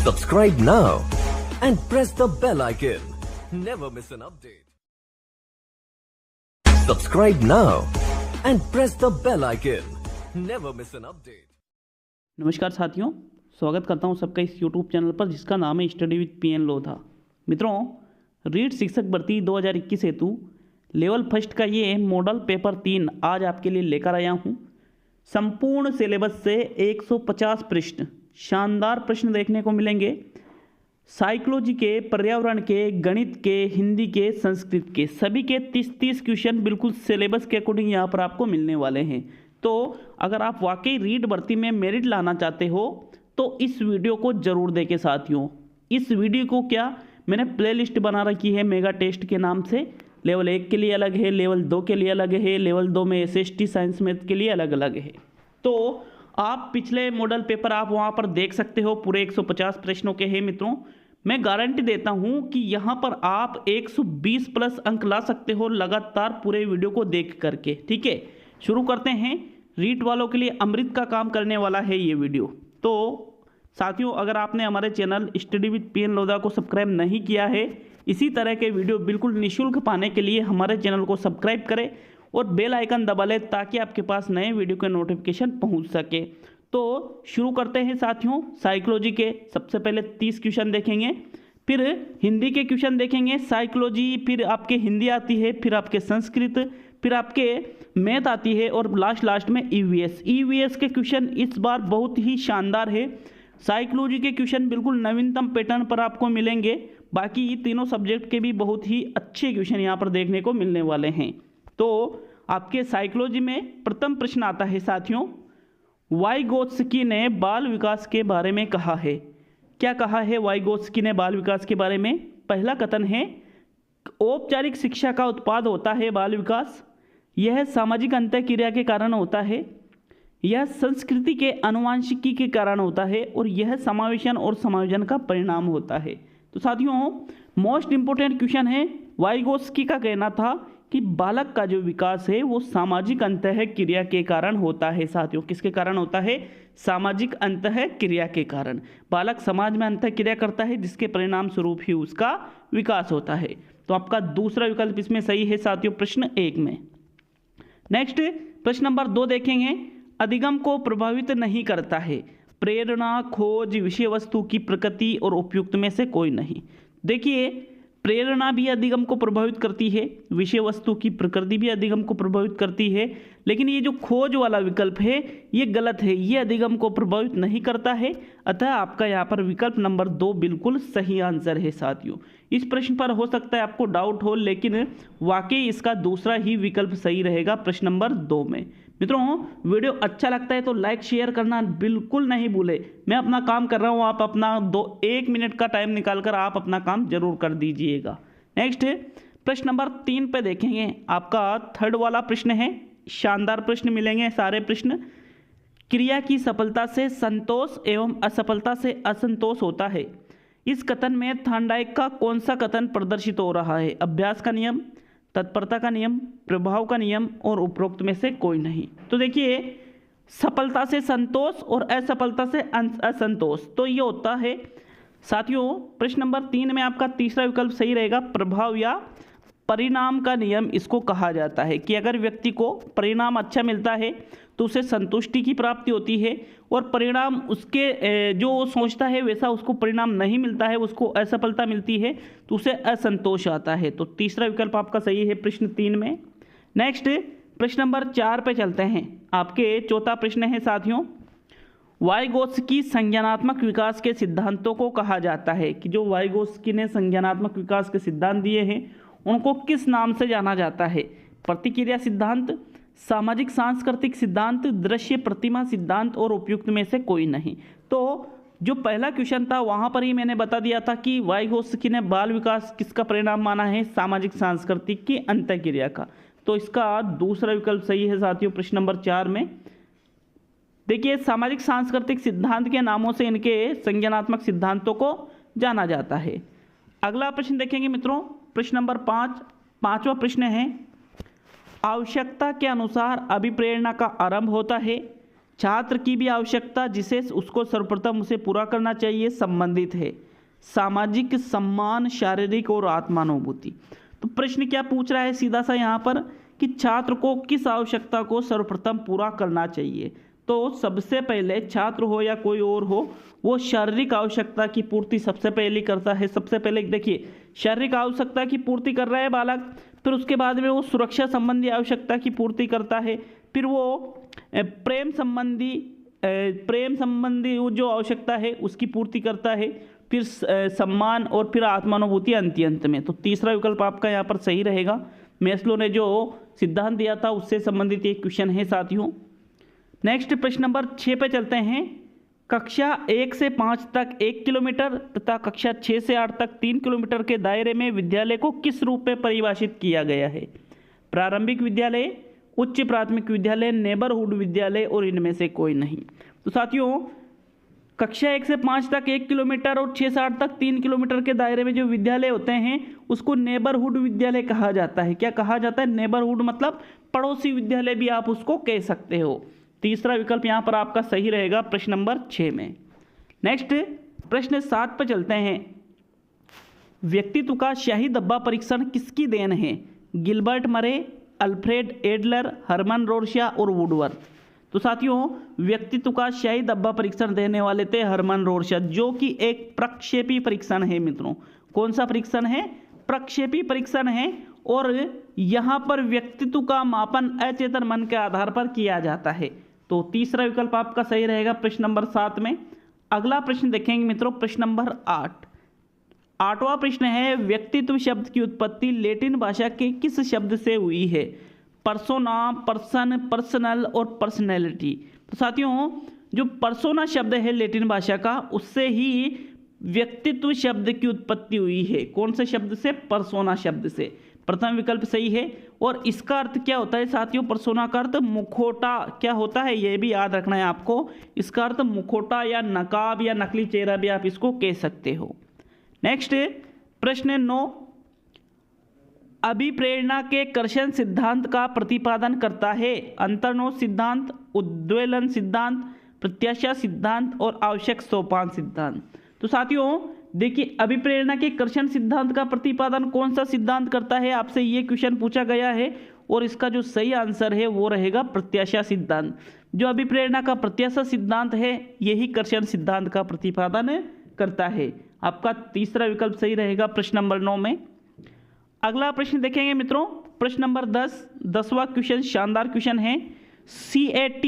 Subscribe now and press the bell icon. Never miss an update. Subscribe now and press the bell icon. Never miss an update. नमस्कार साथियों, स्वागत करता हूं सबका इस YouTube channel पर जिसका नाम है स्टडी विद पीएन लोधा। मित्रों, रीट शिक्षक भर्ती 2021 हेतु लेवल फर्स्ट का ये मॉडल पेपर 3 आज आपके लिए लेकर आया हूं। संपूर्ण सिलेबस से 150 प्रश्न, शानदार प्रश्न देखने को मिलेंगे। साइकोलॉजी के, पर्यावरण के, गणित के, हिंदी के, संस्कृत के, सभी के 30-30 क्वेश्चन बिल्कुल सिलेबस के अकॉर्डिंग यहाँ पर आपको मिलने वाले हैं। तो अगर आप वाकई रीट भर्ती में मेरिट लाना चाहते हो तो इस वीडियो को जरूर देखें साथियों। इस वीडियो को क्या मैंने प्लेलिस्ट बना रखी है मेगा टेस्ट के नाम से। लेवल 1 के लिए अलग है, लेवल 2 के लिए अलग है, लेवल 2 में SST साइंस मैथ के लिए अलग अलग है। तो आप पिछले मॉडल पेपर आप वहाँ पर देख सकते हो, पूरे 150 प्रश्नों के हैं। मित्रों, मैं गारंटी देता हूँ कि यहाँ पर आप 120 प्लस अंक ला सकते हो लगातार पूरे वीडियो को देख करके। ठीक है, शुरू करते हैं। रीट वालों के लिए अमृत का काम करने वाला है ये वीडियो। तो साथियों, अगर आपने हमारे channel study with PN Lodha को सब्सक्राइब नहीं किया है, इसी तरह के वीडियो बिल्कुल निःशुल्क पाने के लिए हमारे चैनल को सब्सक्राइब करें और बेल आइकन दबा लें ताकि आपके पास नए वीडियो के नोटिफिकेशन पहुंच सके। तो शुरू करते हैं साथियों। साइकोलॉजी के सबसे पहले 30 क्वेश्चन देखेंगे, फिर हिंदी के क्वेश्चन देखेंगे, साइकोलॉजी, फिर आपके हिंदी आती है, फिर आपके संस्कृत, फिर आपके मैथ आती है और लास्ट में ईवीएस के क्वेश्चन इस बार बहुत ही शानदार है। साइकोलॉजी के क्वेश्चन बिल्कुल नवीनतम पैटर्न पर आपको मिलेंगे। बाकी तीनों सब्जेक्ट के भी बहुत ही अच्छे क्वेश्चन यहाँ पर देखने को मिलने वाले हैं। तो आपके साइकोलॉजी में प्रथम प्रश्न आता है साथियों, वाइगोत्स्की ने बाल विकास के बारे में कहा है। क्या कहा है वाइगोत्स्की ने बाल विकास के बारे में? पहला कथन है, औपचारिक शिक्षा का उत्पाद होता है बाल विकास। यह सामाजिक अंतःक्रिया के कारण होता है, यह संस्कृति के आनुवंशिकी के कारण होता है और यह समावेशन और समायोजन का परिणाम होता है। तो साथियों, मोस्ट इंपोर्टेंट क्वेश्चन है। वाइगोत्स्की का कहना था कि बालक का जो विकास है वो सामाजिक अंतःक्रिया के कारण होता है। साथियों, किसके कारण होता है? सामाजिक अंतःक्रिया के कारण। बालक समाज में अंतःक्रिया करता है जिसके परिणाम स्वरूप ही उसका विकास होता है। तो आपका दूसरा विकल्प इसमें सही है साथियों, प्रश्न 1 में। नेक्स्ट प्रश्न नंबर 2 देखेंगे, अधिगम को प्रभावित नहीं करता है प्रेरणा, खोज, विषय वस्तु की प्रकृति और उपयुक्त में से कोई नहीं। देखिए, प्रेरणा भी अधिगम को प्रभावित करती है, विषय वस्तु की प्रकृति भी अधिगम को प्रभावित करती है, लेकिन ये जो खोज वाला विकल्प है ये गलत है, ये अधिगम को प्रभावित नहीं करता है। अतः आपका यहाँ पर विकल्प नंबर 2 बिल्कुल सही आंसर है साथियों। इस प्रश्न पर हो सकता है आपको डाउट हो, लेकिन वाकई इसका दूसरा ही विकल्प सही रहेगा प्रश्न नंबर 2 में। मित्रों, वीडियो अच्छा लगता है तो लाइक शेयर करना बिल्कुल नहीं भूले। मैं अपना काम कर रहा हूँ, आप अपना 1 मिनट का टाइम निकालकर आप अपना काम जरूर कर दीजिएगा। नेक्स्ट प्रश्न नंबर 3 पे देखेंगे। आपका थर्ड वाला प्रश्न है, शानदार प्रश्न मिलेंगे सारे प्रश्न। क्रिया की सफलता से संतोष एवं असफलता से असंतोष होता है। इस कथन में थॉर्नडाइक का कौन सा कथन प्रदर्शित हो रहा है? अभ्यास का नियम, तत्परता का नियम, प्रभाव का नियम और उपरोक्त में से कोई नहीं। तो देखिए, सफलता से संतोष और असफलता से असंतोष, तो ये होता है साथियों प्रश्न नंबर 3 में आपका तीसरा विकल्प सही रहेगा, प्रभाव या परिणाम का नियम इसको कहा जाता है कि अगर व्यक्ति को परिणाम अच्छा मिलता है तो उसे संतुष्टि की प्राप्ति होती है और परिणाम उसके जो वो सोचता है वैसा उसको परिणाम नहीं मिलता है, उसको असफलता मिलती है तो उसे असंतोष आता है। तो तीसरा विकल्प आपका सही है प्रश्न 3 में। नेक्स्ट प्रश्न नंबर 4 पे चलते हैं। आपके चौथा प्रश्न है साथियों, वाइगोत्स्की संज्ञानात्मक विकास के सिद्धांतों को कहा जाता है कि जो वाइगोत्स्की ने संज्ञानात्मक विकास के सिद्धांत दिए हैं उनको किस नाम से जाना जाता है? प्रतिक्रिया सिद्धांत, सामाजिक सांस्कृतिक सिद्धांत, दृश्य प्रतिमा सिद्धांत और उपयुक्त में से कोई नहीं। तो जो पहला क्वेश्चन था वहां पर ही मैंने बता दिया था कि वाइगोत्स्की ने बाल विकास किसका परिणाम माना है? सामाजिक सांस्कृतिक की अंतःक्रिया का। तो इसका दूसरा विकल्प सही है साथियों प्रश्न नंबर 4 में। देखिए, सामाजिक सांस्कृतिक सिद्धांत के नामों से इनके संज्ञानात्मक सिद्धांतों को जाना जाता है। अगला प्रश्न देखेंगे मित्रों, प्रश्न नंबर 5वां प्रश्न है, आवश्यकता के अनुसार अभिप्रेरणा का आरंभ होता है। छात्र की भी आवश्यकता जिसे उसको सर्वप्रथम उसे पूरा करना चाहिए संबंधित है सामाजिक सम्मान, शारीरिक और आत्मानुभूति। तो प्रश्न क्या पूछ रहा है सीधा सा यहाँ पर कि छात्र को किस आवश्यकता को सर्वप्रथम पूरा करना चाहिए। तो सबसे पहले छात्र हो या कोई और हो, वो शारीरिक आवश्यकता की पूर्ति सबसे पहले करता है। सबसे पहले देखिए शारीरिक आवश्यकता की पूर्ति कर रहा है बालक, फिर उसके बाद में वो सुरक्षा संबंधी आवश्यकता की पूर्ति करता है, फिर वो प्रेम संबंधी वो जो आवश्यकता है उसकी पूर्ति करता है, फिर सम्मान और फिर आत्मानुभूति अंत में। तो तीसरा विकल्प आपका यहाँ पर सही रहेगा। मैस्लो ने जो सिद्धांत दिया था उससे संबंधित एक क्वेश्चन है साथियों। नेक्स्ट प्रश्न नंबर 6 पे चलते हैं। कक्षा 1 से 5 तक 1 किलोमीटर तथा कक्षा 6 से 8 तक 3 किलोमीटर के दायरे में विद्यालय को किस रूप में परिभाषित किया गया है। प्रारंभिक विद्यालय, उच्च प्राथमिक विद्यालय, नेबरहुड विद्यालय और इनमें से कोई नहीं। तो साथियों कक्षा 1 से 5 तक 1 किलोमीटर और 6 से 8 तक 3 किलोमीटर के दायरे में जो विद्यालय होते हैं उसको नेबरहुड विद्यालय कहा जाता है। क्या कहा जाता है? नेबरहुड मतलब पड़ोसी विद्यालय भी आप उसको कह सकते हो। तीसरा विकल्प यहाँ पर आपका सही रहेगा प्रश्न नंबर 6 में। नेक्स्ट प्रश्न 7 पर चलते हैं। व्यक्तित्व का शाही डब्बा परीक्षण किसकी देन है? गिलबर्ट मरे, अल्फ्रेड एडलर, हरमन रोर्शा और वुडवर्थ। तो साथियों व्यक्तित्व का शाही डब्बा परीक्षण देने वाले थे हरमन रोर्शा, जो कि एक प्रक्षेपी परीक्षण है मित्रों। कौन सा परीक्षण है? प्रक्षेपी परीक्षण है। और यहाँ पर व्यक्तित्व का मापन अचेतन मन के आधार पर किया जाता है। तो तीसरा विकल्प आपका सही रहेगा प्रश्न नंबर 7 में। अगला प्रश्न देखेंगे मित्रों, प्रश्न नंबर 8। 8वां प्रश्न है व्यक्तित्व शब्द की उत्पत्ति लैटिन भाषा के किस शब्द से हुई है? पर्सोना, पर्सन, पर्सनल और पर्सनैलिटी। तो साथियों जो पर्सोना शब्द है लैटिन भाषा का, उससे ही व्यक्तित्व शब्द की उत्पत्ति हुई है। कौन से शब्द से? पर्सोना शब्द से। प्रथम विकल्प सही है। और इसका अर्थ क्या होता है साथियों? पर्सोना का अर्थ मुखौटा क्या होता है, यह भी याद रखना है आपको। इसका अर्थ मुखौटा या नकाब या नकली चेहरा भी आप इसको कह सकते हो। नेक्स्ट प्रश्न 9। अभिप्रेरणा के कर्षण सिद्धांत का प्रतिपादन करता है? अंतर्निहित सिद्धांत, उद्वेलन सिद्धांत, प्रत्याशा सिद्धांत और आवश्यक सोपान सिद्धांत। तो साथियों देखिए अभिप्रेरणा के कर्षण सिद्धांत का प्रतिपादन कौन सा सिद्धांत करता है, आपसे ये क्वेश्चन पूछा गया है। और इसका जो सही आंसर है वो रहेगा प्रत्याशा सिद्धांत। जो अभिप्रेरणा का प्रत्याशा सिद्धांत है यही कर्षण सिद्धांत का प्रतिपादन करता है। आपका तीसरा विकल्प सही रहेगा प्रश्न नंबर 9 में। अगला प्रश्न देखेंगे मित्रों, प्रश्न नंबर 10। 10वां क्वेश्चन शानदार क्वेश्चन है। CAT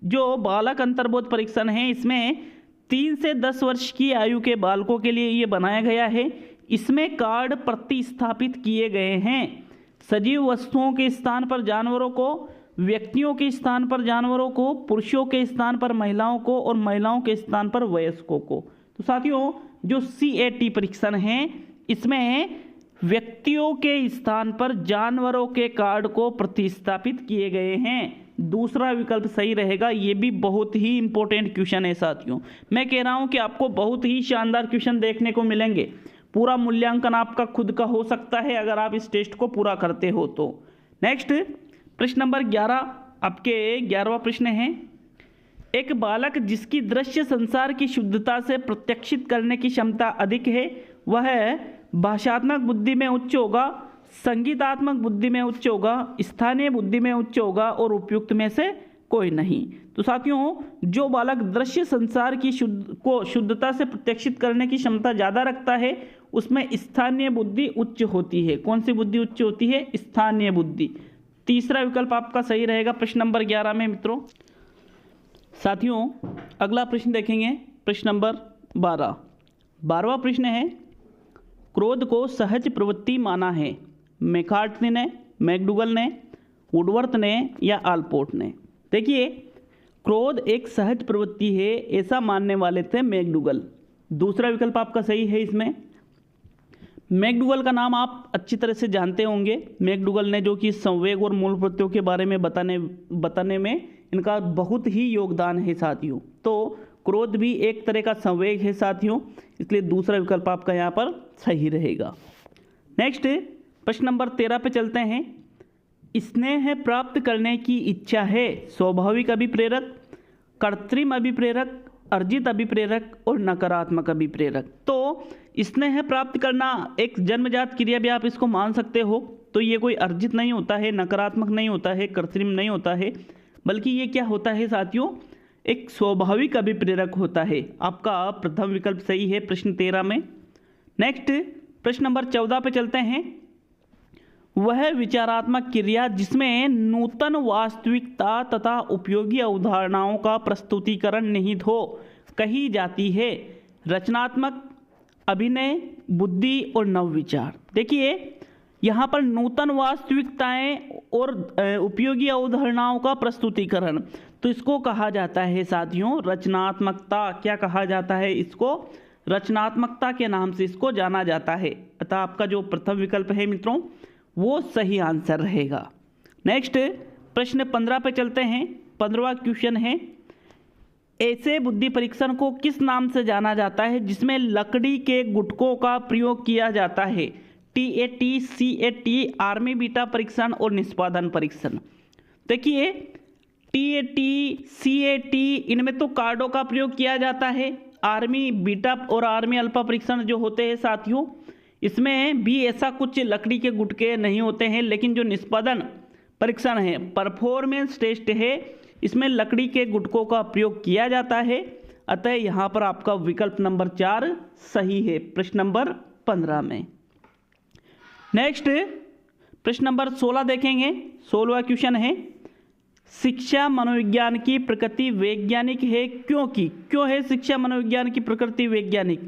जो बालक अंतर्बोध परीक्षण है, इसमें 3 से 10 वर्ष की आयु के बालकों के लिए ये बनाया गया है। इसमें कार्ड प्रतिस्थापित किए गए हैं। सजीव वस्तुओं के स्थान पर जानवरों को, व्यक्तियों के स्थान पर जानवरों को, पुरुषों के स्थान पर महिलाओं को और महिलाओं के स्थान पर वयस्कों को। तो साथियों जो CAT परीक्षण है इसमें व्यक्तियों के स्थान पर जानवरों के कार्ड को प्रतिस्थापित किए गए हैं। दूसरा विकल्प सही रहेगा। ये भी बहुत ही इंपॉर्टेंट क्वेश्चन है साथियों। मैं कह रहा हूं कि आपको बहुत ही शानदार क्वेश्चन देखने को मिलेंगे। पूरा मूल्यांकन आपका खुद का हो सकता है अगर आप इस टेस्ट को पूरा करते हो तो। नेक्स्ट प्रश्न नंबर 11 आपके 11वां प्रश्न है। एक बालक जिसकी दृश्य संसार की शुद्धता से प्रत्यक्षित करने की क्षमता अधिक है वह भाषात्मक बुद्धि में उच्च होगा, संगीतात्मक बुद्धि में उच्च होगा, स्थानीय बुद्धि में उच्च होगा और उपयुक्त में से कोई नहीं। तो साथियों जो बालक दृश्य संसार की शुद्धता से प्रत्यक्षित करने की क्षमता ज़्यादा रखता है उसमें स्थानीय बुद्धि उच्च होती है। कौन सी बुद्धि उच्च होती है? स्थानीय बुद्धि। तीसरा विकल्प आपका सही रहेगा प्रश्न नंबर 11 में मित्रों। साथियों अगला प्रश्न देखेंगे, प्रश्न नंबर 12। 12वां प्रश्न है क्रोध को सहज प्रवृत्ति माना है? मैकार्टनी ने, मैकडूगल ने, वुडवर्थ ने या आलपोर्ट ने? देखिए क्रोध एक सहज प्रवृत्ति है ऐसा मानने वाले थे मैकडूगल। दूसरा विकल्प आपका सही है इसमें। मैकडूगल का नाम आप अच्छी तरह से जानते होंगे। मैकडूगल ने जो कि संवेग और मूल प्रत्ययों के बारे में बताने में इनका बहुत ही योगदान है साथियों। तो क्रोध भी एक तरह का संवेग है साथियों, इसलिए दूसरा विकल्प आपका यहाँ पर सही रहेगा। नेक्स्ट प्रश्न नंबर 13 पे चलते हैं। स्नेह प्राप्त करने की इच्छा है स्वाभाविक अभिप्रेरक, कृत्रिम अभिप्रेरक, अर्जित अभिप्रेरक और नकारात्मक अभिप्रेरक। तो स्नेह प्राप्त करना एक जन्मजात क्रिया भी आप इसको मान सकते हो। तो ये कोई अर्जित नहीं होता है, नकारात्मक नहीं होता है, कृत्रिम नहीं होता है, बल्कि ये क्या होता है साथियों, एक स्वाभाविक अभिप्रेरक होता है। आपका प्रथम विकल्प सही है प्रश्न 13 में। नेक्स्ट प्रश्न नंबर 14 पे चलते हैं। वह विचारात्मक क्रिया जिसमें नूतन वास्तविकता तथा उपयोगी अवधारणाओं का प्रस्तुतिकरण निहित हो कही जाती है रचनात्मक, अभिनय, बुद्धि और नवविचार। देखिए यहाँ पर नूतन वास्तविकताएं और उपयोगी अवधारणाओं का प्रस्तुतिकरण, तो इसको कहा जाता है साथियों रचनात्मकता। क्या कहा जाता है इसको? रचनात्मकता के नाम से इसको जाना जाता है। अतः आपका जो प्रथम विकल्प है मित्रों वो सही आंसर रहेगा। नेक्स्ट प्रश्न 15 पे चलते हैं। 15वां क्वेश्चन है, ऐसे बुद्धि परीक्षण को किस नाम से जाना जाता है जिसमें लकड़ी के गुटकों का प्रयोग किया जाता है? TAT, CAT, आर्मी बीटा परीक्षण और निष्पादन परीक्षण। देखिए TAT, CAT इनमें तो कार्डों का प्रयोग किया जाता है। आर्मी बीटा और आर्मी अल्फा परीक्षण जो होते हैं साथियों, इसमें भी ऐसा कुछ लकड़ी के गुटके नहीं होते हैं, लेकिन जो निष्पादन परीक्षण है, परफॉर्मेंस टेस्ट है, इसमें लकड़ी के गुटकों का प्रयोग किया जाता है। अतः यहाँ पर आपका विकल्प नंबर 4 सही है प्रश्न नंबर 15 में। नेक्स्ट प्रश्न नंबर 16 देखेंगे। 16वां क्वेश्चन है, शिक्षा मनोविज्ञान की प्रकृति वैज्ञानिक है क्योंकि, क्यों है शिक्षा मनोविज्ञान की प्रकृति वैज्ञानिक?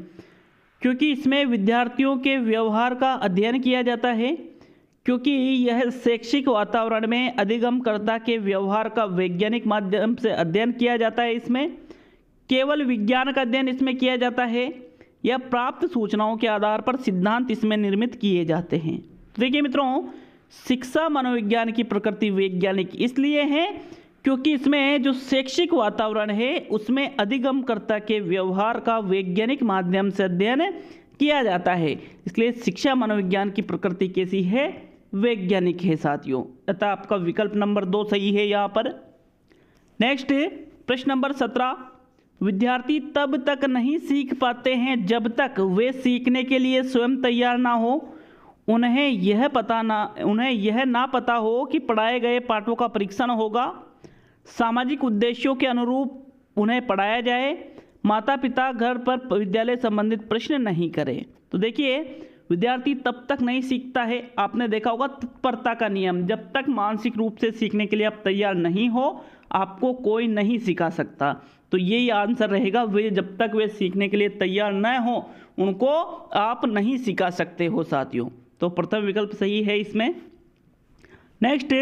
क्योंकि इसमें विद्यार्थियों के व्यवहार का अध्ययन किया जाता है, क्योंकि यह शैक्षिक वातावरण में अधिगमकर्ता के व्यवहार का वैज्ञानिक माध्यम से अध्ययन किया जाता है, इसमें केवल विज्ञान का अध्ययन इसमें किया जाता है, या प्राप्त सूचनाओं के आधार पर सिद्धांत इसमें निर्मित किए जाते हैं। देखिए मित्रों, शिक्षा मनोविज्ञान की प्रकृति वैज्ञानिक इसलिए है क्योंकि इसमें जो शैक्षिक वातावरण है उसमें अधिगमकर्ता के व्यवहार का वैज्ञानिक माध्यम से अध्ययन किया जाता है, इसलिए शिक्षा मनोविज्ञान की प्रकृति कैसी है? वैज्ञानिक है साथियों। अतः आपका विकल्प नंबर 2 सही है यहाँ पर। नेक्स्ट प्रश्न नंबर 17, विद्यार्थी तब तक नहीं सीख पाते हैं जब तक वे सीखने के लिए स्वयं तैयार ना हो। उन्हें यह ना पता हो कि पढ़ाए गए पाठों का परीक्षण होगा। सामाजिक उद्देश्यों के अनुरूप उन्हें पढ़ाया जाए। माता पिता घर पर विद्यालय संबंधित प्रश्न नहीं करें। तो देखिए विद्यार्थी तब तक नहीं सीखता है, आपने देखा होगा तत्परता का नियम, जब तक मानसिक रूप से सीखने के लिए आप तैयार नहीं हो आपको कोई नहीं सिखा सकता। तो यही आंसर रहेगा, वे जब तक वे सीखने के लिए तैयार न हो उनको आप नहीं सिखा सकते हो साथियों। तो प्रथम विकल्प सही है इसमें। नेक्स्ट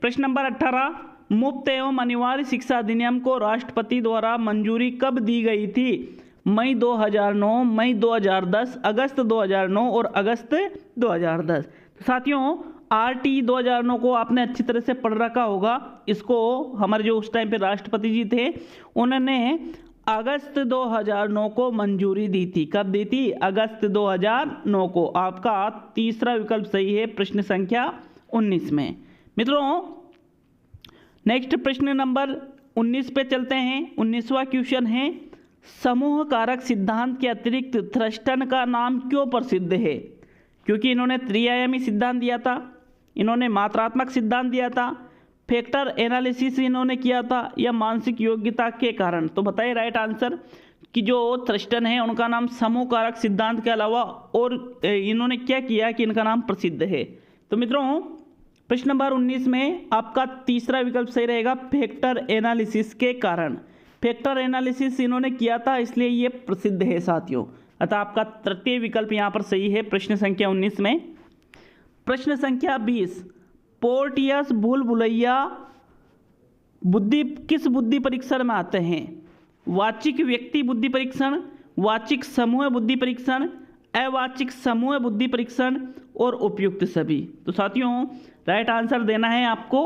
प्रश्न नंबर 18, मुफ्त एवं अनिवार्य शिक्षा अधिनियम को राष्ट्रपति द्वारा मंजूरी कब दी गई थी? मई 2009, मई 2010, अगस्त 2009 और अगस्त 2010। तो साथियों RT 2009 को आपने अच्छी तरह से पढ़ रखा होगा। इसको हमारे जो उस टाइम पे राष्ट्रपति जी थे उन्होंने अगस्त 2009 को मंजूरी दी थी। कब दी थी? अगस्त 2009 को। आपका तीसरा विकल्प सही है प्रश्न संख्या 19 में। मित्रों नेक्स्ट प्रश्न नंबर 19 पे चलते हैं। 19वां क्वेश्चन है, समूह कारक सिद्धांत के अतिरिक्त थ्रस्टन का नाम क्यों प्रसिद्ध है? क्योंकि इन्होंने त्रिआयामी सिद्धांत दिया था, इन्होंने मात्रात्मक सिद्धांत दिया था, फैक्टर एनालिसिस इन्होंने किया था, या मानसिक योग्यता के कारण। तो बताइए राइट आंसर कि जो थ्रस्टन है उनका नाम समूह कारक सिद्धांत के अलावा और इन्होंने क्या किया कि इनका नाम प्रसिद्ध है। तो मित्रों प्रश्न नंबर 19 में आपका तीसरा विकल्प सही रहेगा, फैक्टर एनालिसिस के कारण। फैक्टर एनालिसिस इन्होंने किया था इसलिए ये प्रसिद्ध है साथियों। अतः आपका तृतीय विकल्प यहाँ पर सही है प्रश्न संख्या 19 में। प्रश्न संख्या 20, पोर्टियस भूल भुलैया बुद्धि किस बुद्धि परीक्षण में आते हैं? वाचिक व्यक्ति बुद्धि परीक्षण, वाचिक समूह बुद्धि परीक्षण, अवाचिक समूह बुद्धि परीक्षण और उपयुक्त सभी। तो साथियों राइट आंसर देना है आपको।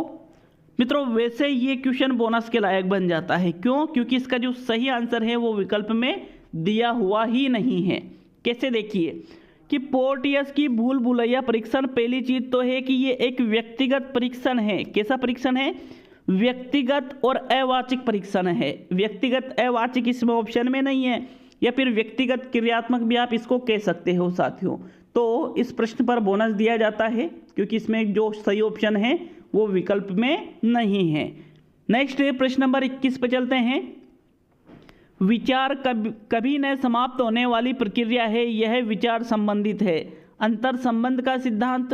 मित्रों वैसे ये क्वेश्चन बोनस के लायक बन जाता है। क्यों? क्योंकि इसका जो सही आंसर है वो विकल्प में दिया हुआ ही नहीं है। कैसे? देखिए कि पोर्टियस की भूल भुलैया परीक्षण, पहली चीज तो है कि ये एक व्यक्तिगत परीक्षण है। कैसा परीक्षण है? व्यक्तिगत और अवाचिक परीक्षण है। व्यक्तिगत अवाचिक इसमें ऑप्शन में नहीं है, या फिर व्यक्तिगत क्रियात्मक भी आप इसको कह सकते हो साथियों। तो इस प्रश्न पर बोनस दिया जाता है क्योंककि इसमें जो सही ऑप्शन है वो विकल्प में नहीं है। नेक्स्ट प्रश्न नंबर 21 पे चलते हैं। विचार कभी न समाप्त होने वाली प्रक्रिया है, यह विचार संबंधित है। अंतर संबंध का सिद्धांत,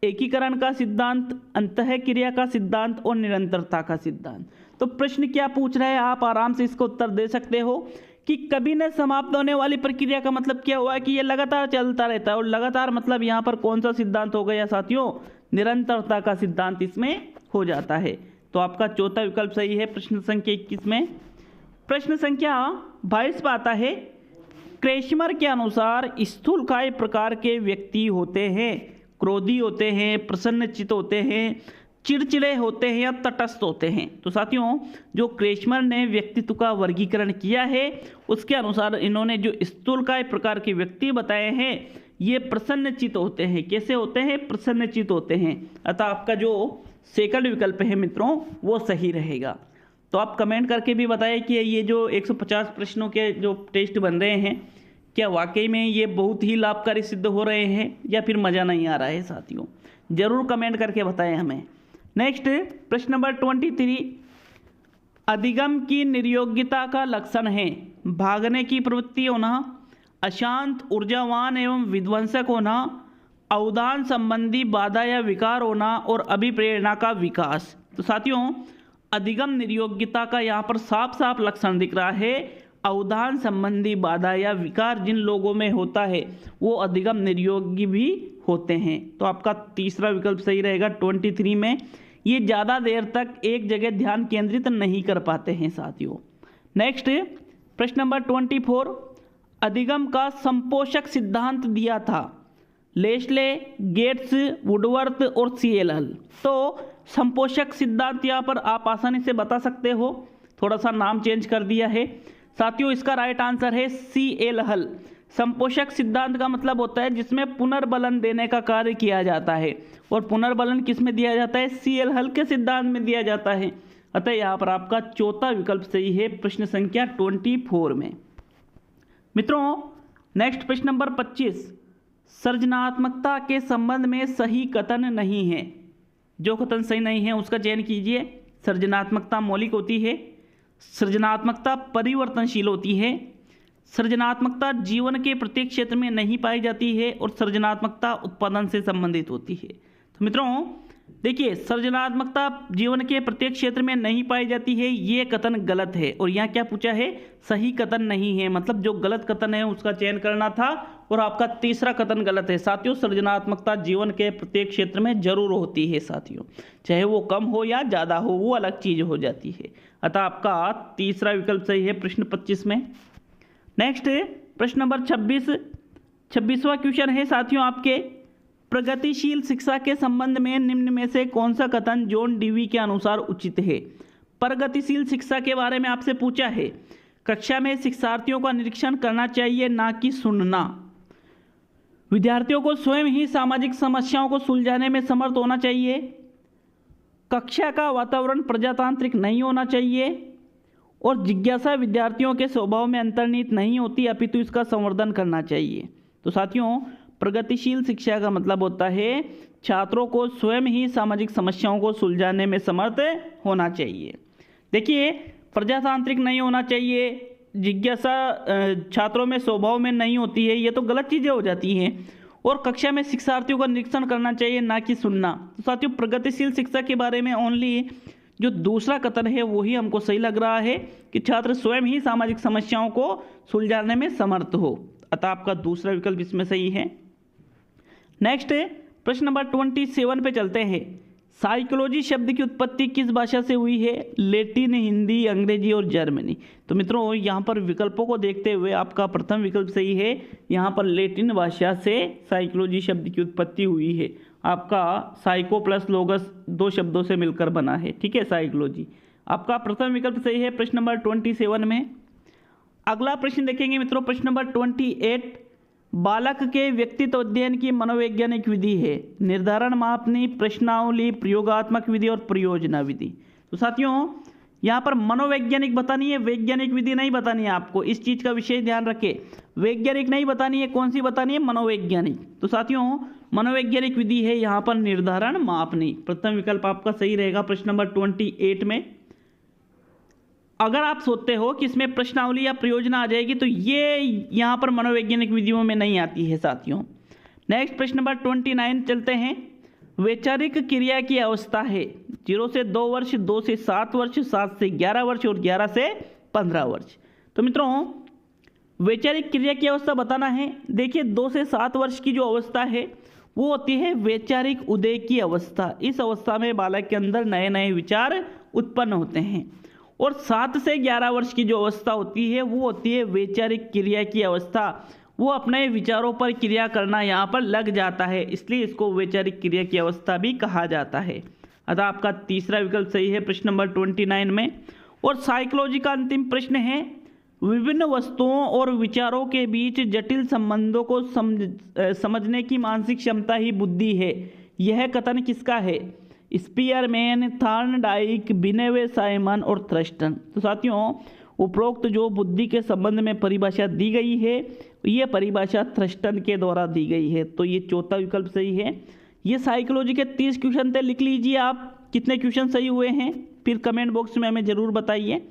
एकीकरण का सिद्धांत, अंतःक्रिया का सिद्धांत और निरंतरता का सिद्धांत। तो प्रश्न क्या पूछ रहा है, आप आराम से इसको उत्तर दे सकते हो कि कभी न समाप्त होने वाली प्रक्रिया का मतलब क्या हुआ कि ये लगातार चलता रहता है, और लगातार मतलब यहाँ पर कौन सा सिद्धांत हो गया साथियों, निरंतरता का सिद्धांत इसमें हो जाता है। तो आपका चौथा विकल्प सही है प्रश्न संख्या 21 में। प्रश्न संख्या 22 पर आता है। क्रेशमर के अनुसार स्थूलकाय प्रकार के व्यक्ति होते हैं, क्रोधी होते हैं, प्रसन्नचित्त होते हैं, चिड़चिड़े होते हैं या तटस्थ होते हैं। तो साथियों जो क्रेशमर ने व्यक्तित्व का वर्गीकरण किया है उसके अनुसार इन्होंने जो स्थूलकाय प्रकार के व्यक्ति बताए हैं ये प्रसन्नचित्त होते हैं। कैसे होते हैं, प्रसन्नचित्त होते हैं। अतः आपका जो सेकंड विकल्प है मित्रों वो सही रहेगा। तो आप कमेंट करके भी बताएं कि ये जो 150 प्रश्नों के जो टेस्ट बन रहे हैं क्या वाकई में ये बहुत ही लाभकारी सिद्ध हो रहे हैं या फिर मज़ा नहीं आ रहा है साथियों, ज़रूर कमेंट करके बताएं हमें। नेक्स्ट प्रश्न नंबर 23। अधिगम की निर्योग्यता का लक्षण है भागने की प्रवृत्ति होना, अशांत, ऊर्जावान एवं विध्वंसक होना, अवधान संबंधी बाधा या विकार होना और अभिप्रेरणा का विकास। तो साथियों अधिगम निर्योग्यता का यहाँ पर साफ साफ लक्षण दिख रहा है। अवधान संबंधी बाधा या विकार जिन लोगों में होता है वो अधिगम निर्योगी भी होते हैं। तो आपका तीसरा विकल्प सही रहेगा 23 में। ये ज़्यादा देर तक एक जगह ध्यान केंद्रित नहीं कर पाते हैं साथियों। नेक्स्ट प्रश्न नंबर 24। अधिगम का संपोषक सिद्धांत दिया था लेस्ले, गेट्स, वुडवर्थ और CL हल। तो संपोषक सिद्धांत यहाँ पर आप आसानी से बता सकते हो, थोड़ा सा नाम चेंज कर दिया है साथियों। इसका राइट आंसर है CL हल। संपोषक सिद्धांत का मतलब होता है जिसमें पुनर्बलन देने का कार्य किया जाता है, और पुनर्बलन किस में दिया जाता है, CL हल के सिद्धांत में दिया जाता है। अतः यहाँ पर आपका चौथा विकल्प सही है प्रश्न संख्या 24 में। मित्रों नेक्स्ट प्रश्न नंबर 25। सृजनात्मकता के संबंध में सही कथन नहीं है। जो कथन सही नहीं है उसका चयन कीजिए। सृजनात्मकता मौलिक होती है, सृजनात्मकता परिवर्तनशील होती है, सृजनात्मकता जीवन के प्रत्येक क्षेत्र में नहीं पाई जाती है, और सृजनात्मकता उत्पादन से संबंधित होती है। तो मित्रों देखिए सृजनात्मकता जीवन के प्रत्येक क्षेत्र में नहीं पाई जाती है ये कथन गलत है, और यहाँ क्या पूछा है, सही कथन नहीं है, मतलब जो गलत कथन है उसका चयन करना था, और आपका तीसरा कथन गलत है साथियों। सृजनात्मकता जीवन के प्रत्येक क्षेत्र में जरूर होती है साथियों, चाहे वो कम हो या ज़्यादा हो वो अलग चीज़ हो जाती है। अतः आपका तीसरा विकल्प सही है प्रश्न 25 में। नेक्स्ट प्रश्न नंबर 26वां क्वेश्चन है साथियों आपके। प्रगतिशील शिक्षा के संबंध में निम्न में से कौन सा कथन जॉन डीवी के अनुसार उचित है। प्रगतिशील शिक्षा के बारे में आपसे पूछा है। कक्षा में शिक्षार्थियों का निरीक्षण करना चाहिए ना कि सुनना। विद्यार्थियों को स्वयं ही सामाजिक समस्याओं को सुलझाने में समर्थ होना चाहिए। कक्षा का वातावरण प्रजातांत्रिक नहीं होना चाहिए, और जिज्ञासा विद्यार्थियों के स्वभाव में अंतर्निहित नहीं होती अपितु इसका संवर्धन करना चाहिए। तो साथियों प्रगतिशील शिक्षा का मतलब होता है छात्रों को स्वयं ही सामाजिक समस्याओं को सुलझाने में समर्थ होना चाहिए। देखिए प्रजातांत्रिक नहीं होना चाहिए, जिज्ञासा छात्रों में स्वभाव में नहीं होती है, ये तो गलत चीज़ें हो जाती हैं, और कक्षा में शिक्षार्थियों का निरीक्षण करना चाहिए ना कि सुनना। तो साथियों प्रगतिशील शिक्षा के बारे में ओनली जो दूसरा कथन है वही हमको सही लग रहा है कि छात्र स्वयं ही सामाजिक समस्याओं को सुलझाने में समर्थ हो। अतः आपका दूसरा विकल्प इसमें सही है। नेक्स्ट प्रश्न नंबर 27 पे चलते हैं। साइकोलॉजी शब्द की उत्पत्ति किस भाषा से हुई है। लैटिन, हिंदी, अंग्रेजी और जर्मनी। तो मित्रों यहाँ पर विकल्पों को देखते हुए आपका प्रथम विकल्प सही है। यहाँ पर लैटिन भाषा से साइकोलॉजी शब्द की उत्पत्ति हुई है। आपका साइको प्लस लोगस दो शब्दों से मिलकर बना है, ठीक है, साइकोलॉजी। आपका प्रथम विकल्प सही है प्रश्न नंबर 27 में। अगला प्रश्न देखेंगे मित्रों, प्रश्न नंबर 28। बालक के व्यक्तित्व अध्ययन की मनोवैज्ञानिक विधि है। निर्धारण, मापनी, प्रश्नावली, प्रयोगात्मक विधि और परियोजना विधि। तो साथियों यहाँ पर मनोवैज्ञानिक बतानी है, वैज्ञानिक विधि नहीं बतानी है आपको, इस चीज़ का विशेष ध्यान रखें। वैज्ञानिक नहीं बतानी है, कौन सी बतानी है, मनोवैज्ञानिक। तो साथियों मनोवैज्ञानिक विधि है यहाँ पर निर्धारण मापनी। प्रथम विकल्प आपका सही रहेगा प्रश्न नंबर 28 में। अगर आप सोचते हो कि इसमें प्रश्नावली या प्रयोजना आ जाएगी तो ये यहाँ पर मनोवैज्ञानिक विधियों में नहीं आती है साथियों। नेक्स्ट प्रश्न नंबर 29 चलते हैं। वैचारिक क्रिया की अवस्था है 0 से 2 वर्ष, 2 से 7 वर्ष, 7 से 11 वर्ष और 11 से 15 वर्ष। तो मित्रों वैचारिक क्रिया की अवस्था बताना है। देखिए 2 से 7 वर्ष की जो अवस्था है वो होती है वैचारिक उदय की अवस्था। इस अवस्था में बालक के अंदर नए नए विचार उत्पन्न होते हैं। और 7 से 11 वर्ष की जो अवस्था होती है वो होती है वैचारिक क्रिया की अवस्था। वो अपने विचारों पर क्रिया करना यहाँ पर लग जाता है, इसलिए इसको वैचारिक क्रिया की अवस्था भी कहा जाता है। अतः आपका तीसरा विकल्प सही है प्रश्न नंबर 29 में। और साइकोलॉजी का अंतिम प्रश्न है, विभिन्न वस्तुओं और विचारों के बीच जटिल संबंधों को समझने की मानसिक क्षमता ही बुद्धि है। यह कथन किसका है? स्पीयरमैन, थॉर्नडाइक, बिनेवे, साइमन और थ्रस्टन। तो साथियों उपरोक्त जो बुद्धि के संबंध में परिभाषा दी गई है ये परिभाषा थ्रस्टन के द्वारा दी गई है। तो ये चौथा विकल्प सही है। ये साइकोलॉजी के 30 क्वेश्चन थे, लिख लीजिए आप कितने क्वेश्चन सही हुए हैं, फिर कमेंट बॉक्स में हमें ज़रूर बताइए।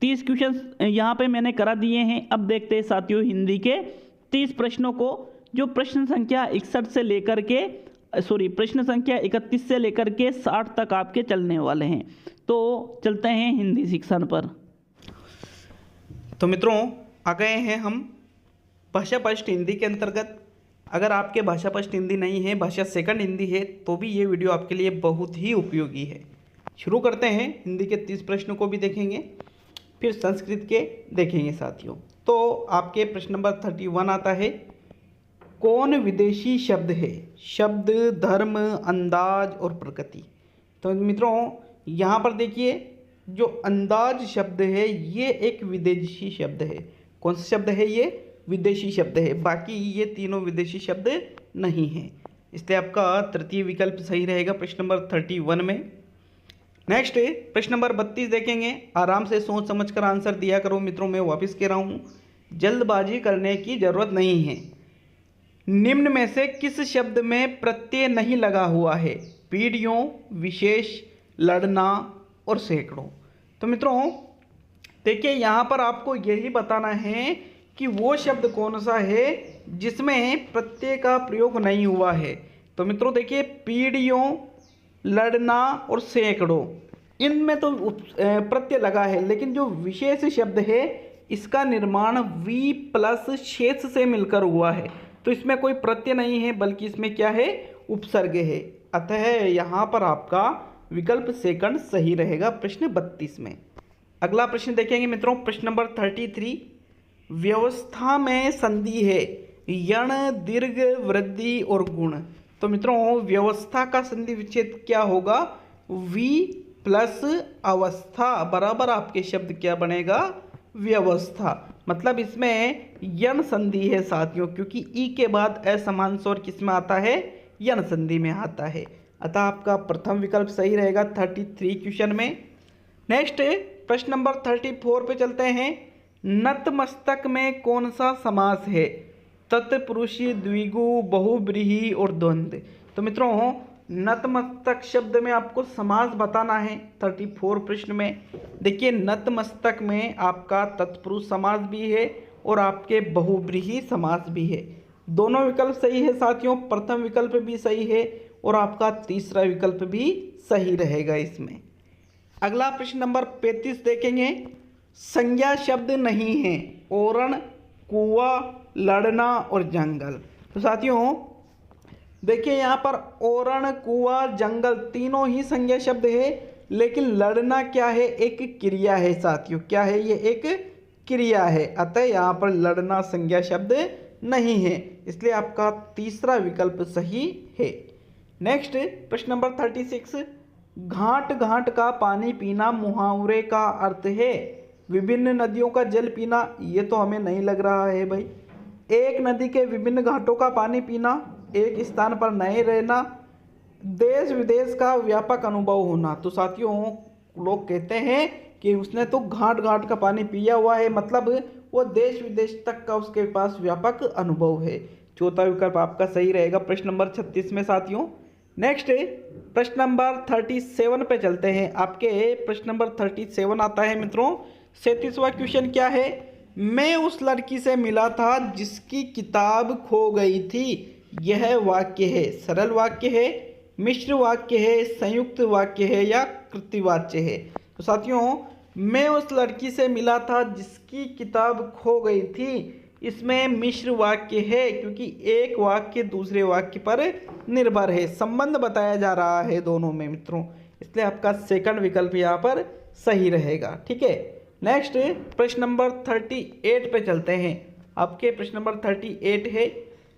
30 क्वेश्चन यहाँ पे मैंने करा दिए हैं। अब देखते हैं साथियों हिंदी के 30 प्रश्नों को, जो प्रश्न संख्या 61 से लेकर के प्रश्न संख्या 31 से लेकर के 60 तक आपके चलने वाले हैं। तो चलते हैं हिंदी शिक्षण पर। तो मित्रों आ गए हैं हम भाषा फर्स्ट हिंदी के अंतर्गत। अगर आपके भाषा फर्स्ट हिंदी नहीं है, भाषा सेकंड हिंदी है, तो भी ये वीडियो आपके लिए बहुत ही उपयोगी है। शुरू करते हैं। हिंदी के 30 प्रश्नों को भी देखेंगे, फिर संस्कृत के देखेंगे साथियों। तो आपके प्रश्न नंबर 31 आता है, कौन विदेशी शब्द है? शब्द, धर्म, अंदाज और प्रकृति। तो मित्रों यहाँ पर देखिए जो अंदाज शब्द है ये एक विदेशी शब्द है। कौन सा शब्द है? ये विदेशी शब्द है। बाकी ये तीनों विदेशी शब्द नहीं हैं, इसलिए आपका तृतीय विकल्प सही रहेगा प्रश्न नंबर 31 में। नेक्स्ट प्रश्न नंबर 32 देखेंगे। आराम से सोच समझ कर आंसर दिया करो मित्रों, मैं वापस कह रहा हूँ, जल्दबाजी करने की ज़रूरत नहीं है। निम्न में से किस शब्द में प्रत्यय नहीं लगा हुआ है? पीढ़ियों, विशेष, लड़ना और सैकड़ों। तो मित्रों देखिए यहाँ पर आपको यही बताना है कि वो शब्द कौन सा है जिसमें प्रत्यय का प्रयोग नहीं हुआ है। तो मित्रों देखिए पीढ़ियों, लड़ना और सैकड़ों, इनमें तो प्रत्यय लगा है, लेकिन जो विशेष शब्द है इसका निर्माण वी प्लस शेष से मिलकर हुआ है। तो इसमें कोई प्रत्यय नहीं है, बल्कि इसमें क्या है? उपसर्ग है। अतः यहाँ पर आपका विकल्प सेकंड सही रहेगा प्रश्न 32 में। अगला प्रश्न देखेंगे मित्रों, प्रश्न नंबर 33। व्यवस्था में संधि है यण, दीर्घ, वृद्धि और गुण। तो मित्रों व्यवस्था का संधि विच्छेद क्या होगा? वी प्लस अवस्था बराबर आपके शब्द क्या बनेगा? व्यवस्था। मतलब इसमें यण संधि है साथियों, क्योंकि ई के बाद असमान स्वर किस में आता है? यण संधि में आता है। अतः आपका प्रथम विकल्प सही रहेगा 33 क्वेश्चन में। नेक्स्ट प्रश्न नंबर 34 पे चलते हैं। नतमस्तक में कौन सा समास है? तत्पुरुषी, द्विगु, बहुब्रीहि और द्वंद्व। तो मित्रों नतमस्तक शब्द में आपको समास बताना है 34 प्रश्न में। देखिए नतमस्तक में आपका तत्पुरुष समास भी है और आपके बहुब्रीहि समास भी है। दोनों विकल्प सही है साथियों, प्रथम विकल्प भी सही है और आपका तीसरा विकल्प भी सही रहेगा इसमें। अगला प्रश्न नंबर 35 देखेंगे। संज्ञा शब्द नहीं है ओरण, कुआं, लड़ना और जंगल। तो साथियों देखिए यहाँ पर ओरण, कुआं, जंगल तीनों ही संज्ञा शब्द है, लेकिन लड़ना क्या है? एक क्रिया है साथियों। क्या है? ये एक क्रिया है। अतः यहाँ पर लड़ना संज्ञा शब्द नहीं है, इसलिए आपका तीसरा विकल्प सही है। नेक्स्ट प्रश्न नंबर 36। घाट घाट का पानी पीना मुहावरे का अर्थ है विभिन्न नदियों का जल पीना। ये तो हमें नहीं लग रहा है भाई। एक नदी के विभिन्न घाटों का पानी पीना, एक स्थान पर नए रहना, देश विदेश का व्यापक अनुभव होना। तो साथियों लोग कहते हैं कि उसने तो घाट घाट का पानी पिया हुआ है, मतलब वो देश विदेश तक का उसके पास व्यापक अनुभव है। चौथा विकल्प आपका सही रहेगा प्रश्न नंबर 36 में साथियों। नेक्स्ट प्रश्न नंबर 37 पे चलते हैं। आपके प्रश्न नंबर 37 आता है मित्रों। 37वां क्वेश्चन क्या है? मैं उस लड़की से मिला था जिसकी किताब खो गई थी। यह वाक्य है, सरल वाक्य है, मिश्र वाक्य है, संयुक्त वाक्य है या कृतिवाच्य है? तो साथियों, मैं उस लड़की से मिला था जिसकी किताब खो गई थी, इसमें मिश्र वाक्य है क्योंकि एक वाक्य दूसरे वाक्य पर निर्भर है, संबंध बताया जा रहा है दोनों में मित्रों, इसलिए आपका सेकंड विकल्प यहाँ पर सही रहेगा। ठीक है, नेक्स्ट प्रश्न नंबर 38 पे चलते हैं। आपके प्रश्न नंबर 38 है,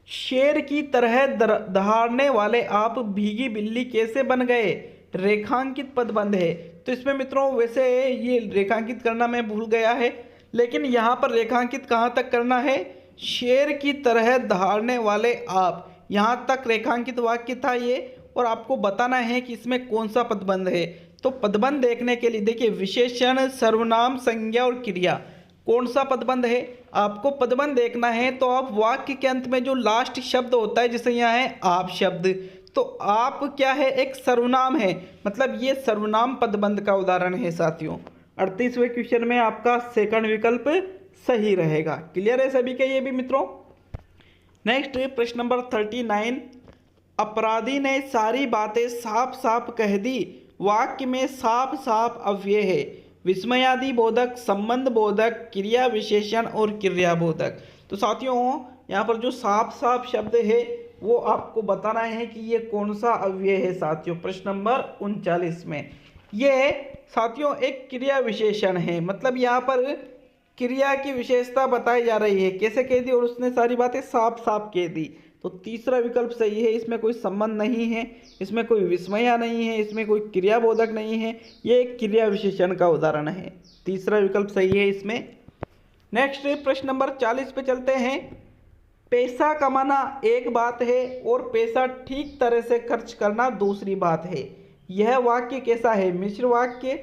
शेर की तरह दहाड़ने वाले आप भीगी बिल्ली कैसे बन गए? रेखांकित पदबंध है। तो इसमें मित्रों वैसे ये रेखांकित करना मैं भूल गया है, लेकिन यहाँ पर रेखांकित कहाँ तक करना है? शेर की तरह दहाड़ने वाले आप, यहाँ तक रेखांकित वाक्य था ये, और आपको बताना है कि इसमें कौन सा पदबंध है। तो पदबंध देखने के लिए देखिए, विशेषण, सर्वनाम, संज्ञा और क्रिया, कौन सा पदबंध है आपको पदबंध देखना है। तो आप वाक्य के अंत में जो लास्ट शब्द होता है, जैसे यहाँ है आप शब्द, तो आप क्या है? एक सर्वनाम है, मतलब ये सर्वनाम पदबंध का उदाहरण है साथियों। 38वें क्वेश्चन में आपका सेकंड विकल्प सही रहेगा। क्लियर है सभी के ये भी मित्रों? नेक्स्ट प्रश्न नंबर 39, अपराधी ने सारी बातें साफ साफ कह दी, वाक्य में साफ साफ अव्यय है, विस्मयादि बोधक, संबंध बोधक, क्रिया विशेषण और क्रिया बोधक। तो साथियों, यहाँ पर जो साफ साफ शब्द है वो आपको बताना है कि ये कौन सा अव्यय है साथियों। प्रश्न नंबर 39 में ये साथियों एक क्रिया विशेषण है, मतलब यहाँ पर क्रिया की विशेषता बताई जा रही है, कैसे कह दी? और उसने सारी बातें साफ साफ कह दी। तो तीसरा विकल्प सही है, इसमें कोई संबंध नहीं है, इसमें कोई विस्मया नहीं है, इसमें कोई क्रियाबोधक नहीं है, ये एक क्रिया विशेषण का उदाहरण है। तीसरा विकल्प सही है इसमें। नेक्स्ट प्रश्न नंबर 40 पे चलते हैं। पैसा कमाना एक बात है और पैसा ठीक तरह से खर्च करना दूसरी बात है। यह वाक्य कैसा है? मिश्र वाक्य,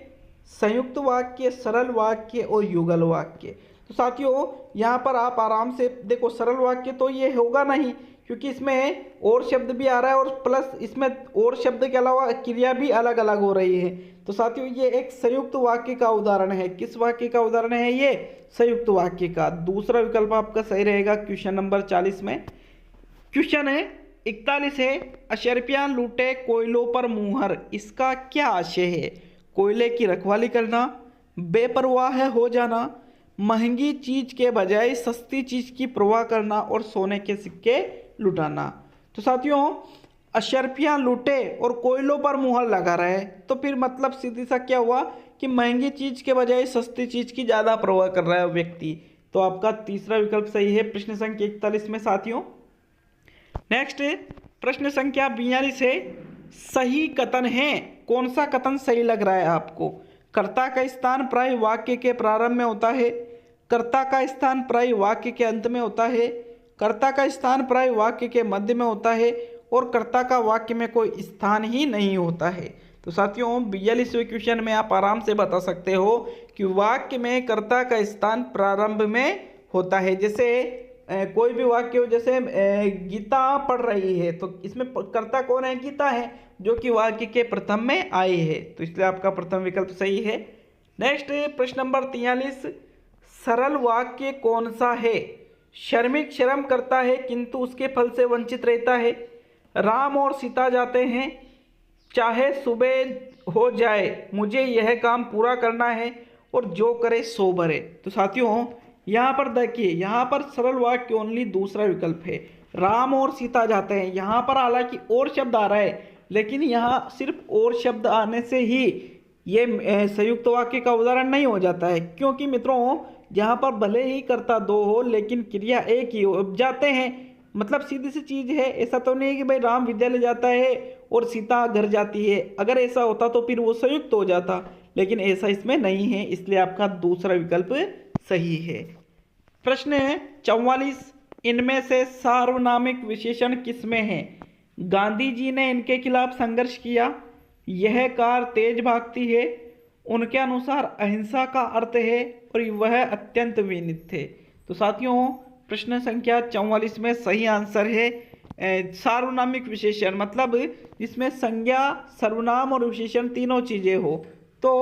संयुक्त वाक्य, सरल वाक्य और युगल वाक्य। तो साथियों, यहाँ पर आप आराम से देखो, सरल वाक्य तो ये होगा नहीं क्योंकि इसमें और शब्द भी आ रहा है और प्लस इसमें और शब्द के अलावा क्रिया भी अलग अलग हो रही है। तो साथियों, ये एक संयुक्त वाक्य का उदाहरण है। किस वाक्य का उदाहरण है ये? संयुक्त वाक्य का। दूसरा विकल्प आपका सही रहेगा क्वेश्चन नंबर 40 में। क्वेश्चन है 41 है, अशर्पियाँ लूटे कोयलों पर मुहर, इसका क्या आशय है? कोयले की रखवाली करना, बेपरवाह हो जाना, महंगी चीज के बजाय सस्ती चीज की परवाह करना और सोने के सिक्के लुटाना। तो साथियों, अशर्पियाँ लूटे और कोयलों पर मुहर लगा रहा है, तो फिर मतलब सीधी सा क्या हुआ कि महंगी चीज के बजाय सस्ती चीज की ज़्यादा परवाह कर रहा है व्यक्ति। तो आपका तीसरा विकल्प सही है प्रश्न संख्या 41 में साथियों। नेक्स्ट प्रश्न संख्या 42 है, सही कथन है। कौन सा कथन सही लग रहा है आपको? कर्ता का स्थान प्राय वाक्य के प्रारंभ में होता है, कर्ता का स्थान प्राय वाक्य के अंत में होता है, कर्ता का स्थान प्राय वाक्य के मध्य में होता है और कर्ता का वाक्य में कोई स्थान ही नहीं होता है। तो साथियों, 42वें क्वेश्चन में आप आराम से बता सकते हो कि वाक्य में कर्ता का स्थान प्रारंभ में होता है। जैसे कोई भी वाक्य हो, जैसे गीता पढ़ रही है, तो इसमें कर्ता कौन है? गीता है, जो कि वाक्य के प्रथम में आई है, तो इसलिए आपका प्रथम विकल्प सही है। नेक्स्ट प्रश्न नंबर 43, सरल वाक्य कौन सा है? श्रमिक श्रम करता है किंतु उसके फल से वंचित रहता है, राम और सीता जाते हैं, चाहे सुबह हो जाए मुझे यह काम पूरा करना है और जो करे सो भरे। तो साथियों, यहाँ पर देखिए, यहाँ पर सरल वाक्य ओनली दूसरा विकल्प है, राम और सीता जाते हैं। यहाँ पर हालांकि और शब्द आ रहा है, लेकिन यहाँ सिर्फ और शब्द आने से ही ये संयुक्त वाक्य का उदाहरण नहीं हो जाता है, क्योंकि मित्रों यहाँ पर भले ही कर्ता दो हो लेकिन क्रिया एक ही हो। जाते हैं मतलब सीधी सी चीज़ है, ऐसा तो नहीं है कि भाई राम विद्यालय जाता है और सीता घर जाती है। अगर ऐसा होता तो फिर वो संयुक्त हो जाता, लेकिन ऐसा इसमें नहीं है, इसलिए आपका दूसरा विकल्प सही है। प्रश्न है 44, इनमें से सार्वनामिक विशेषण किसमें है? गांधी जी ने इनके खिलाफ संघर्ष किया, यह कार तेज भागती है, उनके अनुसार अहिंसा का अर्थ है और वह अत्यंत विनीत थे। तो साथियों प्रश्न संख्या 44 में सही आंसर है सार्वनामिक विशेषण, मतलब इसमें संज्ञा, सर्वनाम और विशेषण तीनों चीजें हो तो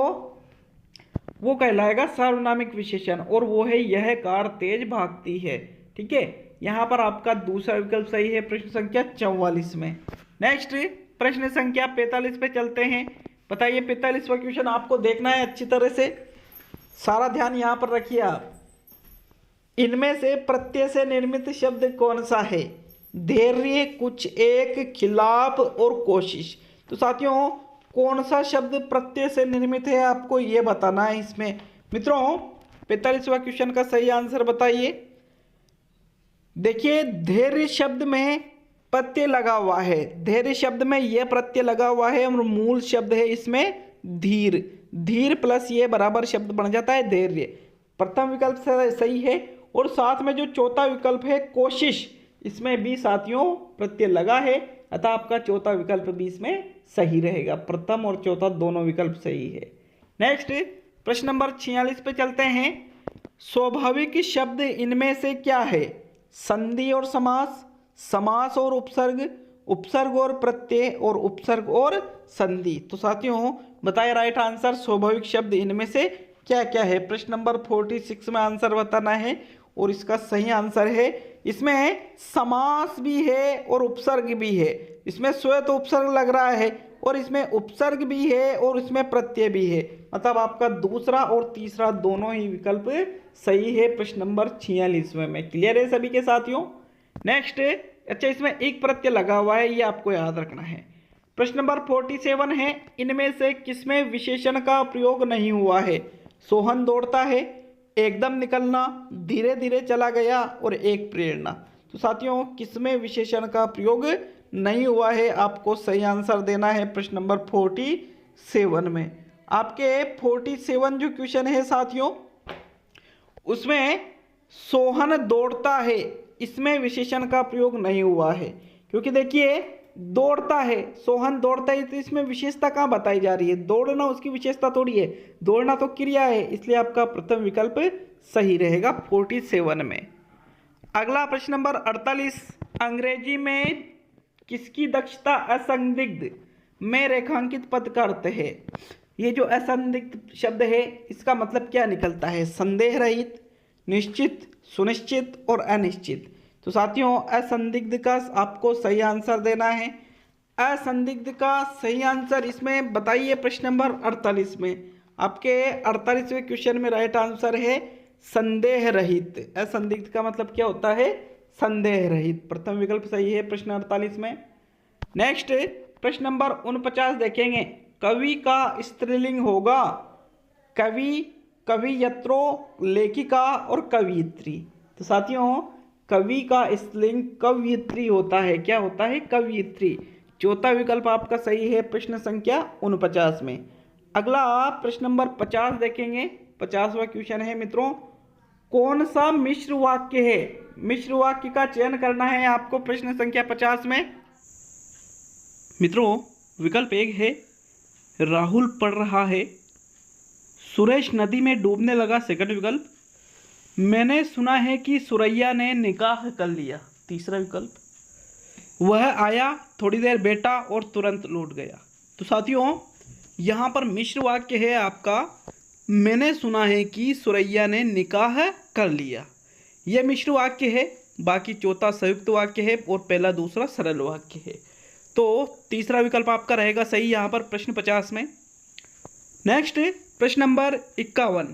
वो कहलाएगा सार्वनामिक विशेषण, और वो है यह कार तेज भागती है। ठीक है, यहाँ पर आपका दूसरा विकल्प सही है प्रश्न संख्या 44 में। नेक्स्ट प्रश्न संख्या 45 पे चलते हैं। बताइए 45वां क्वेश्चन आपको देखना है अच्छी तरह से, सारा ध्यान यहाँ पर रखिए आप। इनमें से प्रत्यय से निर्मित शब्द कौन सा है? धैर्य, कुछ, एक, खिलाफ और कोशिश। तो साथियों कौन सा शब्द प्रत्यय से निर्मित है आपको ये बताना है इसमें। मित्रों 45वां क्वेश्चन का सही आंसर बताइए। देखिए धैर्य शब्द में प्रत्यय लगा हुआ है, धैर्य शब्द में यह प्रत्यय लगा हुआ है और मूल शब्द है इसमें धीर, धीर प्लस ये बराबर शब्द बन जाता है धैर्य। प्रथम विकल्प सही है, और साथ में जो चौथा विकल्प है कोशिश, इसमें भी साथियों प्रत्यय लगा है, अतः आपका चौथा विकल्प भी इसमें सही रहेगा। प्रथम और चौथा दोनों विकल्प सही है। नेक्स्ट प्रश्न नंबर 46 पे चलते हैं। स्वाभाविक शब्द इनमें से क्या है? संधि और समास, समास और उपसर्ग, उपसर्ग और प्रत्यय, और उपसर्ग और संधि। तो साथियों बताइए राइट आंसर स्वाभाविक शब्द इनमें से क्या क्या है। प्रश्न नंबर 46 में आंसर बताना है, और इसका सही आंसर है इसमें समास भी है और उपसर्ग भी है। इसमें स्वयं उपसर्ग लग रहा है, और इसमें उपसर्ग भी है, और इसमें प्रत्यय भी है, मतलब आपका दूसरा और तीसरा दोनों ही विकल्प सही है प्रश्न नंबर 46 में। क्लियर है सभी के साथियों। नेक्स्ट अच्छा इसमें एक प्रत्यय लगा हुआ है, ये आपको याद रखना है। प्रश्न नंबर 47 है, इनमें से किसमें विशेषण का प्रयोग नहीं हुआ है? सोहन दौड़ता है, एकदम निकलना, धीरे धीरे चला गया, और एक प्रेरणा। तो साथियों किसमें विशेषण का प्रयोग नहीं हुआ है आपको सही आंसर देना है प्रश्न नंबर 47 में। आपके 47 जो क्वेश्चन है साथियों उसमें सोहन दौड़ता है, इसमें विशेषण का प्रयोग नहीं हुआ है, क्योंकि देखिए दौड़ता है, सोहन दौड़ता है, तो इसमें विशेषता कहाँ बताई जा रही है? दौड़ना उसकी विशेषता थोड़ी है, दौड़ना तो क्रिया है, इसलिए आपका प्रथम विकल्प सही रहेगा 47 में। अगला प्रश्न नंबर 48, अंग्रेजी में किसकी दक्षता असंदिग्ध में रेखांकित पद का अर्थ है? ये जो असंदिग्ध शब्द है इसका मतलब क्या निकलता है? संदेह रहित, निश्चित, सुनिश्चित और अनिश्चित। तो साथियों असंदिग्ध का आपको सही आंसर देना है। असंदिग्ध का सही आंसर इसमें बताइए प्रश्न नंबर 48 में। आपके 48वें क्वेश्चन में राइट आंसर है संदेह रहित। असंदिग्ध का मतलब क्या होता है? संदेह रहित। प्रथम विकल्प सही है प्रश्न 48 में। नेक्स्ट प्रश्न नंबर 49 देखेंगे। कवि का स्त्रीलिंग होगा कवि, कवियत्रो, लेखिका और कवियत्री। तो साथियों कवि का स्त्रीलिंग कवियत्री होता है। क्या होता है? कवियत्री। चौथा विकल्प आपका सही है प्रश्न संख्या 49 में। अगला प्रश्न नंबर 50 देखेंगे। 50वां क्वेश्चन है मित्रों, कौन सा मिश्र वाक्य है? मिश्र वाक्य का चयन करना है आपको प्रश्न संख्या 50 में। मित्रों विकल्प एक है राहुल पढ़ रहा है, सुरेश नदी में डूबने लगा। सेकंड विकल्प मैंने सुना है कि सुरैया ने निकाह कर लिया। तीसरा विकल्प वह आया, थोड़ी देर बैठा और तुरंत लौट गया। तो साथियों यहाँ पर मिश्र वाक्य है आपका मैंने सुना है कि सुरैया ने निकाह कर लिया, यह मिश्र वाक्य है। बाकी चौथा संयुक्त वाक्य है और पहला दूसरा सरल वाक्य है। तो तीसरा विकल्प आपका रहेगा सही यहाँ पर प्रश्न 50 में। नेक्स्ट प्रश्न नंबर 51,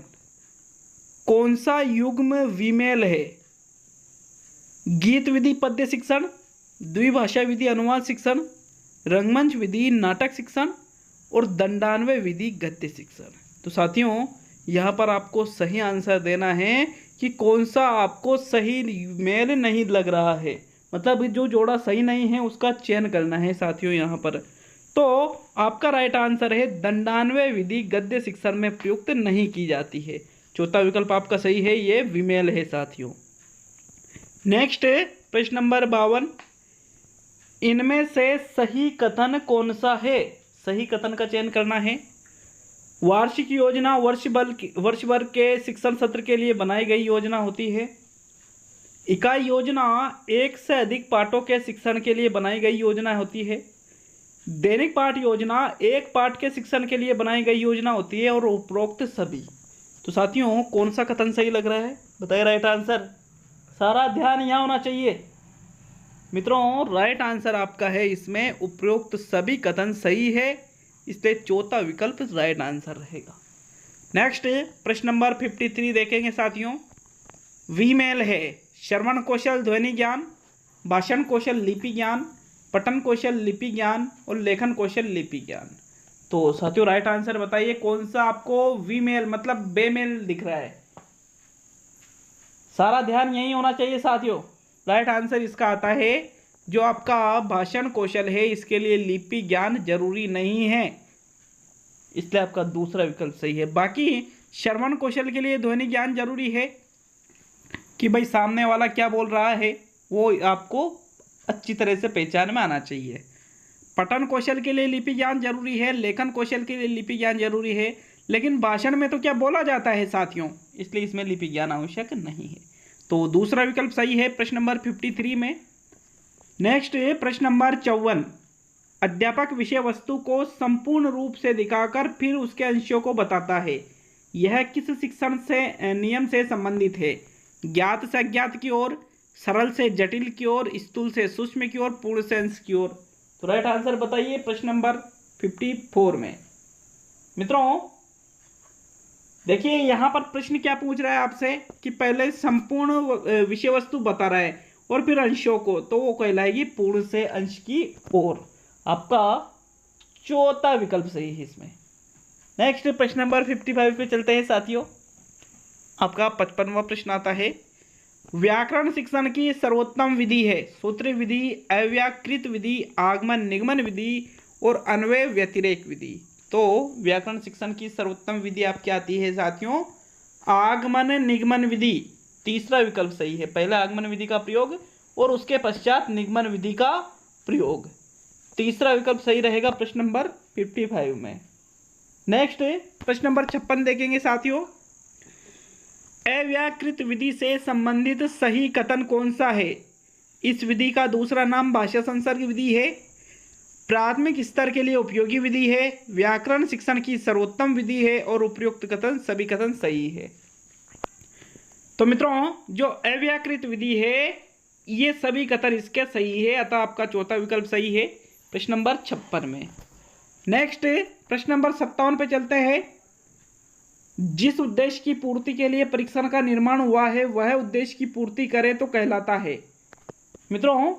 कौन सा युग्म विमेल है? गीत विधि पद्य शिक्षण, द्विभाषा विधि अनुवाद शिक्षण, रंगमंच विधि नाटक शिक्षण और दंडान्वय विधि गद्य शिक्षण। तो साथियों यहाँ पर आपको सही आंसर देना है कि कौन सा आपको सही मेल नहीं लग रहा है, मतलब जो जोड़ा सही नहीं है उसका चयन करना है साथियों यहाँ पर। तो आपका राइट आंसर है दंडान्वय विधि गद्य शिक्षण में प्रयुक्त नहीं की जाती है। चौथा विकल्प आपका सही है, ये विमेल है साथियों। नेक्स्ट प्रश्न नंबर 52, इनमें से सही कथन कौन सा है? सही कथन का चयन करना है। वार्षिक योजना वर्ष भर के शिक्षण सत्र के लिए बनाई गई योजना होती है। इकाई योजना एक से अधिक पाठों के शिक्षण के लिए बनाई गई योजना होती है। दैनिक पाठ योजना एक पाठ के शिक्षण के लिए बनाई गई योजना होती है। और उपरोक्त सभी। तो साथियों कौन सा कथन सही लग रहा है, बताइए राइट आंसर। सारा ध्यान यहाँ होना चाहिए मित्रों। राइट आंसर आपका है इसमें उपरोक्त सभी कथन सही है, इसलिए चौथा विकल्प राइट आंसर रहेगा। नेक्स्ट प्रश्न नंबर 53 देखेंगे साथियों। वीमेल है श्रवण कौशल ध्वनि ज्ञान, भाषण कौशल लिपि ज्ञान, पठन कौशल लिपि ज्ञान और लेखन कौशल लिपि ज्ञान। तो साथियों राइट आंसर बताइए कौन सा आपको वीमेल मतलब बेमेल दिख रहा है। सारा ध्यान यही होना चाहिए साथियों। राइट आंसर इसका आता है जो आपका भाषण कौशल है, इसके लिए लिपि ज्ञान जरूरी नहीं है, इसलिए आपका दूसरा विकल्प सही है। बाकी श्रवण कौशल के लिए ध्वनि ज्ञान जरूरी है कि भाई सामने वाला क्या बोल रहा है वो आपको अच्छी तरह से पहचान में आना चाहिए। पठन कौशल के लिए लिपि ज्ञान जरूरी है, लेखन कौशल के लिए लिपि ज्ञान जरूरी है, लेकिन भाषण में तो क्या बोला जाता है साथियों, इसलिए इसमें लिपि ज्ञान आवश्यक नहीं है। तो दूसरा विकल्प सही है प्रश्न नंबर 53 में। नेक्स्ट है प्रश्न नंबर 54। अध्यापक विषय वस्तु को संपूर्ण रूप से दिखाकर फिर उसके अंशों को बताता है, यह किस शिक्षण से नियम से संबंधित है? ज्ञात से अज्ञात की ओर, सरल से जटिल की ओर, स्थूल से सूक्ष्म की ओर, पूर्ण से अंश की ओर। तो राइट आंसर बताइए प्रश्न नंबर 54 में। मित्रों देखिए यहाँ पर प्रश्न क्या पूछ रहा है आपसे कि पहले संपूर्ण विषय वस्तु बता रहा है और फिर अंशों को, तो वो कहलाएगी पूर्ण से अंश की ओर। आपका चौथा विकल्प सही है इसमें। नेक्स्ट प्रश्न नंबर 55 पे चलते हैं साथियों। आपका 55वां प्रश्न आता है। व्याकरण शिक्षण की सर्वोत्तम विधि है सूत्र विधि, अव्याकृत विधि, आगमन निगमन विधि और अन्वय व्यतिरेक विधि। तो व्याकरण शिक्षण की सर्वोत्तम विधि आपकी आती है साथियों आगमन निगमन विधि। तीसरा विकल्प सही है, पहला आगमन विधि का प्रयोग और उसके पश्चात निगमन विधि का प्रयोग। तीसरा विकल्प सही रहेगा प्रश्न नंबर 55 में। नेक्स्ट प्रश्न नंबर 56 देखेंगे साथियों। अव्याकृत विधि से संबंधित सही कथन कौन सा है? इस विधि का दूसरा नाम भाषा संसर्ग विधि है, प्राथमिक स्तर के लिए उपयोगी विधि है, व्याकरण शिक्षण की सर्वोत्तम विधि है और उपयुक्त कथन सभी कथन सही है। तो मित्रों जो अव्याकृत विधि है ये सभी कथन इसके सही है, अतः आपका चौथा विकल्प सही है प्रश्न नंबर 56 में। नेक्स्ट प्रश्न नंबर 57 पे चलते हैं। जिस उद्देश्य की पूर्ति के लिए परीक्षण का निर्माण हुआ है वह उद्देश्य की पूर्ति करे तो कहलाता है। मित्रों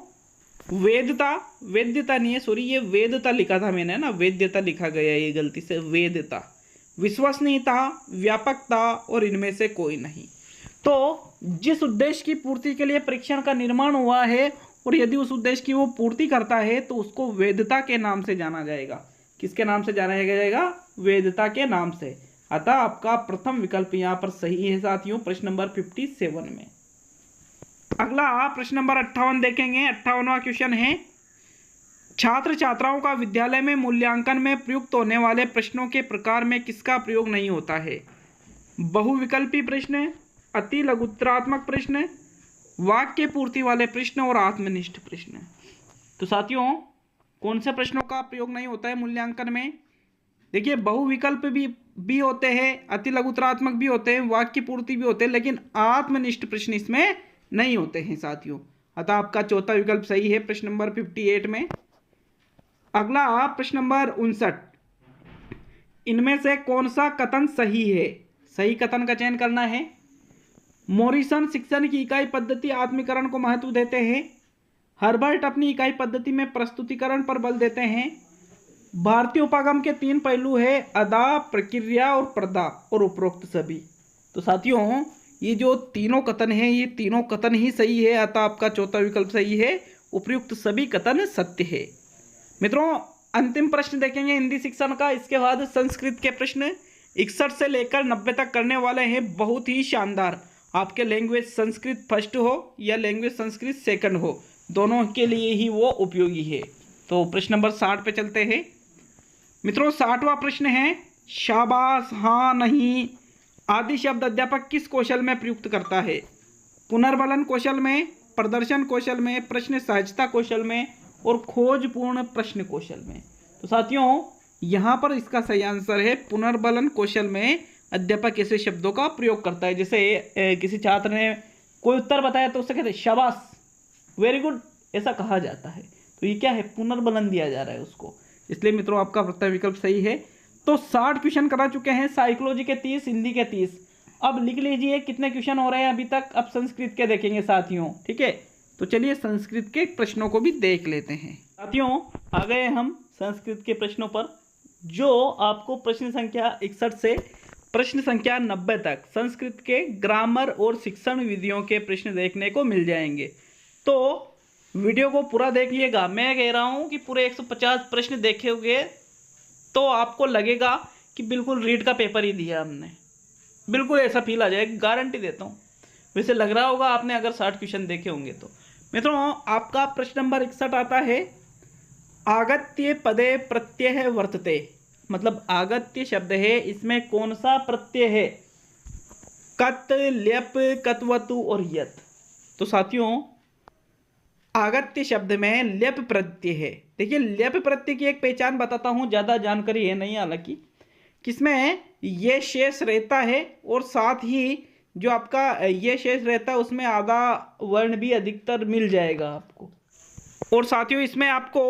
वेद्यता नहीं है, सॉरी ये वेद्यता लिखा था मैंने ना, वेद्यता लिखा गया है ये गलती से, वेद्यता, विश्वसनीयता, व्यापकता और इनमें से कोई नहीं। तो जिस उद्देश्य की पूर्ति के लिए परीक्षण का निर्माण हुआ है और यदि उस उद्देश्य की वो पूर्ति करता है तो उसको वेद्यता के नाम से जाना जाएगा। किसके नाम से जाना जाएगा? वेद्यता के नाम से। अतः आपका प्रथम विकल्प यहाँ पर सही है साथियों प्रश्न नंबर 57 में। अगला प्रश्न नंबर 58 देखेंगे। 58वां क्वेश्चन है छात्र छात्राओं का विद्यालय में मूल्यांकन में प्रयुक्त होने वाले प्रश्नों के प्रकार में किसका प्रयोग नहीं होता है? बहुविकल्पी प्रश्न, अति लघुत्तरात्मक प्रश्न, वाक्य पूर्ति वाले प्रश्न और आत्मनिष्ठ प्रश्न। तो साथियों कौन से प्रश्नों का प्रयोग नहीं होता है मूल्यांकन में? देखिए बहुविकल्प भी होते हैं, अति लघुत्तरात्मक भी होते हैं, वाक्य पूर्ति भी होते हैं, लेकिन आत्मनिष्ठ प्रश्न इसमें नहीं होते हैं साथियों। अतः आपका चौथा विकल्प सही है प्रश्न नंबर 58 में। अगला प्रश्न नंबर 59। इनमें से कौन सा कथन सही है? सही कथन का चयन करना है। मॉरिसन शिक्षण की इकाई पद्धति आत्मीकरण को महत्व देते हैं। हर्बर्ट अपनी इकाई पद्धति में प्रस्तुतिकरण पर बल देते हैं। भारतीय उपागम के 3 पहलू है, अदा, प्रक्रिया और प्रदा और उपरोक्त सभी। तो साथियों ये जो तीनों कथन हैं ये तीनों कथन ही सही है, अतः आपका चौथा विकल्प सही है, उपयुक्त सभी कथन सत्य है। मित्रों अंतिम प्रश्न देखेंगे हिंदी शिक्षण का, इसके बाद संस्कृत के प्रश्न 61 से लेकर 90 तक करने वाले हैं, बहुत ही शानदार। आपके लैंग्वेज संस्कृत फर्स्ट हो या लैंग्वेज संस्कृत सेकंड हो, दोनों के लिए ही वो उपयोगी है। तो प्रश्न नंबर 60 पे चलते हैं। मित्रों 60वां प्रश्न है शाबाश, हाँ, नहीं आदि शब्द अध्यापक किस कौशल में प्रयुक्त करता है? पुनर्बलन कौशल में, प्रदर्शन कौशल में, प्रश्न सहजता कौशल में और खोजपूर्ण प्रश्न कौशल में। तो साथियों यहाँ पर इसका सही आंसर है पुनर्बलन कौशल में अध्यापक ऐसे शब्दों का प्रयोग करता है। जैसे किसी छात्र ने कोई उत्तर बताया तो उससे कहते हैं शाबाश, वेरी गुड, ऐसा कहा जाता है। तो ये क्या है? पुनर्बलन दिया जा रहा है उसको। इसलिए मित्रों आपका प्रत्यय विकल्प सही है। तो 60 क्वेश्चन करा चुके हैं, साइकोलॉजी के 30, हिंदी के 30। अब लिख लीजिए कितने क्वेश्चन हो रहे हैं अभी तक। अब संस्कृत के देखेंगे साथियों, ठीक है। तो चलिए संस्कृत के प्रश्नों को भी देख लेते हैं। साथियों आ गए हम संस्कृत के प्रश्नों पर, जो आपको प्रश्न संख्या 61 से प्रश्न संख्या 90 तक संस्कृत के ग्रामर और शिक्षण विधियों के प्रश्न देखने को मिल जाएंगे। तो वीडियो को पूरा देखिएगा। मैं कह रहा हूँ कि पूरे 150 प्रश्न देखे हुए तो आपको लगेगा कि बिल्कुल रीड का पेपर ही दिया हमने, बिल्कुल ऐसा फील आ जाएगा, गारंटी देता हूँ। वैसे लग रहा होगा आपने अगर 60 क्वेश्चन देखे होंगे तो। मित्रों आपका प्रश्न नंबर 61 आता है, आगत्य पदे प्रत्यय वर्तते, मतलब आगत्य शब्द है, इसमें कौन सा प्रत्यय है? कत, ल्यप, कत्वतु और यत। तो साथियों आगत्य शब्द में ल्यप प्रत्यय है। देखिए ल्यप प्रत्यय की एक पहचान बताता हूँ, ज़्यादा जानकारी है नहीं हालांकि, किसमें ये शेष रहता है और साथ ही जो आपका ये शेष रहता है उसमें आधा वर्ण भी अधिकतर मिल जाएगा आपको। और साथियों इसमें आपको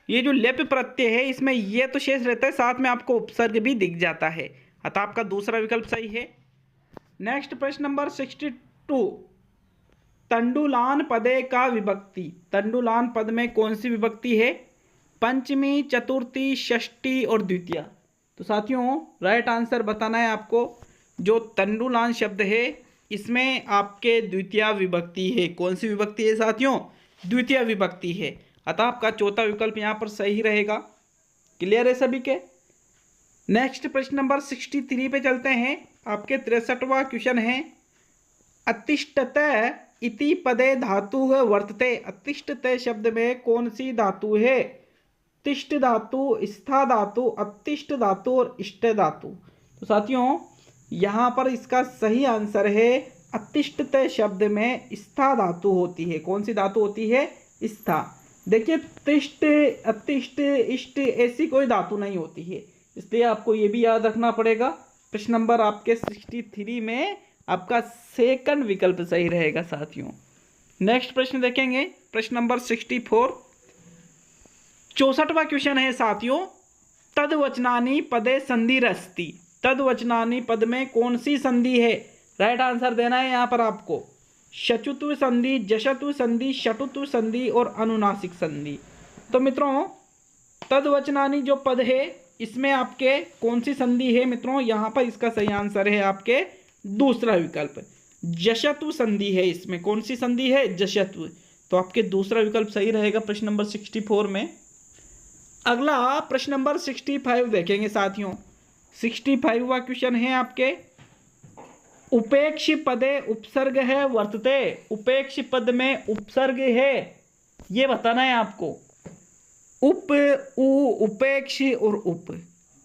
ये जो लेप प्रत्यय है इसमें ये तो शेष रहता है, साथ में आपको उपसर्ग भी दिख जाता है, अतः आपका दूसरा विकल्प सही है। नेक्स्ट प्रश्न नंबर 62, तंडुलान पदे का विभक्ति। तंडुलान पद में कौन सी विभक्ति है? पंचमी, चतुर्थी, षष्ठी और द्वितीया। तो साथियों राइट आंसर बताना है आपको। जो तंडुलान शब्द है इसमें आपके द्वितीया विभक्ति है। कौन सी विभक्ति है साथियों? द्वितीय विभक्ति है, अतः आपका चौथा विकल्प यहाँ पर सही रहेगा। क्लियर है सभी के? नेक्स्ट प्रश्न नंबर 63 पे चलते हैं। आपके 63वां क्वेश्चन है, अतिष्ठत इति पदे धातु वर्तते। अतिष्ठत शब्द में कौन सी धातु है? तिष्ठ धातु, स्था धातु, अतिष्ठ धातु और इष्ट धातु। तो साथियों यहाँ पर इसका सही आंसर है अतिष्ठत शब्द में स्था धातु होती है। कौन सी धातु होती है? स्था। देखिए तिष्ठ, अतिष्ठ, इष्ट ऐसी कोई धातु नहीं होती है, इसलिए आपको ये भी याद रखना पड़ेगा। प्रश्न नंबर आपके 63 में आपका सेकंड विकल्प सही रहेगा साथियों। नेक्स्ट प्रश्न देखेंगे, प्रश्न नंबर 64, 64वां क्वेश्चन है साथियों, तद्वचनानि पदे संधिरस्ति। तद्वचनानि पद में कौन सी संधि है? राइट आंसर देना है यहाँ पर आपको। शचुत्व संधि, जशत्व संधि, शटुत्व संधि और अनुनासिक संधि। तो मित्रों तद्वचनानि जो पद है इसमें आपके कौन सी संधि है? मित्रों यहाँ पर इसका सही आंसर है आपके दूसरा विकल्प, जशत्व संधि है। इसमें कौन सी संधि है? जशत्व। तो आपके दूसरा विकल्प सही रहेगा प्रश्न नंबर 64 में। अगला प्रश्न नंबर 65 देखेंगे साथियों। 65वां क्वेश्चन है आपके, उपेक्ष पदे उपसर्ग है वर्तते। उपेक्ष पद में उपसर्ग है, ये बताना है आपको। उप, उ, उपेक्ष और उप।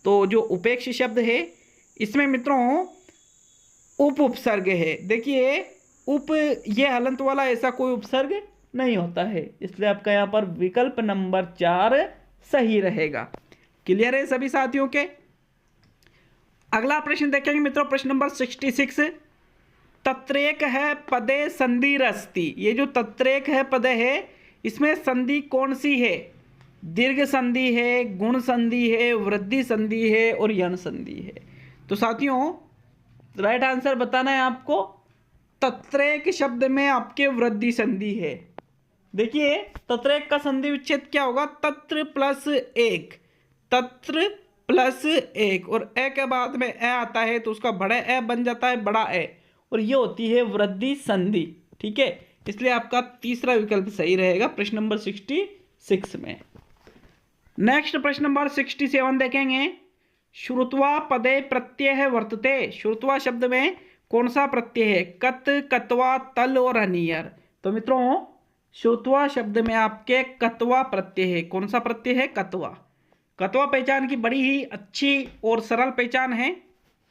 तो जो उपेक्ष शब्द है इसमें मित्रों उप उपसर्ग है। देखिए उप ये हलंत वाला ऐसा कोई उपसर्ग नहीं होता है, इसलिए आपका यहाँ पर विकल्प नंबर 4 सही रहेगा। क्लियर है सभी साथियों के? अगला प्रश्न देखेंगे मित्रों, प्रश्न नंबर 66, तत्रेक है पदे संधिरस्ति। ये जो तत्रेक है पद है इसमें संधि कौन सी है? दीर्घ संधि है, गुण संधि है, वृद्धि संधि है और यण संधि है। तो साथियों राइट आंसर बताना है आपको। तत्रेक शब्द में आपके वृद्धि संधि है। देखिए तत्रेक का संधि विच्छेद क्या होगा? तत्र प्लस एक, तत्र प्लस एक, और ए के बाद में ए आता है तो उसका बड़ा ए बन जाता है बड़ा ए, और ये होती है वृद्धि संधि। ठीक है, इसलिए आपका तीसरा विकल्प सही रहेगा प्रश्न नंबर 66 में। नेक्स्ट प्रश्न नंबर 67 देखेंगे, श्रुत्वा पदे प्रत्यय वर्तते। श्रुत्वा शब्द में कौन सा प्रत्यय है? कत, कत्वा, तल और अनियर। तो मित्रों श्रुत्वा शब्द में आपके कत्वा प्रत्यय है। कौन सा प्रत्यय है? कत्वा। कत्वा पहचान की बड़ी ही अच्छी और सरल पहचान है,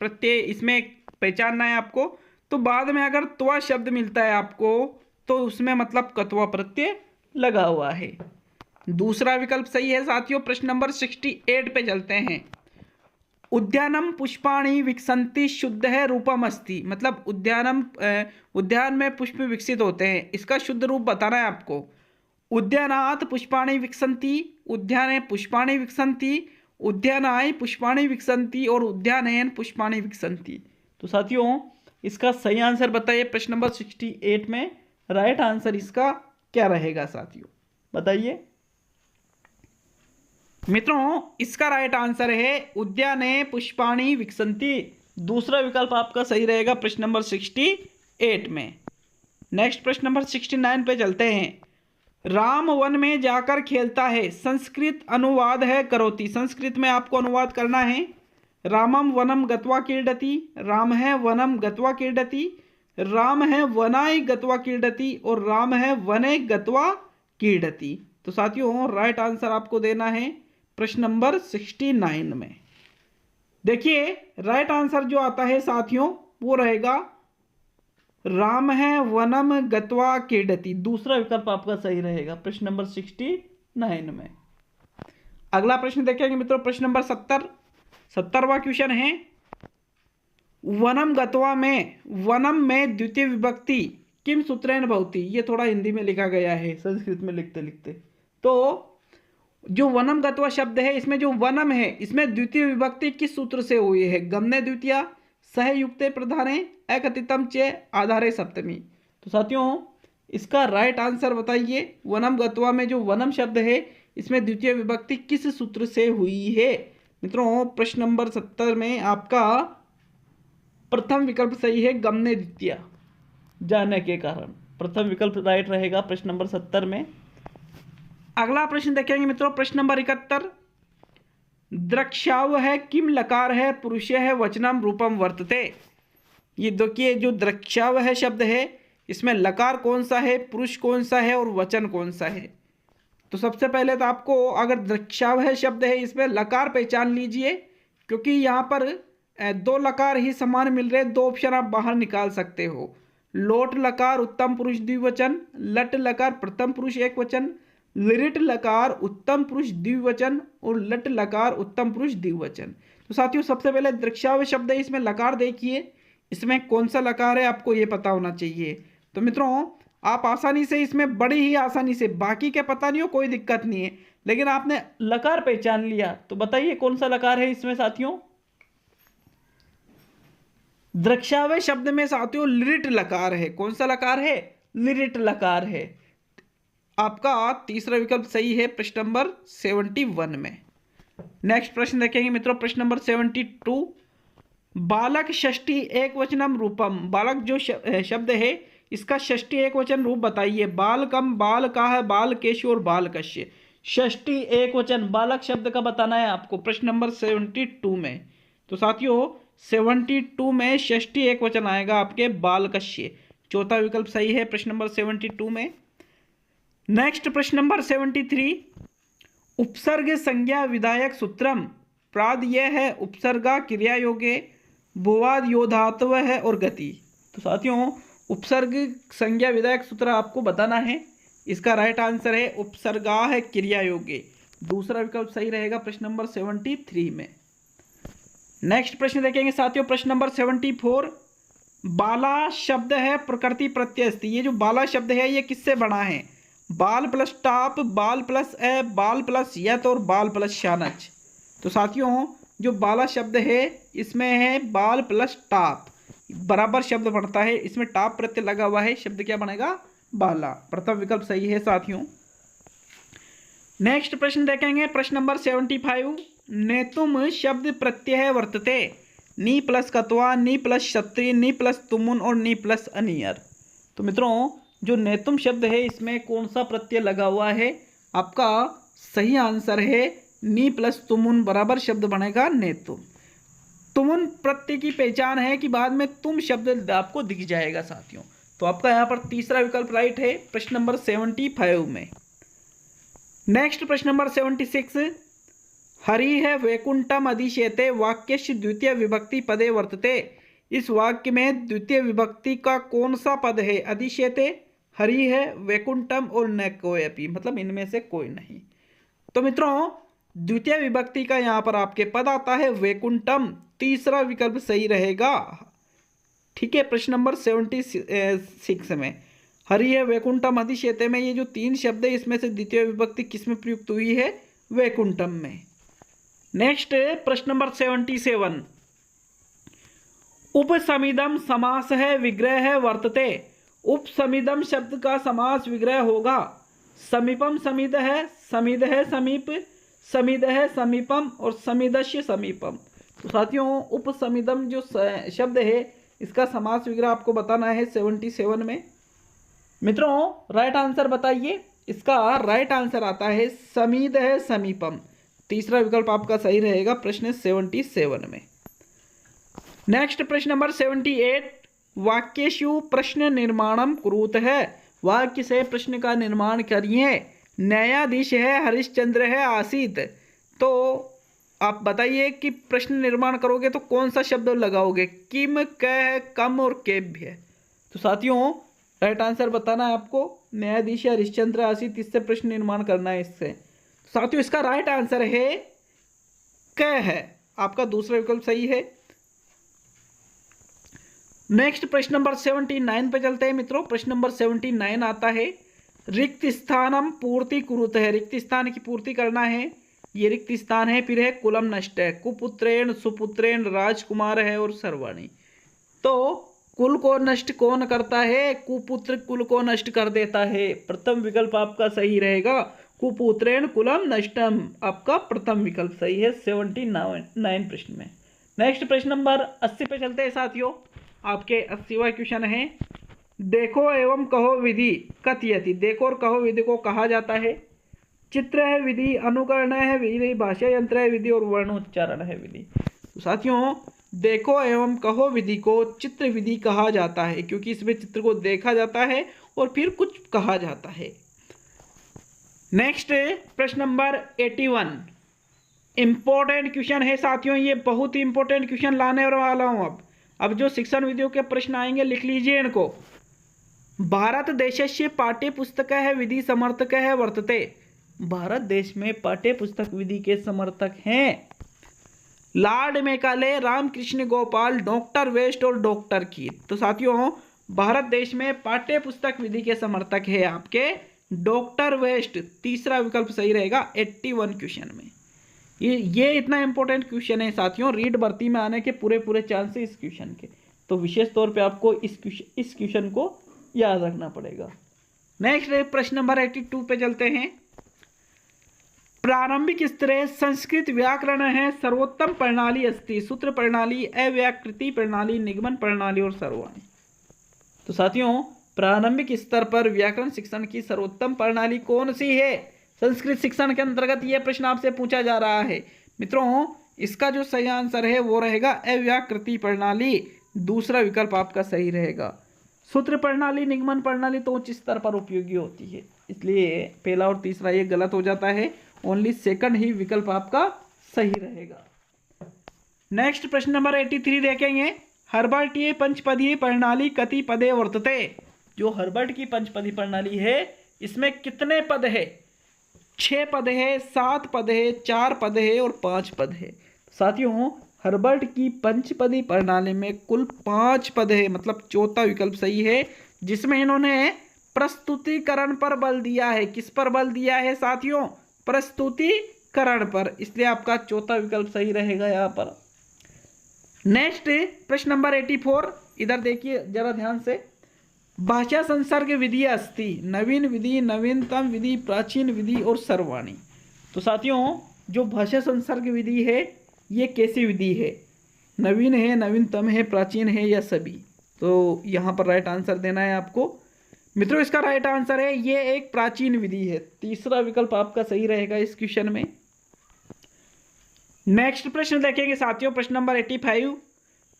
प्रत्यय इसमें पहचानना है आपको। तो बाद में अगर त्वा शब्द मिलता है आपको तो उसमें मतलब कत्वा प्रत्यय लगा हुआ है। दूसरा विकल्प सही है साथियों। प्रश्न नंबर 68 पे चलते हैं। उद्यानम पुष्पाणि विकसंति शुद्ध है रूपम अस्ति, मतलब उद्यान में पुष्प विकसित होते हैं, इसका शुद्ध रूप बताना है आपको। उद्यानात् पुष्पाणि विकसंति, उद्याने पुष्पाणि विकसंति, उद्यानाय पुष्पाणि विकसंति और उद्यानयन पुष्पाणि विकसंति। तो साथियों इसका सही आंसर बताइए। प्रश्न नंबर 68 में राइट आंसर इसका क्या रहेगा साथियों, बताइए। मित्रों इसका राइट आंसर है उद्याने पुष्पाणि विकसंति। दूसरा विकल्प आपका सही रहेगा प्रश्न नंबर 68 में। नेक्स्ट प्रश्न नंबर 69 पे चलते हैं। राम वन में जाकर खेलता है, संस्कृत अनुवाद है करोति। संस्कृत में आपको अनुवाद करना है। रामम वनम गत्वा क्रीडति, राम है वनम गत्वा क्रीडति, राम है वनाय गत्वा क्रीडति और राम है वने गत्वा क्रीडति। तो साथियों राइट आंसर आपको देना है प्रश्न नंबर 69 में। देखिए राइट आंसर जो आता है साथियों वो रहेगा राम है वनम गत्वा क्रीडति। दूसरा विकल्प आपका सही रहेगा प्रश्न नंबर 69 में। अगला प्रश्न देखेंगे मित्रों, प्रश्न नंबर 70वां क्वेश्चन है। वनम गत्वा में वनम में द्वितीय विभक्ति किम सूत्रेण भवति। ये थोड़ा हिंदी में लिखा गया है संस्कृत में लिखते लिखते। तो जो वनम गत्वा शब्द है इसमें जो वनम है इसमें द्वितीय विभक्ति किस सूत्र से हुई है। गमने द्वितीया, सहयुक्ते प्रधाने, एकतितम चे, आधारे सप्तमी। तो साथियों इसका राइट आंसर बताइए। वनम गत्वा में जो वनम शब्द है इसमें द्वितीय विभक्ति किस सूत्र से हुई है। मित्रों प्रश्न नंबर 70 में आपका प्रथम विकल्प सही है, गमने द्वितीया जाने के कारण। प्रथम विकल्प राइट रहेगा प्रश्न नंबर 70 में। अगला प्रश्न देखेंगे मित्रों, प्रश्न नंबर 71। द्रक्ष्याव है किम लकार है पुरुष है वचनम रूपम वर्तते। ये देखिए जो द्रक्ष्याव है शब्द है इसमें लकार कौन सा है, पुरुष कौन सा है और वचन कौन सा है। तो सबसे पहले तो आपको अगर द्रक्ष्याव है शब्द है इसमें लकार पहचान लीजिए, क्योंकि यहाँ पर दो लकार ही समान मिल रहे, दो ऑप्शन आप बाहर निकाल सकते हो। लोट लकार उत्तम पुरुष द्विवचन, लट लकार प्रथम पुरुष एक वचन, लिरिट लकार उत्तम पुरुष द्विवचन और लट लकार उत्तम पुरुष द्विवचन। तो साथियों सबसे पहले द्रक्ष्याव शब्द है इसमें लकार देखिए, इसमें कौन सा लकार है आपको ये पता होना चाहिए। तो मित्रों आप आसानी से इसमें बड़ी ही आसानी से, बाकी के पता नहीं हो कोई दिक्कत नहीं है, लेकिन आपने लकार पहचान लिया तो बताइए कौन सा लकार है इसमें साथियों। द्रक्ष्याव शब्द में साथियों लिरिट लकार है। कौन सा लकार है, लिरिट लकार है। आपका तीसरा विकल्प सही है प्रश्न नंबर 71 में। नेक्स्ट प्रश्न देखेंगे मित्रों, प्रश्न नंबर 72। बालक षष्ठी एक वचनम रूपम। बालक जो शब्द है इसका षष्ठी एक वचन रूप बताइए। बालकम, बालकाः, बालकेषु और बालकस्य। षष्ठी एक वचन बालक शब्द का बताना है आपको प्रश्न नंबर 72 में। तो साथियों 72 में षष्ठी एक वचन आएगा आपके बालकस्य। चौथा विकल्प सही है प्रश्न नंबर 72 में। नेक्स्ट प्रश्न नंबर 73। उपसर्ग संज्ञा विधायक सूत्रम। प्राद यह है उपसर्गा क्रिया योगे, भुवाद योधात्व है और गति। तो साथियों उपसर्ग संज्ञा विधायक सूत्र आपको बताना है। इसका राइट आंसर है उपसर्गा है क्रिया योगे। दूसरा विकल्प सही रहेगा प्रश्न नंबर 73 में। नेक्स्ट प्रश्न देखेंगे साथियों, प्रश्न नंबर 74। बाला शब्द है प्रकृति प्रत्यय। ये जो बाला शब्द है ये किससे बना है। बाल प्लस टाप, बाल प्लस ए, बाल प्लस यत और बाल प्लस शानच। तो साथियों जो बाला शब्द है इसमें है बाल प्लस टाप, बराबर शब्द बनता है, इसमें टाप प्रत्यय लगा हुआ है, शब्द क्या बनेगा बाला। प्रथम विकल्प सही है साथियों। नेक्स्ट प्रश्न देखेंगे प्रश्न नंबर 75। नेतुम शब्द प्रत्यय वर्तते। नी प्लस कत्वा, नी प्लस क्षत्रिय, नी प्लस तुमुन और नी प्लस अनियर। तो मित्रों जो नेतुम शब्द है इसमें कौन सा प्रत्यय लगा हुआ है। आपका सही आंसर है नी प्लस तुमुन, बराबर शब्द बनेगा नेतुम। तुमुन प्रत्यय की पहचान है कि बाद में तुम शब्द आपको दिख जाएगा साथियों। तो आपका यहाँ पर तीसरा विकल्प राइट है प्रश्न नंबर 75 में। नेक्स्ट प्रश्न नंबर 76। हरि है वैकुंठम अधिशेते वाक्यस्य द्वितीय विभक्ति पदे वर्तते। इस वाक्य में द्वितीय विभक्ति का कौन सा पद है? अधिशेते, हरि है, वैकुंठम और न कोयपि, मतलब इनमें से कोई नहीं। तो मित्रों द्वितीय विभक्ति का यहाँ पर आपके पद आता है वैकुंठम, तीसरा विकल्प सही रहेगा। ठीक है, प्रश्न नंबर 76 में हरि है वैकुंठम अधिशेते में ये जो 3 शब्द है इसमें से द्वितीय विभक्ति किस में प्रयुक्त हुई है? वैकुंठम में। नेक्स्ट प्रश्न नंबर 77, उपसमिदम समास है, विग्रह है, वर्तते। उपसमिदम शब्द का समास विग्रह होगा। समीपम समिद है, समीप, समिद है समीपम और समिदस्य समीपम। तो साथियों उपसमिदम जो शब्द है इसका समास विग्रह आपको बताना है 77 में। मित्रों राइट आंसर बताइए। इसका राइट आंसर आता है समीद है समीपम, तीसरा विकल्प आपका सही रहेगा प्रश्न 77 में। नेक्स्ट प्रश्न नंबर 78, वाक्येषु प्रश्न निर्माणम कुरुत है। वाक्य से प्रश्न का निर्माण करिए। न्यायाधीश है, हरिश्चंद्र है, आसीत। तो आप बताइए कि प्रश्न निर्माण करोगे तो कौन सा शब्द लगाओगे? किम, कह, कम और केभ्य। तो साथियों राइट आंसर बताना है आपको। न्यायाधीश है, हरिश्चंद्र, आसीत, इससे प्रश्न निर्माण करना है। इससे साथियों इसका राइट आंसर है कह है, आपका दूसरा विकल्प सही है। नेक्स्ट प्रश्न नंबर 79 पे चलते हैं मित्रों। प्रश्न नंबर 79 आता है, रिक्त स्थानम पूर्ति कुरुत है। रिक्त स्थान की पूर्ति करना है, ये रिक्त स्थान है। फिर है कुलम नष्ट है, कुपुत्रेण, सुपुत्रेण, राजकुमार है और सर्वाणी। तो कुल को नष्ट कौन करता है? कुपुत्र कुल को नष्ट कर देता है। प्रथम विकल्प आपका सही रहेगा, कुपुत्रेण कुलम नष्टम, आपका प्रथम विकल्प सही है 79 प्रश्न में। नेक्स्ट प्रश्न नंबर 80 पे चलते हैं साथियों। आपके 80वां क्वेश्चन है, देखो एवं कहो विधि कथयति। देखो और कहो विधि को कहा जाता है। चित्र है विधि, अनुकरण है विधि, भाषा यंत्र है विधि और वर्णोच्चारण है विधि। तो साथियों देखो एवं कहो विधि को चित्र विधि कहा जाता है, क्योंकि इसमें चित्र को देखा जाता है और फिर कुछ कहा जाता है। नेक्स्ट प्रश्न नंबर 81, इंपॉर्टेंट क्वेश्चन है साथियों। ये बहुत ही इंपॉर्टेंट क्वेश्चन लाने वाला हूं। अब जो शिक्षण विधियों के प्रश्न आएंगे लिख लीजिए इनको। भारत देशस्य पाठ्य पुस्तक है विधि समर्थक है वर्तते। भारत देश में पाठ्य पुस्तक विधि के समर्थक हैं Lord Macaulay, Ramkrishna Gopal, doctor West और डॉक्टर कीट। तो साथियों भारत देश में पाठ्य पुस्तक विधि के समर्थक है आपके डॉक्टर वेस्ट, तीसरा विकल्प सही रहेगा 81 क्वेश्चन में। ये इतना इंपॉर्टेंट क्वेश्चन है साथियों, रीड भर्ती में आने के पूरे चांस है इस क्वेश्चन के। तो विशेष तौर पे आपको इस क्वेश्चन को याद रखना पड़ेगा। नेक्स्ट प्रश्न नंबर 82 पे चलते हैं। प्रारंभिक स्तरे संस्कृत व्याकरण है, सर्वोत्तम प्रणाली अस्ति, सूत्र प्रणाली, अव्याकृति प्रणाली, निगमन प्रणाली और सर्वाणी। तो साथियों प्रारंभिक स्तर पर व्याकरण शिक्षण की सर्वोत्तम प्रणाली कौन सी है? संस्कृत शिक्षण के अंतर्गत यह प्रश्न आपसे पूछा जा रहा है मित्रों। इसका जो सही आंसर है वो रहेगा अव्याकृति प्रणाली, दूसरा विकल्प आपका सही रहेगा। सूत्र प्रणाली, निगमन प्रणाली तो उच्च स्तर पर उपयोगी होती है, इसलिए पहला और तीसरा ये गलत हो जाता है। ओनली सेकंड ही विकल्प आपका सही रहेगा। नेक्स्ट प्रश्न नंबर 83 देखेंगे। हर्बर्टीय पंचपदीय प्रणाली कति पदे वर्तते। जो हर्बर्ट की पंचपदी प्रणाली है इसमें कितने पद है? 6 पद है, 7 पद है, 4 पद है और 5 पद है। साथियों हर्बर्ट की पंचपदी प्रणाली में कुल 5 पद है, मतलब चौथा विकल्प सही है, जिसमें इन्होंने प्रस्तुतिकरण पर बल दिया है। किस पर बल दिया है साथियों? प्रस्तुतिकरण पर, इसलिए आपका चौथा विकल्प सही रहेगा यहाँ पर। नेक्स्ट प्रश्न नंबर 84, इधर देखिए जरा ध्यान से। भाषा संसर्ग विधि अस्ति, नवीन विधि, नवीनतम विधि, प्राचीन विधि और सर्वाणी। तो साथियों जो भाषा संसर्ग विधि है ये कैसी विधि है? नवीन है, नवीनतम है, प्राचीन है या सभी? तो यहाँ पर राइट आंसर देना है आपको मित्रों। इसका राइट आंसर है ये एक प्राचीन विधि है, तीसरा विकल्प आपका सही रहेगा इस क्वेश्चन में। नेक्स्ट प्रश्न देखेंगे साथियों, प्रश्न नंबर 85।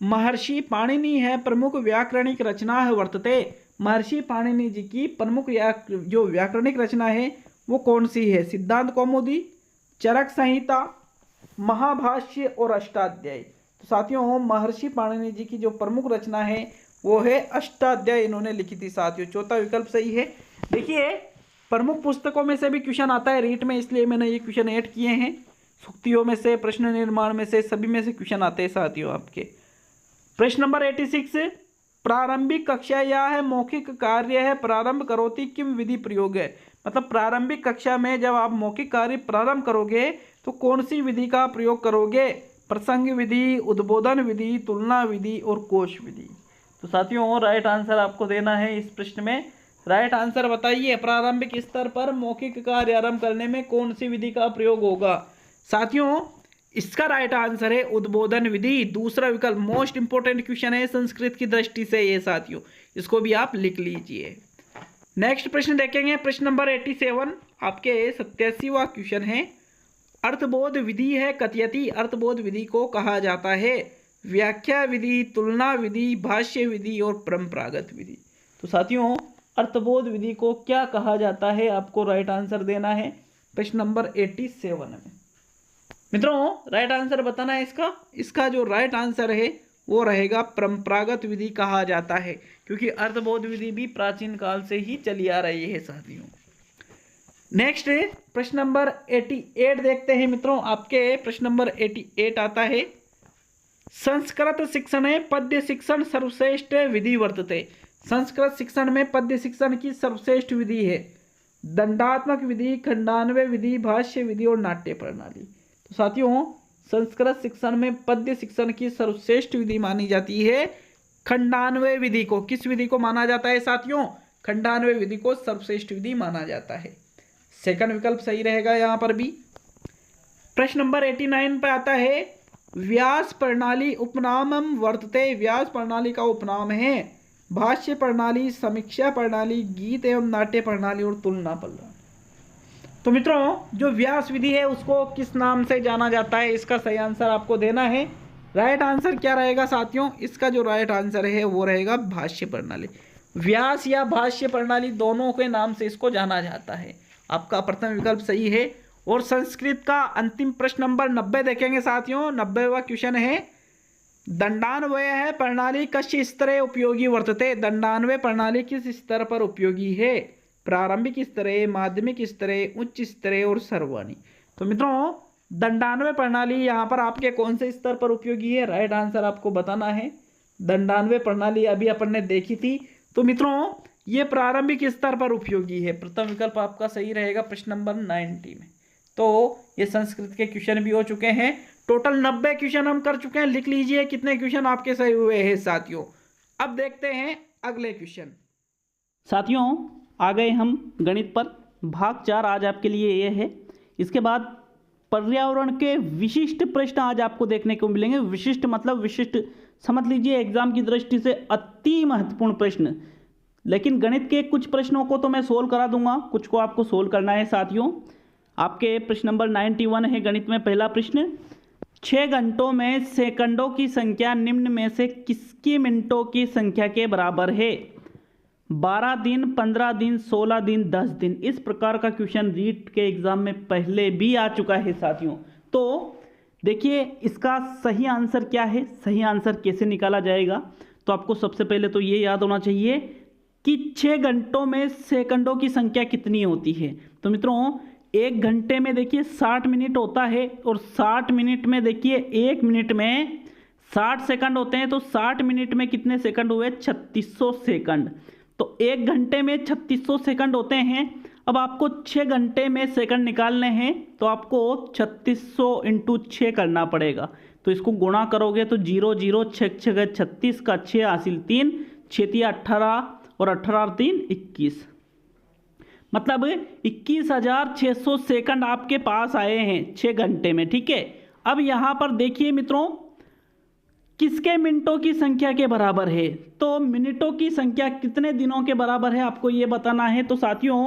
महर्षि पाणिनि है प्रमुख व्याकरणिक रचना है वर्तते। महर्षि पाणिनि जी की प्रमुख जो व्याकरणिक रचना है वो कौन सी है? सिद्धांत कौमुदी, चरक संहिता, महाभाष्य और अष्टाध्यायी। तो साथियों महर्षि पाणिनि जी की जो प्रमुख रचना है वो है अष्टाध्यायी, इन्होंने लिखी थी साथियों। चौथा विकल्प सही है। देखिए प्रमुख पुस्तकों में से भी क्वेश्चन आता है रीट में, इसलिए मैंने ये क्वेश्चन ऐड किए हैं। सूक्तियों में से, प्रश्न निर्माण में से, सभी में से क्वेश्चन आते हैं साथियों आपके। प्रश्न नंबर 86, प्रारंभिक कक्षा या है मौखिक कार्य है प्रारंभ करोति किम विधि प्रयोग है। मतलब प्रारंभिक कक्षा में जब आप मौखिक कार्य प्रारंभ करोगे तो कौन सी विधि का प्रयोग करोगे? प्रसंग विधि, उद्बोधन विधि, तुलना विधि और कोश विधि। तो साथियों राइट आंसर आपको देना है इस प्रश्न में। राइट आंसर बताइए, प्रारंभिक स्तर पर मौखिक कार्य आरंभ करने में कौन सी विधि का प्रयोग होगा? साथियों इसका राइट आंसर है उद्बोधन विधि। दूसरा विकल्प मोस्ट इंपोर्टेंट क्वेश्चन है संस्कृत की दृष्टि से ये साथियों, इसको भी आप लिख लीजिए। नेक्स्ट प्रश्न देखेंगे, प्रश्न नंबर 87 आपके 87वां क्वेश्चन है। अर्थबोध विधि है कथयति, अर्थबोध विधि को कहा जाता है व्याख्या विधि, तुलना विधि, भाष्य विधि और परंपरागत विधि। तो साथियों अर्थबोध विधि को क्या कहा जाता है, आपको राइट आंसर देना है प्रश्न नंबर 87 में। मित्रों राइट आंसर बताना है इसका जो राइट आंसर है वो रहेगा परंपरागत विधि कहा जाता है, क्योंकि अर्थबोध विधि भी प्राचीन काल से ही चली आ रही है साथियों। नेक्स्ट प्रश्न नंबर 88 देखते हैं मित्रों। आपके प्रश्न नंबर 88 आता है, संस्कृत शिक्षण में पद्य शिक्षण सर्वश्रेष्ठ विधि वर्तते। संस्कृत शिक्षण में पद्य शिक्षण की सर्वश्रेष्ठ विधि है दंडात्मक विधि, खंडान्वय विधि, भाष्य विधि और नाट्य प्रणाली। तो साथियों संस्कृत शिक्षण में पद्य शिक्षण की सर्वश्रेष्ठ विधि मानी जाती है खंडान्वय विधि को। किस विधि को माना जाता है साथियों? खंडान्वय विधि को सर्वश्रेष्ठ विधि माना जाता है। सेकंड विकल्प सही रहेगा यहाँ पर भी। प्रश्न नंबर 89 पे आता है, व्यास प्रणाली उपनामम वर्तते। व्यास प्रणाली का उपनाम है भाष्य प्रणाली, समीक्षा प्रणाली, गीत एवं नाट्य प्रणाली और तुलना प्रणाली। तो मित्रों जो व्यास विधि है उसको किस नाम से जाना जाता है, इसका सही आंसर आपको देना है। राइट आंसर क्या रहेगा साथियों? इसका जो राइट आंसर है वो रहेगा भाष्य प्रणाली। व्यास या भाष्य प्रणाली दोनों के नाम से इसको जाना जाता है। आपका प्रथम विकल्प सही है। और संस्कृत का अंतिम प्रश्न नंबर 90 देखेंगे साथियों। 90वां क्वेश्चन है, दंडान्वय है प्रणाली कस्य स्तरे उपयोगी वर्तते। दंडान्वय प्रणाली किस स्तर पर उपयोगी है? प्रारंभिक स्तरे, माध्यमिक स्तरे, उच्च स्तरे और सर्वाणी। तो मित्रों दंडान्वय प्रणाली यहाँ पर आपके कौन से स्तर पर उपयोगी है? राइट आंसर आपको बताना है। दंडान्वय प्रणाली अभी अपन ने देखी थी, तो मित्रों ये प्रारंभिक स्तर पर उपयोगी है। प्रथम विकल्प आपका सही रहेगा प्रश्न नंबर 90 में। तो ये संस्कृत के क्वेश्चन भी हो चुके हैं। टोटल 90 क्वेश्चन हम कर चुके हैं। लिख लीजिए कितने क्वेश्चन आपके सही हुए हैं साथियों। अब देखते हैं अगले क्वेश्चन। साथियों आ गए हम गणित पर। भाग 4 आज आपके लिए ये है। इसके बाद पर्यावरण के विशिष्ट प्रश्न आज आपको देखने को मिलेंगे। विशिष्ट मतलब विशिष्ट समझ लीजिए एग्जाम की दृष्टि से अति महत्वपूर्ण प्रश्न। लेकिन गणित के कुछ प्रश्नों को तो मैं सोल्व करा दूंगा, कुछ को आपको सोल्व करना है साथियों। आपके प्रश्न नंबर 91 है गणित में। पहला प्रश्न, 6 घंटों में सेकंडों की संख्या निम्न में से किसकी मिनटों की संख्या के बराबर है? 12 दिन, 15 दिन, 16 दिन, 10 दिन। इस प्रकार का क्वेश्चन रीट के एग्जाम में पहले भी आ चुका है साथियों। तो देखिए इसका सही आंसर क्या है, सही आंसर कैसे निकाला जाएगा? तो आपको सबसे पहले तो ये याद होना चाहिए कि 6 घंटों में सेकंडों की संख्या कितनी होती है। तो मित्रों 1 घंटे में देखिए 60 मिनट होता है, और 60 मिनट में देखिए 1 मिनट में 60 सेकंड होते हैं। तो 60 मिनट में कितने सेकंड हुए? 3600 सेकंड। तो 1 घंटे में 3600 सेकंड होते हैं। अब आपको 6 घंटे में सेकंड निकालने हैं, तो आपको 3600 × 6 करना पड़ेगा। तो इसको गुणा करोगे तो 0 0 6 6 36 का 6 हासिल 3, 6 18 और 18 3 21। मतलब 21,600 सेकंड आपके पास आए हैं 6 घंटे में। ठीक है, अब यहाँ पर देखिए मित्रों किसके मिनटों की संख्या के बराबर है? तो मिनटों की संख्या कितने दिनों के बराबर है आपको ये बताना है। तो साथियों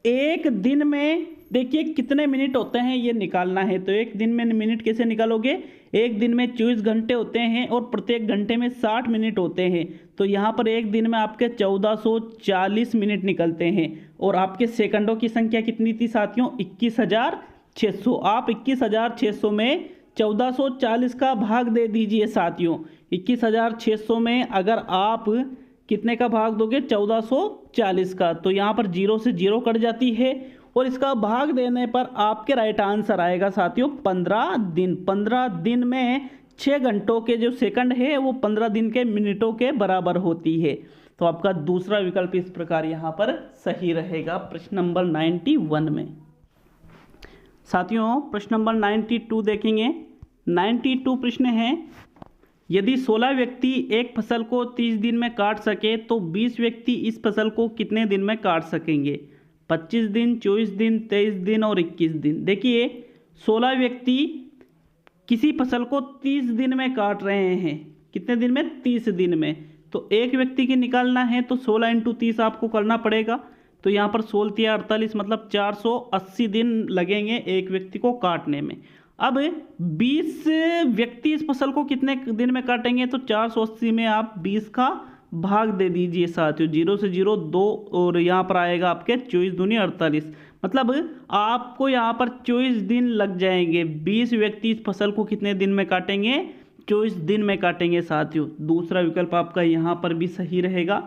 1 दिन में देखिए कितने मिनट होते हैं ये निकालना है। तो 1 दिन में मिनट कैसे निकालोगे? 1 दिन में 24 घंटे होते हैं और प्रत्येक घंटे में 60 मिनट होते हैं। तो यहाँ पर 1 दिन में आपके 1440 मिनट निकलते हैं। और आपके सेकंडों की संख्या कितनी थी साथियों? 21,000 21,600। आप 21,600 में 1440 का भाग दे दीजिए साथियों। 21,600 में अगर आप कितने का भाग दोगे, 1440 का, तो यहाँ पर 0 से 0 कट जाती है और इसका भाग देने पर आपके राइट आंसर आएगा साथियों 15 दिन। 15 दिन में 6 घंटों के जो सेकंड है वो 15 दिन के मिनटों के बराबर होती है। तो आपका दूसरा विकल्प इस प्रकार यहाँ पर सही रहेगा प्रश्न नंबर 91 में। साथियों प्रश्न नंबर 92 देखेंगे। 92 प्रश्न है, यदि 16 व्यक्ति एक फसल को 30 दिन में काट सके तो 20 व्यक्ति इस फसल को कितने दिन में काट सकेंगे? 25 दिन, 24 दिन, 23 दिन और 21 दिन। देखिए 16 व्यक्ति किसी फसल को 30 दिन में काट रहे हैं। कितने दिन में? 30 दिन में। तो एक व्यक्ति की निकालना है तो 16 × 30 आपको करना पड़ेगा। तो यहाँ पर 16 × 48 मतलब 480 दिन लगेंगे एक व्यक्ति को काटने में। अब 20 व्यक्ति इस फसल को कितने दिन में काटेंगे? तो 480 में आप 20 का भाग दे दीजिए साथियों। 0 से 0 2 और यहाँ पर आएगा आपके 24 दूनी 48, मतलब आपको यहाँ पर 24 दिन लग जाएंगे। 20 व्यक्ति इस फसल को कितने दिन में काटेंगे? 24 दिन में काटेंगे साथियों। दूसरा विकल्प आपका यहाँ पर भी सही रहेगा।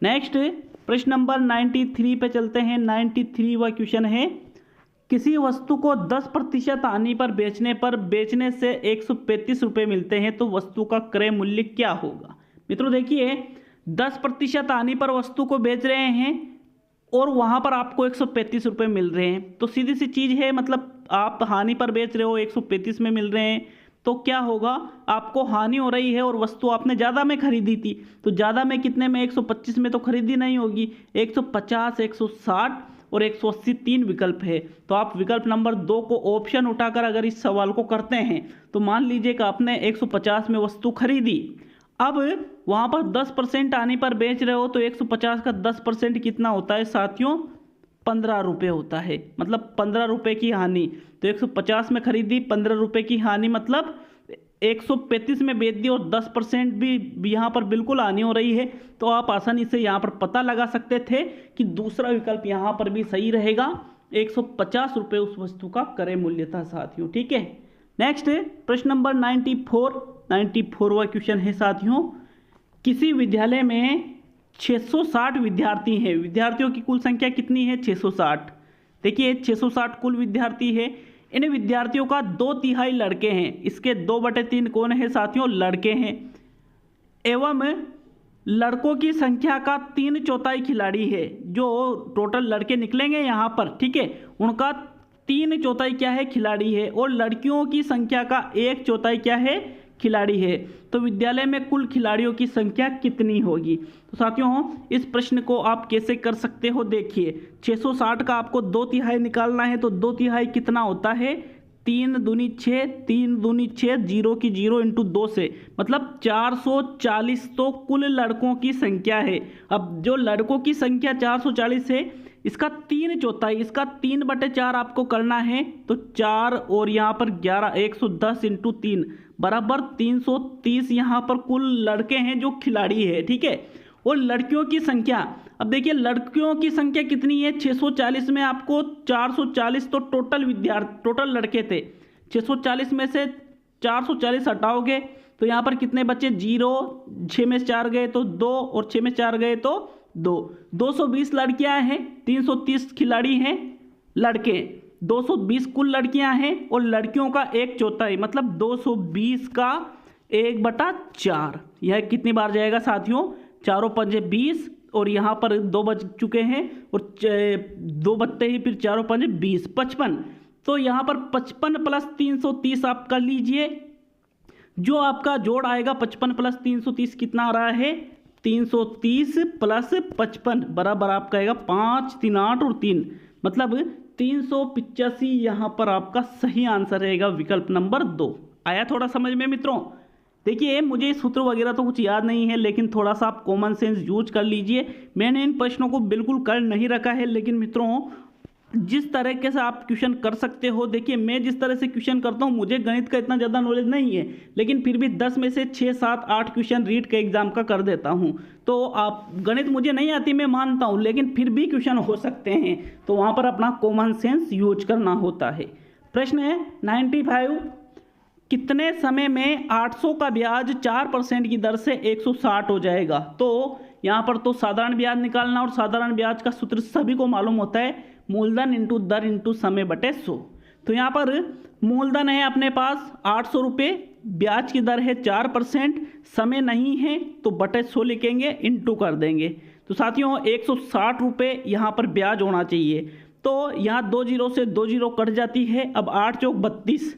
नेक्स्ट प्रश्न नंबर 93 पे चलते हैं। 93वां क्वेश्चन है, किसी वस्तु को 10% हानि पर बेचने से 135 रुपये मिलते हैं तो वस्तु का क्रय मूल्य क्या होगा? मित्रों देखिए 10% हानि पर वस्तु को बेच रहे हैं और वहाँ पर आपको 135 रुपये मिल रहे हैं, तो सीधी सी चीज़ है, मतलब आप हानि पर बेच रहे हो 135 में मिल रहे हैं, तो क्या होगा? आपको हानि हो रही है और वस्तु आपने ज़्यादा में खरीदी थी, तो ज़्यादा में कितने में? 125 में तो खरीदी नहीं होगी, 150, 160 और 180 तीन विकल्प है। तो आप विकल्प नंबर 2 को ऑप्शन उठाकर अगर इस सवाल को करते हैं तो मान लीजिए कि आपने 150 में वस्तु खरीदी, अब वहाँ पर 10% आने पर बेच रहे हो तो 150 का 10% कितना होता है साथियों? 15 रुपये होता है, मतलब 15 रुपये की हानि। तो 150 में खरीदी, 15 रुपये की हानि, मतलब 135 में बेच दी और 10% भी यहाँ पर बिल्कुल हानि हो रही है। तो आप आसानी से यहाँ पर पता लगा सकते थे कि दूसरा विकल्प यहाँ पर भी सही रहेगा। 150 रुपये उस वस्तु का क्रय मूल्य था साथियों। ठीक है, नेक्स्ट प्रश्न नंबर 94वां क्वेश्चन है साथियों, किसी विद्यालय में 660 विद्यार्थी हैं। विद्यार्थियों की कुल संख्या कितनी है? 660। देखिए 660 कुल विद्यार्थी है। इन विद्यार्थियों का 2/3 लड़के हैं। इसके 2/3 कौन है साथियों? लड़के हैं। एवं लड़कों की संख्या का 3/4 खिलाड़ी है। जो टोटल लड़के निकलेंगे यहाँ पर, ठीक है, उनका 3/4 क्या है? खिलाड़ी है। और लड़कियों की संख्या का 1/4 क्या है? खिलाड़ी है। तो विद्यालय में कुल खिलाड़ियों की संख्या कितनी होगी? तो साथियों इस प्रश्न को आप कैसे कर सकते हो? देखिए 660 का आपको 2/3 निकालना है, तो 2/3 कितना होता है? 3 दूनी 6, 3 दूनी 6, 0 की 0 × 2 से, मतलब 440 तो कुल लड़कों की संख्या है। अब जो लड़कों की संख्या 440 है, इसका 3/4, इसका 3/4 आपको करना है, तो 4 और यहाँ पर 11, 110 × 3 बराबर 330 यहाँ पर कुल लड़के हैं जो खिलाड़ी है। ठीक है, और लड़कियों की संख्या, अब देखिए लड़कियों की संख्या कितनी है? 640 में आपको 440 तो टोटल लड़के थे। 640 में से 440 हटाओगे तो यहाँ पर कितने बचे? 0, 6 में 4 गए तो 2 और 6 में 4 गए तो 2। 220 लड़कियां हैं, 330 खिलाड़ी हैं लड़के, 220 कुल लड़कियां हैं और लड़कियों का 1/4, मतलब 220 का 1/4। यह कितनी बार जाएगा साथियों? 4 × 5 = 20 और यहाँ पर 2 बच चुके हैं और 2 बचते ही फिर 4 × 5 = 20, 55। तो यहाँ पर 55 + 330 आप कर लीजिए। जो आपका जोड़ आएगा 55 + 330 कितना आ रहा है? 330 + 55 बराबर आपका आएगा 5, 3, 8 और 3, मतलब 385 यहाँ पर आपका सही आंसर रहेगा विकल्प नंबर 2। आया थोड़ा समझ में मित्रों? देखिए मुझे सूत्र वगैरह तो कुछ याद नहीं है, लेकिन थोड़ा सा आप कॉमन सेंस यूज कर लीजिए। मैंने इन प्रश्नों को बिल्कुल कर नहीं रखा है, लेकिन मित्रों जिस तरीके से आप क्वेश्चन कर सकते हो, देखिए मैं जिस तरह से क्वेश्चन करता हूँ, मुझे गणित का इतना ज़्यादा नॉलेज नहीं है, लेकिन फिर भी 10 में से 6, 7, 8 क्वेश्चन रीट के एग्जाम का कर देता हूँ। तो आप गणित मुझे नहीं आती, मैं मानता हूँ, लेकिन फिर भी क्वेश्चन हो सकते हैं, तो वहाँ पर अपना कॉमन सेंस यूज करना होता है। प्रश्न है 95 कितने समय में 800 का ब्याज 4% की दर से 160 हो जाएगा। तो यहाँ पर तो साधारण ब्याज निकालना, और साधारण ब्याज का सूत्र सभी को मालूम होता है, मूलधन इंटू दर इंटू समय बटे 100। तो यहाँ पर मूलधन है अपने पास 800 रुपये, ब्याज की दर है 4%, समय नहीं है तो बटे 100 लिखेंगे, इंटू कर देंगे। तो साथियों 160 रुपये यहाँ पर ब्याज होना चाहिए। तो यहाँ 2 जीरो से 2 जीरो कट जाती है। अब 8 चौक 32,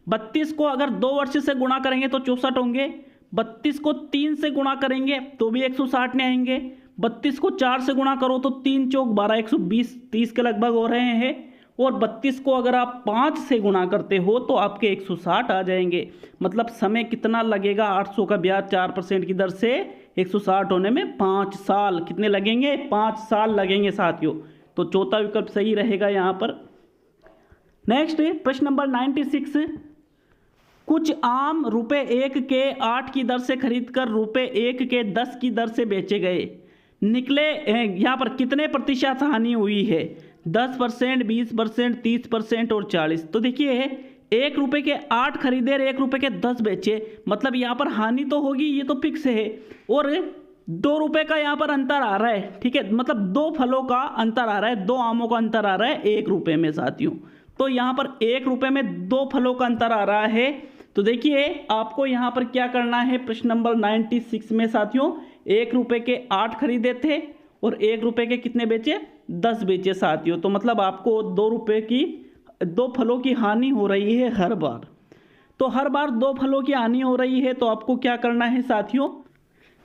32 को अगर 2 वर्ष से गुणा करेंगे तो 64 होंगे, 32 को 3 से गुणा करेंगे तो भी 160 नहीं आएंगे, 32 को 4 से गुणा करो तो 3 चौक 12, 120, 30 के लगभग हो रहे हैं। और 32 को अगर आप 5 से गुणा करते हो तो आपके 160 आ जाएंगे। मतलब समय कितना लगेगा 800 का ब्याज 4% की दर से 160 होने में? 5 साल। कितने लगेंगे? 5 साल लगेंगे साथियों। तो चौथा विकल्प सही रहेगा यहाँ पर। नेक्स्ट प्रश्न नंबर 96, कुछ आम ₹1 के 8 की दर से खरीदकर ₹1 के 10 की दर से बेचे गए, निकले यहाँ पर कितने प्रतिशत हानि हुई है? 10%, 20%, 30% और 40। तो देखिए ₹1 के 8 खरीदे और ₹1 के 10 बेचे, मतलब यहाँ पर हानि तो होगी, ये तो फिक्स है। और ₹2 का यहाँ पर अंतर आ रहा है, ठीक है, मतलब 2 फलों का अंतर आ रहा है, 2 आमों का अंतर आ रहा है ₹1 में साथियों। तो यहाँ पर ₹1 में 2 फलों का अंतर आ रहा है। तो देखिए आपको यहाँ पर क्या करना है, प्रश्न नंबर 96 में साथियों ₹1 के 8 खरीदे थे और ₹1 के कितने बेचे? 10 बेचे साथियों। तो मतलब आपको ₹2 की 2 फलों की हानि हो रही है हर बार। तो हर बार 2 फलों की हानि हो रही है, तो आपको क्या करना है साथियों?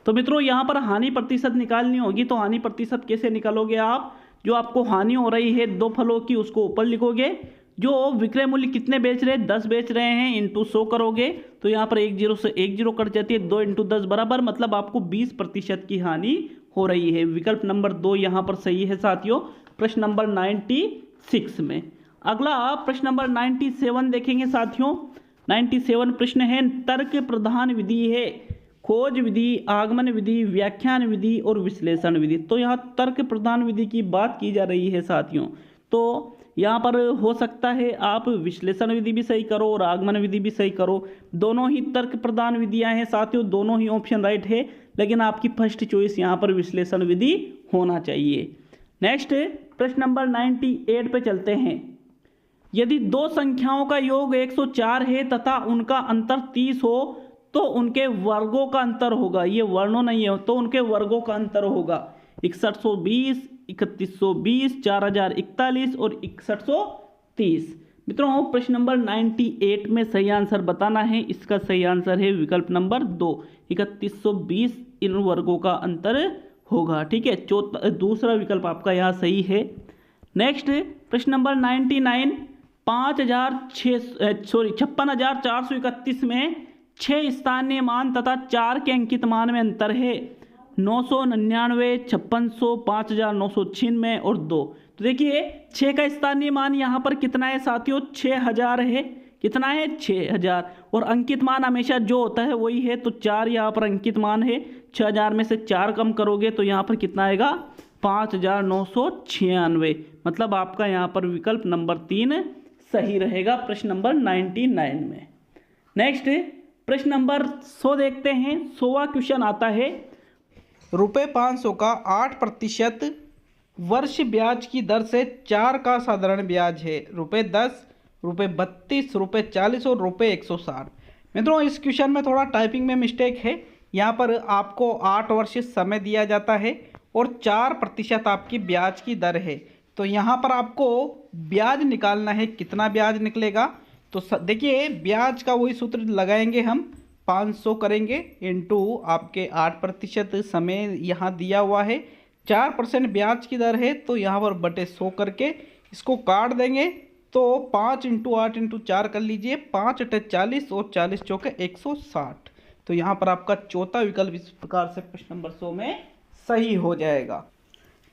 तो मित्रों यहाँ पर हानि प्रतिशत निकालनी होगी। तो हानि प्रतिशत कैसे निकालोगे आप? जो आपको हानि हो रही है 2 फलों की उसको ऊपर लिखोगे, जो विक्रय मूल्य कितने बेच रहे हैं? 10 बेच रहे हैं, इंटू 100 करोगे तो यहाँ पर 1 जीरो से 1 जीरो कट जाती है, 2 इंटू 10 बराबर, मतलब आपको 20% की हानि हो रही है। विकल्प नंबर 2 यहाँ पर सही है साथियों, प्रश्न नंबर 96 में। अगला प्रश्न नंबर 97 देखेंगे साथियों। 97 प्रश्न है, तर्क प्रधान विधि है, खोज विधि, आगमन विधि, व्याख्यान विधि और विश्लेषण विधि। तो यहाँ तर्क प्रधान विधि की बात की जा रही है साथियों। तो यहाँ पर हो सकता है आप विश्लेषण विधि भी सही करो और आगमन विधि भी सही करो, दोनों ही तर्क प्रधान विधियाँ हैं साथियों, दोनों ही ऑप्शन राइट है, लेकिन आपकी फर्स्ट चॉइस यहाँ पर विश्लेषण विधि होना चाहिए। नेक्स्ट प्रश्न नंबर 98 पे चलते हैं। यदि 2 संख्याओं का योग 104 है तथा उनका अंतर 30 हो तो उनके वर्गों का अंतर होगा, ये वर्णों नहीं है, तो उनके वर्गों का अंतर होगा 6120, 3120, 4041 और 6130। मित्रों प्रश्न नंबर 98 में सही आंसर बताना है। इसका सही आंसर है विकल्प नंबर 2, 3120 इन वर्गों का अंतर होगा, ठीक है। दूसरा विकल्प आपका यहाँ सही है। नेक्स्ट प्रश्न नंबर 99, 56,431 में 6 स्थानीय मान तथा 4 के अंकित मान में अंतर है, 999, 5600, 5996 और 2। तो देखिए 6 का स्थानीय मान यहाँ पर कितना है साथियों? 6000 है। कितना है? 6000। और अंकित मान हमेशा जो होता है वही है, तो 4 यहाँ पर अंकित मान है। 6000 में से 4 कम करोगे तो यहाँ पर कितना आएगा? 5996। मतलब आपका यहाँ पर विकल्प नंबर 3 सही रहेगा प्रश्न नंबर 99 में। नेक्स्ट प्रश्न नंबर 100 देखते हैं। 100वां क्वेश्चन आता है, ₹500 का 8% वर्ष ब्याज की दर से 4 का साधारण ब्याज है, ₹10, ₹32, ₹40 और ₹160। मित्रों इस क्वेश्चन में थोड़ा टाइपिंग में मिस्टेक है। यहाँ पर आपको 8 वर्ष समय दिया जाता है और 4% आपकी ब्याज की दर है। तो यहाँ पर आपको ब्याज निकालना है, कितना ब्याज निकलेगा? तो देखिए ब्याज का वही सूत्र लगाएंगे हम, 500 करेंगे इंटू आपके 8% समय यहाँ दिया हुआ है, 4% ब्याज की दर है, तो यहाँ पर बटे 100 करके इसको काट देंगे। तो 5 इंटू 8 इंटू 4 कर लीजिए, 5 × 40 और 40 चौके 160। तो यहाँ पर आपका चौथा विकल्प इस प्रकार से प्रश्न नंबर 100 में सही हो जाएगा।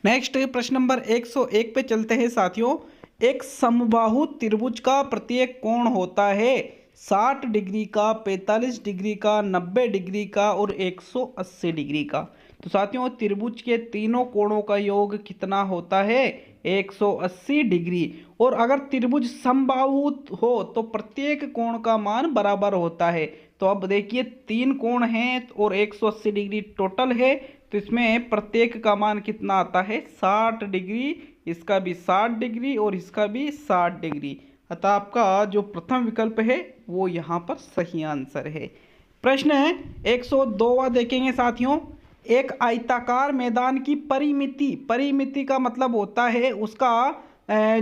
नेक्स्ट प्रश्न नंबर 101 पे चलते हैं साथियों। एक समबाहु त्रिभुज का प्रत्येक कोण होता है 60 डिग्री का, 45 डिग्री का, 90 डिग्री का और 180 डिग्री का। तो साथियों त्रिभुज के तीनों कोणों का योग कितना होता है? 180 डिग्री। और अगर त्रिभुज समबाहु हो तो प्रत्येक कोण का मान बराबर होता है। तो अब देखिए 3 कोण हैं और 180 डिग्री टोटल है, तो इसमें प्रत्येक का मान कितना आता है? 60 डिग्री। इसका भी 60 डिग्री और इसका भी 60 डिग्री। अतः आपका जो प्रथम विकल्प है वो यहाँ पर सही आंसर है। प्रश्न है 102वां देखेंगे साथियों। एक आयताकार मैदान की परिमिति का मतलब होता है उसका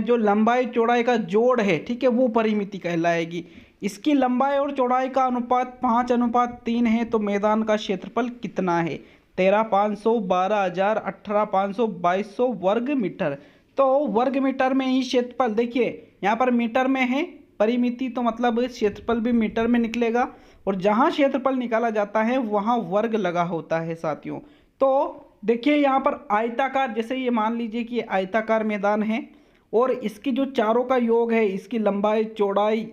जो लंबाई चौड़ाई का जोड़ है, ठीक है, वो परिमिति कहलाएगी। इसकी लंबाई और चौड़ाई का अनुपात 5:3 है, तो मैदान का क्षेत्रफल कितना है? 13,500, 12,000, 18,500, 2,200 वर्ग मीटर। तो वर्ग मीटर में ही क्षेत्रफल, देखिए यहाँ पर मीटर में है परिमिति, तो मतलब क्षेत्रफल भी मीटर में निकलेगा, और जहाँ क्षेत्रफल निकाला जाता है वहाँ वर्ग लगा होता है साथियों। तो देखिए यहाँ पर आयताकार, जैसे ये मान लीजिए कि आयताकार मैदान है और इसकी जो चारों का योग है, इसकी लंबाई चौड़ाई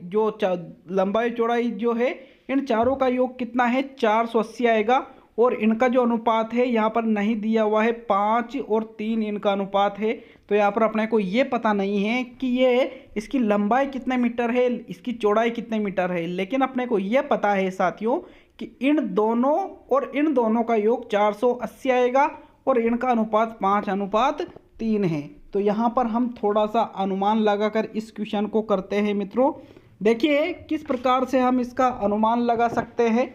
जो है, इन चारों का योग कितना है? 480 आएगा। और इनका जो अनुपात है यहाँ पर नहीं दिया हुआ है, 5 और 3 इनका अनुपात है। तो यहाँ पर अपने को ये पता नहीं है कि ये इसकी लंबाई कितने मीटर है, इसकी चौड़ाई कितने मीटर है, लेकिन अपने को ये पता है साथियों कि इन दोनों का योग 480 आएगा और इनका अनुपात 5:3 है। तो यहाँ पर हम थोड़ा सा अनुमान लगाकर इस क्वेश्चन को करते हैं मित्रों। देखिए किस प्रकार से हम इसका अनुमान लगा सकते हैं।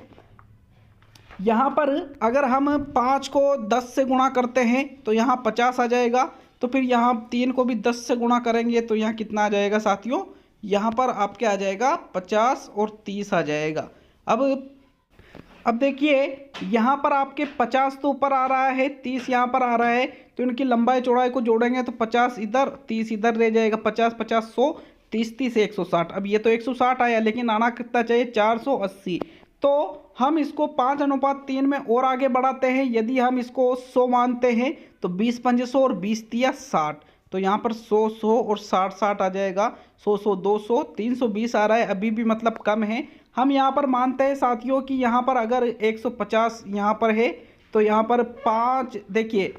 यहाँ पर अगर हम 5 को 10 से गुणा करते हैं तो यहाँ 50 आ जाएगा। तो फिर यहाँ 3 को भी 10 से गुणा करेंगे तो यहाँ कितना आ जाएगा साथियों? यहाँ पर आपके आ जाएगा 50 और 30 आ जाएगा। अब देखिए यहाँ पर आपके 50 तो ऊपर आ रहा है, 30 यहाँ पर आ रहा है, तो इनकी लंबाई चौड़ाई को जोड़ेंगे तो 50 इधर 30 इधर रह जाएगा। 50 50 100, 30 30 160। अब ये तो 160 आया, लेकिन आना कितना चाहिए? 480। तो हम इसको 5:3 में और आगे बढ़ाते हैं। यदि हम इसको 100 मानते हैं तो 20 पंजे 100 और 20 तिया 60। तो यहाँ पर 100 100 और 60 60 आ जाएगा। 100 100 200 320 आ रहा है, अभी भी मतलब कम है। हम यहाँ पर मानते हैं साथियों कि यहाँ पर अगर 150 यहाँ पर है तो यहाँ पर 5, देखिए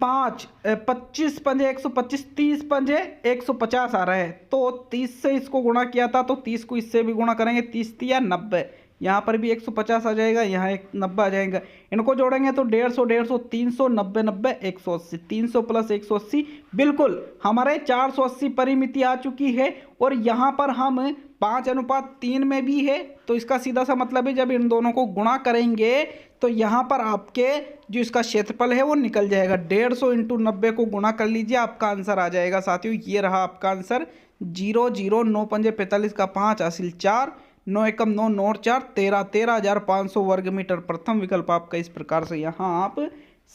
5 25 पंजे 125, 30 पंजे 150 आ रहा है। तो 30 से इसको गुणा किया था तो 30 को इससे भी गुणा करेंगे, 30 तिया 90। यहाँ पर भी 150 आ जाएगा, यहाँ एक 90 आ जाएगा। इनको जोड़ेंगे तो 150 150 300 90 90 180। 300 प्लस 180 बिल्कुल हमारे 480 परिमिति आ चुकी है। और यहाँ पर हम 5:3 में भी है, तो इसका सीधा सा मतलब है जब इन दोनों को गुणा करेंगे तो यहाँ पर आपके जो इसका क्षेत्रफल है वो निकल जाएगा। 150 × 90 को गुणा कर लीजिए, आपका आंसर आ जाएगा साथियों। ये रहा आपका आंसर। 0 0 9 पंजे 45 का 5 हासिल 4, 9 एकम 9 9 4 13 13,500 वर्ग मीटर। प्रथम विकल्प आपका इस प्रकार से यहाँ आप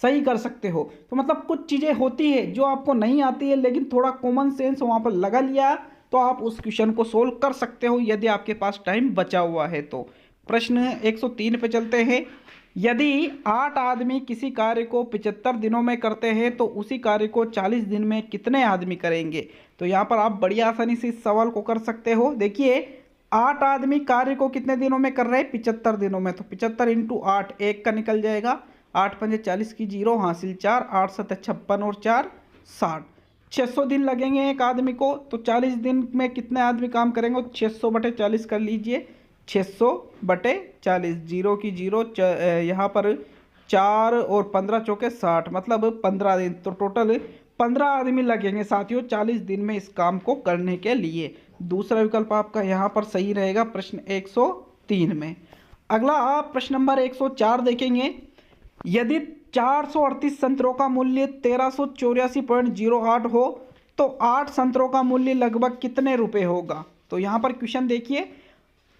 सही कर सकते हो। तो मतलब कुछ चीज़ें होती है जो आपको नहीं आती है, लेकिन थोड़ा कॉमन सेंस वहाँ पर लगा लिया तो आप उस क्वेश्चन को सोल्व कर सकते हो यदि आपके पास टाइम बचा हुआ है तो। प्रश्न 103 पे चलते हैं। यदि 8 आदमी किसी कार्य को 75 दिनों में करते हैं तो उसी कार्य को 40 दिन में कितने आदमी करेंगे? तो यहाँ पर आप बड़ी आसानी से इस सवाल को कर सकते हो। देखिए 8 आदमी कार्य को कितने दिनों में कर रहे हैं? 75 दिनों में। तो 75 × 8 1 का निकल जाएगा। 8 पंजे 40 की 0 हासिल 4, 8 7 56 और 4 60। 600 दिन लगेंगे एक आदमी को, तो 40 दिन में कितने आदमी काम करेंगे? 600/40 कर लीजिए। 600/40, 0 की 0, यहाँ पर 4 और 15 चौके 60, मतलब 15 दिन। तो टोटल 15 आदमी लगेंगे साथियों 40 दिन में इस काम को करने के लिए। दूसरा विकल्प आपका यहाँ पर सही रहेगा प्रश्न 103 में। अगला प्रश्न नंबर 104 देखेंगे। यदि 438 संतरों का मूल्य 1384.08 हो तो 8 संतरों का मूल्य लगभग कितने रुपए होगा? तो यहाँ पर क्वेश्चन देखिए,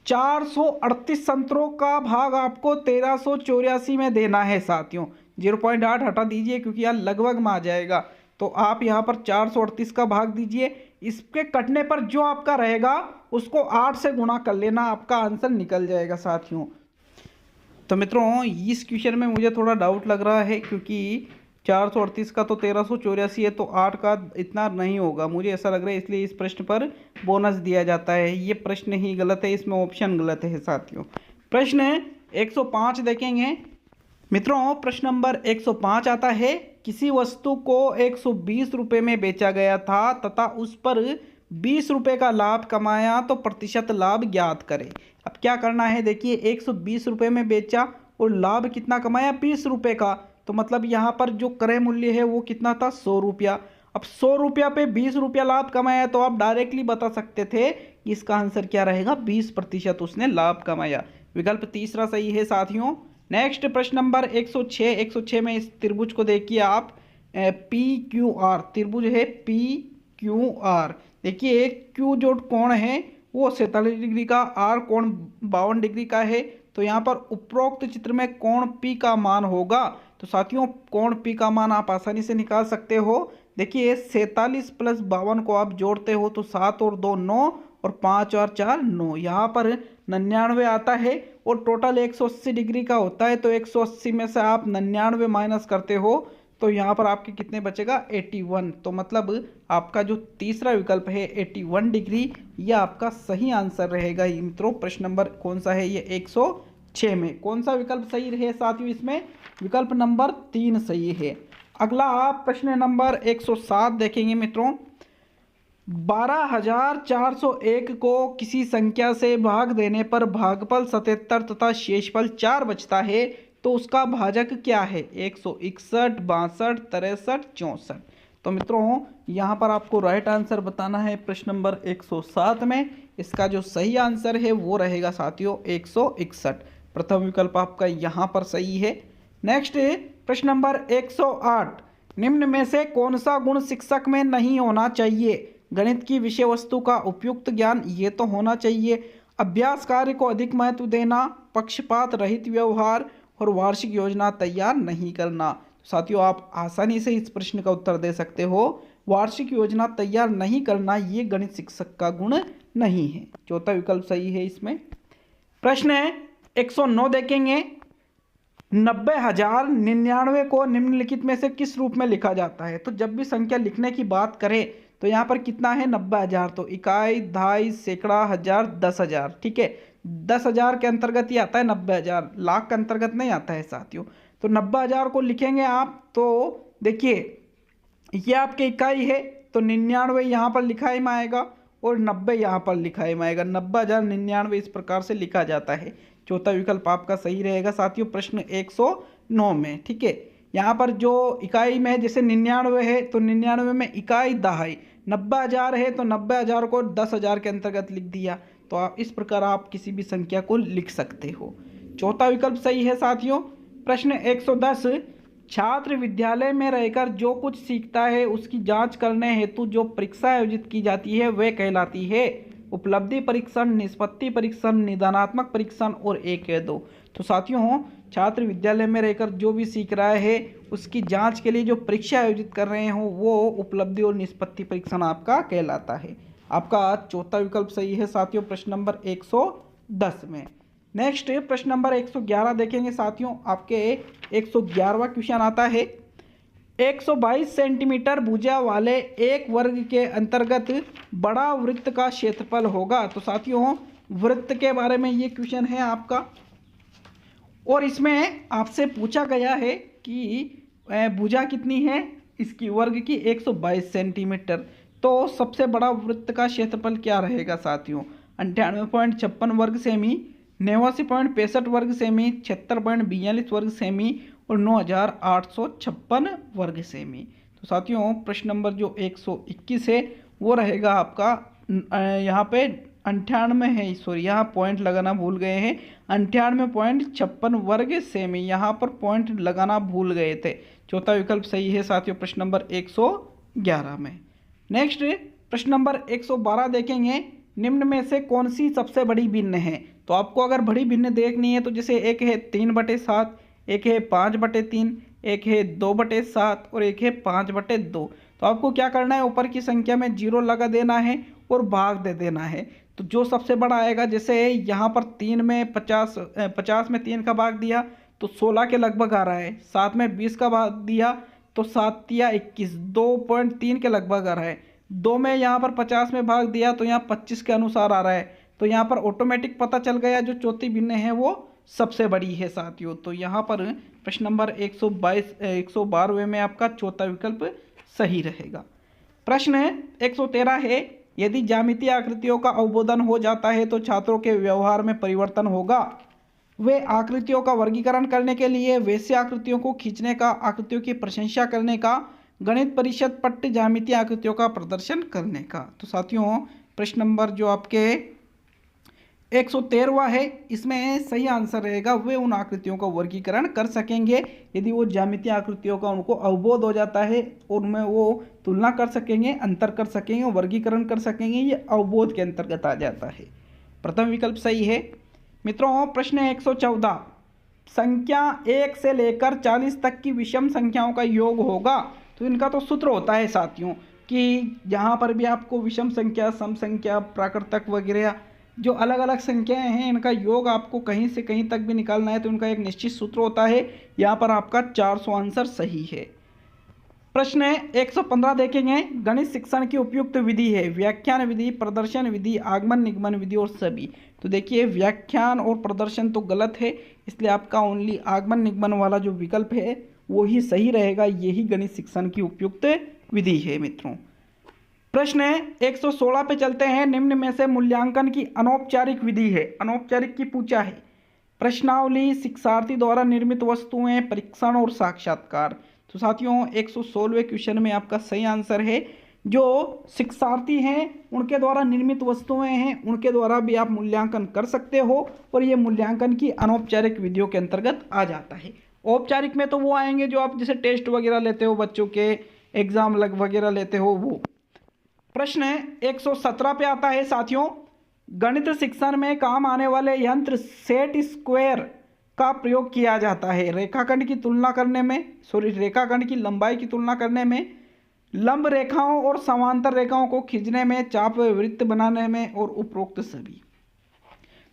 438 संतरों का भाग आपको 1384 में देना है साथियों। 0.8 हटा दीजिए क्योंकि यहाँ लगभग में आ जाएगा। तो आप यहाँ पर 438 का भाग दीजिए। इसके कटने पर जो आपका रहेगा उसको 8 से गुणा कर लेना, आपका आंसर निकल जाएगा साथियों। तो मित्रों इस क्वेश्चन में मुझे थोड़ा डाउट लग रहा है क्योंकि 438 का तो 1384 है, तो 8 का इतना नहीं होगा, मुझे ऐसा लग रहा है। इसलिए इस प्रश्न पर बोनस दिया जाता है। ये प्रश्न ही गलत है, इसमें ऑप्शन गलत है साथियों। प्रश्न 105 देखेंगे। मित्रों प्रश्न नंबर 105 आता है, किसी वस्तु को 120 रुपये में बेचा गया था तथा उस पर 20 रुपये का लाभ कमाया तो प्रतिशत लाभ ज्ञात करें। अब क्या करना है, देखिए 120 रुपये में बेचा और लाभ कितना कमाया, 20 रुपये का, तो मतलब यहाँ पर जो क्रय मूल्य है वो कितना था, 100 रुपया। अब 100 रुपया पे 20 रुपया लाभ कमाया तो आप डायरेक्टली बता सकते थे कि इसका आंसर क्या रहेगा, 20% उसने लाभ कमाया। विकल्प तीसरा सही है साथियों। नेक्स्ट प्रश्न नंबर 106 में इस त्रिभुज को देखिए आप, पी क्यू आर त्रिभुज है, पी क्यू आर। देखिए क्यू जो कोण है वो 47 डिग्री का, आर कोण 52 डिग्री का है, तो यहाँ पर उपरोक्त चित्र में कोण पी का मान होगा। तो साथियों कोण पी का मान आप आसानी से निकाल सकते हो। देखिए 47 + 52 को आप जोड़ते हो तो 7 और 2 9 और 5 और 4 9, यहाँ पर 99 आता है और टोटल 180 डिग्री का होता है, तो 180 में से आप 99 माइनस करते हो तो यहाँ पर आपके कितने बचेगा, 81। तो मतलब आपका जो तीसरा विकल्प है 81 डिग्री, ये आपका सही आंसर रहेगा। मित्रों प्रश्न नंबर कौन सा है, ये 106 में कौन सा विकल्प सही रहे साथियों, इसमें विकल्प नंबर 3 सही है। अगला आप प्रश्न नंबर 107 देखेंगे मित्रों, 12,401 को किसी संख्या से भाग देने पर भागफल 77 तथा शेषफल 4 बचता है तो उसका भाजक क्या है, 161, 62, 63, 64। तो मित्रों यहाँ पर आपको राइट आंसर बताना है प्रश्न नंबर 107 में। इसका जो सही आंसर है वो रहेगा साथियों 161। प्रथम विकल्प आपका यहाँ पर सही है। नेक्स्ट प्रश्न नंबर 108, निम्न में से कौन सा गुण शिक्षक में नहीं होना चाहिए, गणित की विषय वस्तु का उपयुक्त ज्ञान, ये तो होना चाहिए, अभ्यास कार्य को अधिक महत्व देना, पक्षपात रहित व्यवहार और वार्षिक योजना तैयार नहीं करना। तो साथियों आप आसानी से इस प्रश्न का उत्तर दे सकते हो, वार्षिक योजना तैयार नहीं करना ये गणित शिक्षक का गुण नहीं है। चौथा विकल्प सही है इसमें। प्रश्न 109 देखेंगे, 90,099 को निम्नलिखित में से किस रूप में लिखा जाता है। तो जब भी संख्या लिखने की बात करें तो यहाँ पर कितना है, 90,000, तो इकाई, दहाई, सैकड़ा, हजार, 10,000। ठीक है, 10,000 के अंतर्गत ही आता है 90,000, लाख के अंतर्गत नहीं आता है साथियों। तो 90,000 को लिखेंगे आप, तो देखिए ये आपके इकाई है तो 99 यहाँ पर लिखाई में आएगा और 90 यहाँ पर लिखाई में आएगा, 90,099 इस प्रकार से लिखा जाता है। चौथा विकल्प आपका सही रहेगा साथियों प्रश्न 109 में। ठीक है, यहाँ पर जो इकाई में है जैसे 99 है तो 99 में इकाई दहाई, 90,000 है तो 90,000 को 10,000 के अंतर्गत लिख दिया। तो आप इस प्रकार आप किसी भी संख्या को लिख सकते हो। चौथा विकल्प सही है साथियों। प्रश्न 110, छात्र विद्यालय में रहकर जो कुछ सीखता है उसकी जांच करने हेतु जो परीक्षा आयोजित की जाती है वह कहलाती है उपलब्धि परीक्षण, निष्पत्ति परीक्षण, निदानात्मक परीक्षण और 1 या 2। तो साथियों छात्र विद्यालय में रहकर जो भी सीख रहा है उसकी जांच के लिए जो परीक्षा आयोजित कर रहे हो वो उपलब्धि और निष्पत्ति परीक्षण आपका कहलाता है। आपका चौथा विकल्प सही है साथियों प्रश्न नंबर 110 में। नेक्स्ट प्रश्न नंबर 111 देखेंगे साथियों, आपके 111वां क्वेश्चन आता है, 122 सेंटीमीटर भुजा वाले एक वर्ग के अंतर्गत बड़ा वृत्त का क्षेत्रफल होगा। तो साथियों वृत्त के बारे में ये क्वेश्चन है आपका और इसमें आपसे पूछा गया है कि भुजा कितनी है इसकी, वर्ग की 122 सेंटीमीटर। तो सबसे बड़ा वृत्त का क्षेत्रफल क्या रहेगा साथियों, 98.56 वर्ग सेमी, 89.65 वर्ग सेमी, 76.42 वर्ग सेमी और 9,856 वर्ग सेमी। तो साथियों प्रश्न नंबर जो 121 है वो रहेगा आपका, यहाँ पे 98 है, सॉरी यहाँ पॉइंट लगाना भूल गए हैं, 98.56 वर्ग सेमी, यहाँ पर पॉइंट लगाना भूल गए थे। चौथा विकल्प सही है साथियों प्रश्न नंबर 111 में। नेक्स्ट प्रश्न नंबर 112 देखेंगे, निम्न में से कौन सी सबसे बड़ी भिन्न है। तो आपको अगर बड़ी भिन्न देखनी है तो जैसे एक है 3/7, एक है 5/3, एक है 2/7 और एक है 5/2। तो आपको क्या करना है, ऊपर की संख्या में 0 लगा देना है और भाग दे देना है। तो जो सबसे बड़ा आएगा, जैसे यहाँ पर 3 में 50 में 3 का भाग दिया तो 16 के लगभग आ रहा है, 7 में 20 का भाग दिया तो 7 या 21, 2.3 के लगभग आ रहा है, 2 में यहाँ पर 50 में भाग दिया तो यहाँ 25 के अनुसार आ रहा है। तो यहाँ पर ऑटोमेटिक पता चल गया जो चौथी भिन्न है वो सबसे बड़ी है साथियों। तो यहाँ पर प्रश्न नंबर 112वें में आपका चौथा विकल्प सही रहेगा। प्रश्न 113 है, यदि ज्यामितीय आकृतियों का अवबोधन हो जाता है तो छात्रों के व्यवहार में परिवर्तन होगा। वे आकृतियों का वर्गीकरण करने के लिए, वैसे आकृतियों को खींचने का, आकृतियों की प्रशंसा करने का, गणित परिषद पट्ट ज्यामितीय आकृतियों का प्रदर्शन करने का। तो साथियों प्रश्न नंबर जो आपके 113वां है, इसमें सही आंसर रहेगा वे उन आकृतियों का वर्गीकरण कर सकेंगे यदि वो ज्यामितीय आकृतियों का उनको अवबोध हो जाता है और उनमें वो तुलना कर सकेंगे, अंतर कर सकेंगे और वर्गीकरण कर सकेंगे। ये अवबोध के अंतर्गत आ जाता है। प्रथम विकल्प सही है। मित्रों प्रश्न 114, संख्या 1 से लेकर 40 तक की विषम संख्याओं का योग होगा। तो इनका तो सूत्र होता है साथियों कि जहाँ पर भी आपको विषम संख्या, सम संख्या, प्राकृतक वगैरह जो अलग अलग संख्याएं हैं, इनका योग आपको कहीं से कहीं तक भी निकालना है तो इनका एक निश्चित सूत्र होता है। यहाँ पर आपका 400 आंसर सही है। प्रश्न 115 देखेंगे, गणित शिक्षण की उपयुक्त विधि है व्याख्यान विधि, प्रदर्शन विधि, आगमन निगमन विधि और सभी। तो देखिए व्याख्यान और प्रदर्शन तो गलत है, इसलिए आपका ओनली आगमन निगमन वाला जो विकल्प है वो ही सही रहेगा। यही गणित शिक्षण की उपयुक्त विधि है मित्रों। प्रश्न 116 पे चलते हैं, निम्न में से मूल्यांकन की अनौपचारिक विधि है। अनौपचारिक की पूछा है। प्रश्नावली, शिक्षार्थी द्वारा निर्मित वस्तुएं, परीक्षण और साक्षात्कार। तो साथियों 116वें क्वेश्चन में आपका सही आंसर है जो शिक्षार्थी हैं उनके द्वारा निर्मित वस्तुएं हैं, उनके द्वारा भी आप मूल्यांकन कर सकते हो और ये मूल्यांकन की अनौपचारिक विधियों के अंतर्गत आ जाता है। औपचारिक में तो वो आएंगे जो आप जैसे टेस्ट वगैरह लेते हो, बच्चों के एग्जाम वगैरह लेते हो वो। प्रश्न 117 पे आता है साथियों, गणित शिक्षण में काम आने वाले यंत्र सेट स्क्वायर का प्रयोग किया जाता है रेखाखंड की तुलना करने में, रेखाखंड की लंबाई की तुलना करने में, लंब रेखाओं और समांतर रेखाओं को खींचने में, चाप वृत्त बनाने में और उपरोक्त सभी।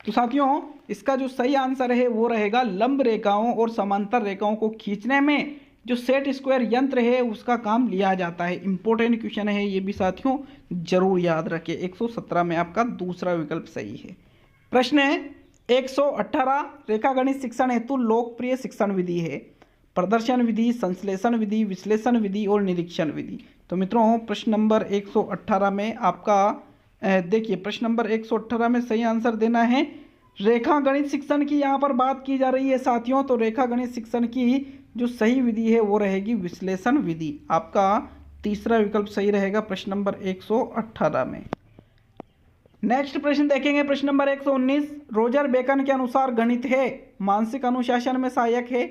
तो साथियों इसका जो सही आंसर है वो रहेगा लंब रेखाओं और समांतर रेखाओं को खींचने में जो सेट स्क्वायर यंत्र है उसका काम लिया जाता है। इंपॉर्टेंट क्वेश्चन है ये भी साथियों, जरूर याद रखें। 117 में आपका दूसरा विकल्प सही है। प्रश्न 118, रेखागणित शिक्षण हेतु लोकप्रिय शिक्षण विधि है प्रदर्शन विधि, संश्लेषण विधि, विश्लेषण विधि और निरीक्षण विधि। तो मित्रों प्रश्न नंबर 118 में आपका देखिए प्रश्न नंबर 118 में सही आंसर देना है। रेखा गणित शिक्षण की यहाँ पर बात की जा रही है साथियों, तो रेखा गणित शिक्षण की जो सही विधि है वो रहेगी विश्लेषण विधि। आपका तीसरा विकल्प सही रहेगा प्रश्न नंबर 118 में। नेक्स्ट प्रश्न देखेंगे, प्रश्न नंबर 119, रोजर बेकन के अनुसार गणित है मानसिक अनुशासन में सहायक है,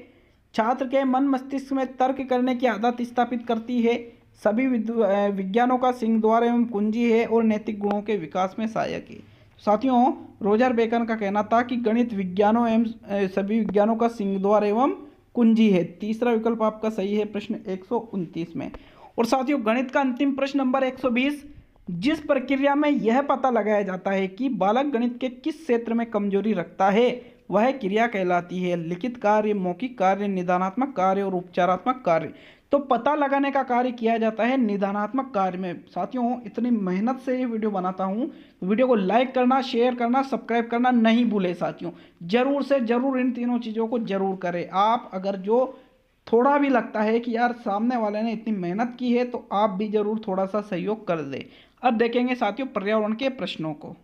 छात्र के मन मस्तिष्क में तर्क करने की आदत स्थापित करती है, सभी विज्ञानों का सिंहद्वार एवं कुंजी है और नैतिक गुणों के विकास में सहायक है। साथियों रोजर बेकन का कहना था कि गणित विज्ञानों एवं सभी विज्ञानों का सिंहद्वार एवं कुंजी है। तीसरा विकल्प आपका सही है प्रश्न 129 में। और साथियों गणित का अंतिम प्रश्न नंबर 120, जिस प्रक्रिया में यह पता लगाया जाता है कि बालक गणित के किस क्षेत्र में कमजोरी रखता है वह क्रिया कहलाती है लिखित कार्य, मौखिक कार्य, निदानात्मक कार्य और उपचारात्मक कार्य। तो पता लगाने का कार्य किया जाता है निदानात्मक कार्य में। साथियों इतनी मेहनत से ये वीडियो बनाता हूँ, तो वीडियो को लाइक करना, शेयर करना, सब्सक्राइब करना नहीं भूले साथियों। जरूर से जरूर इन तीनों चीज़ों को जरूर करें। आप अगर जो थोड़ा भी लगता है कि यार सामने वाले ने इतनी मेहनत की है तो आप भी जरूर थोड़ा सा सहयोग कर दें। अब देखेंगे साथियों पर्यावरण के प्रश्नों को।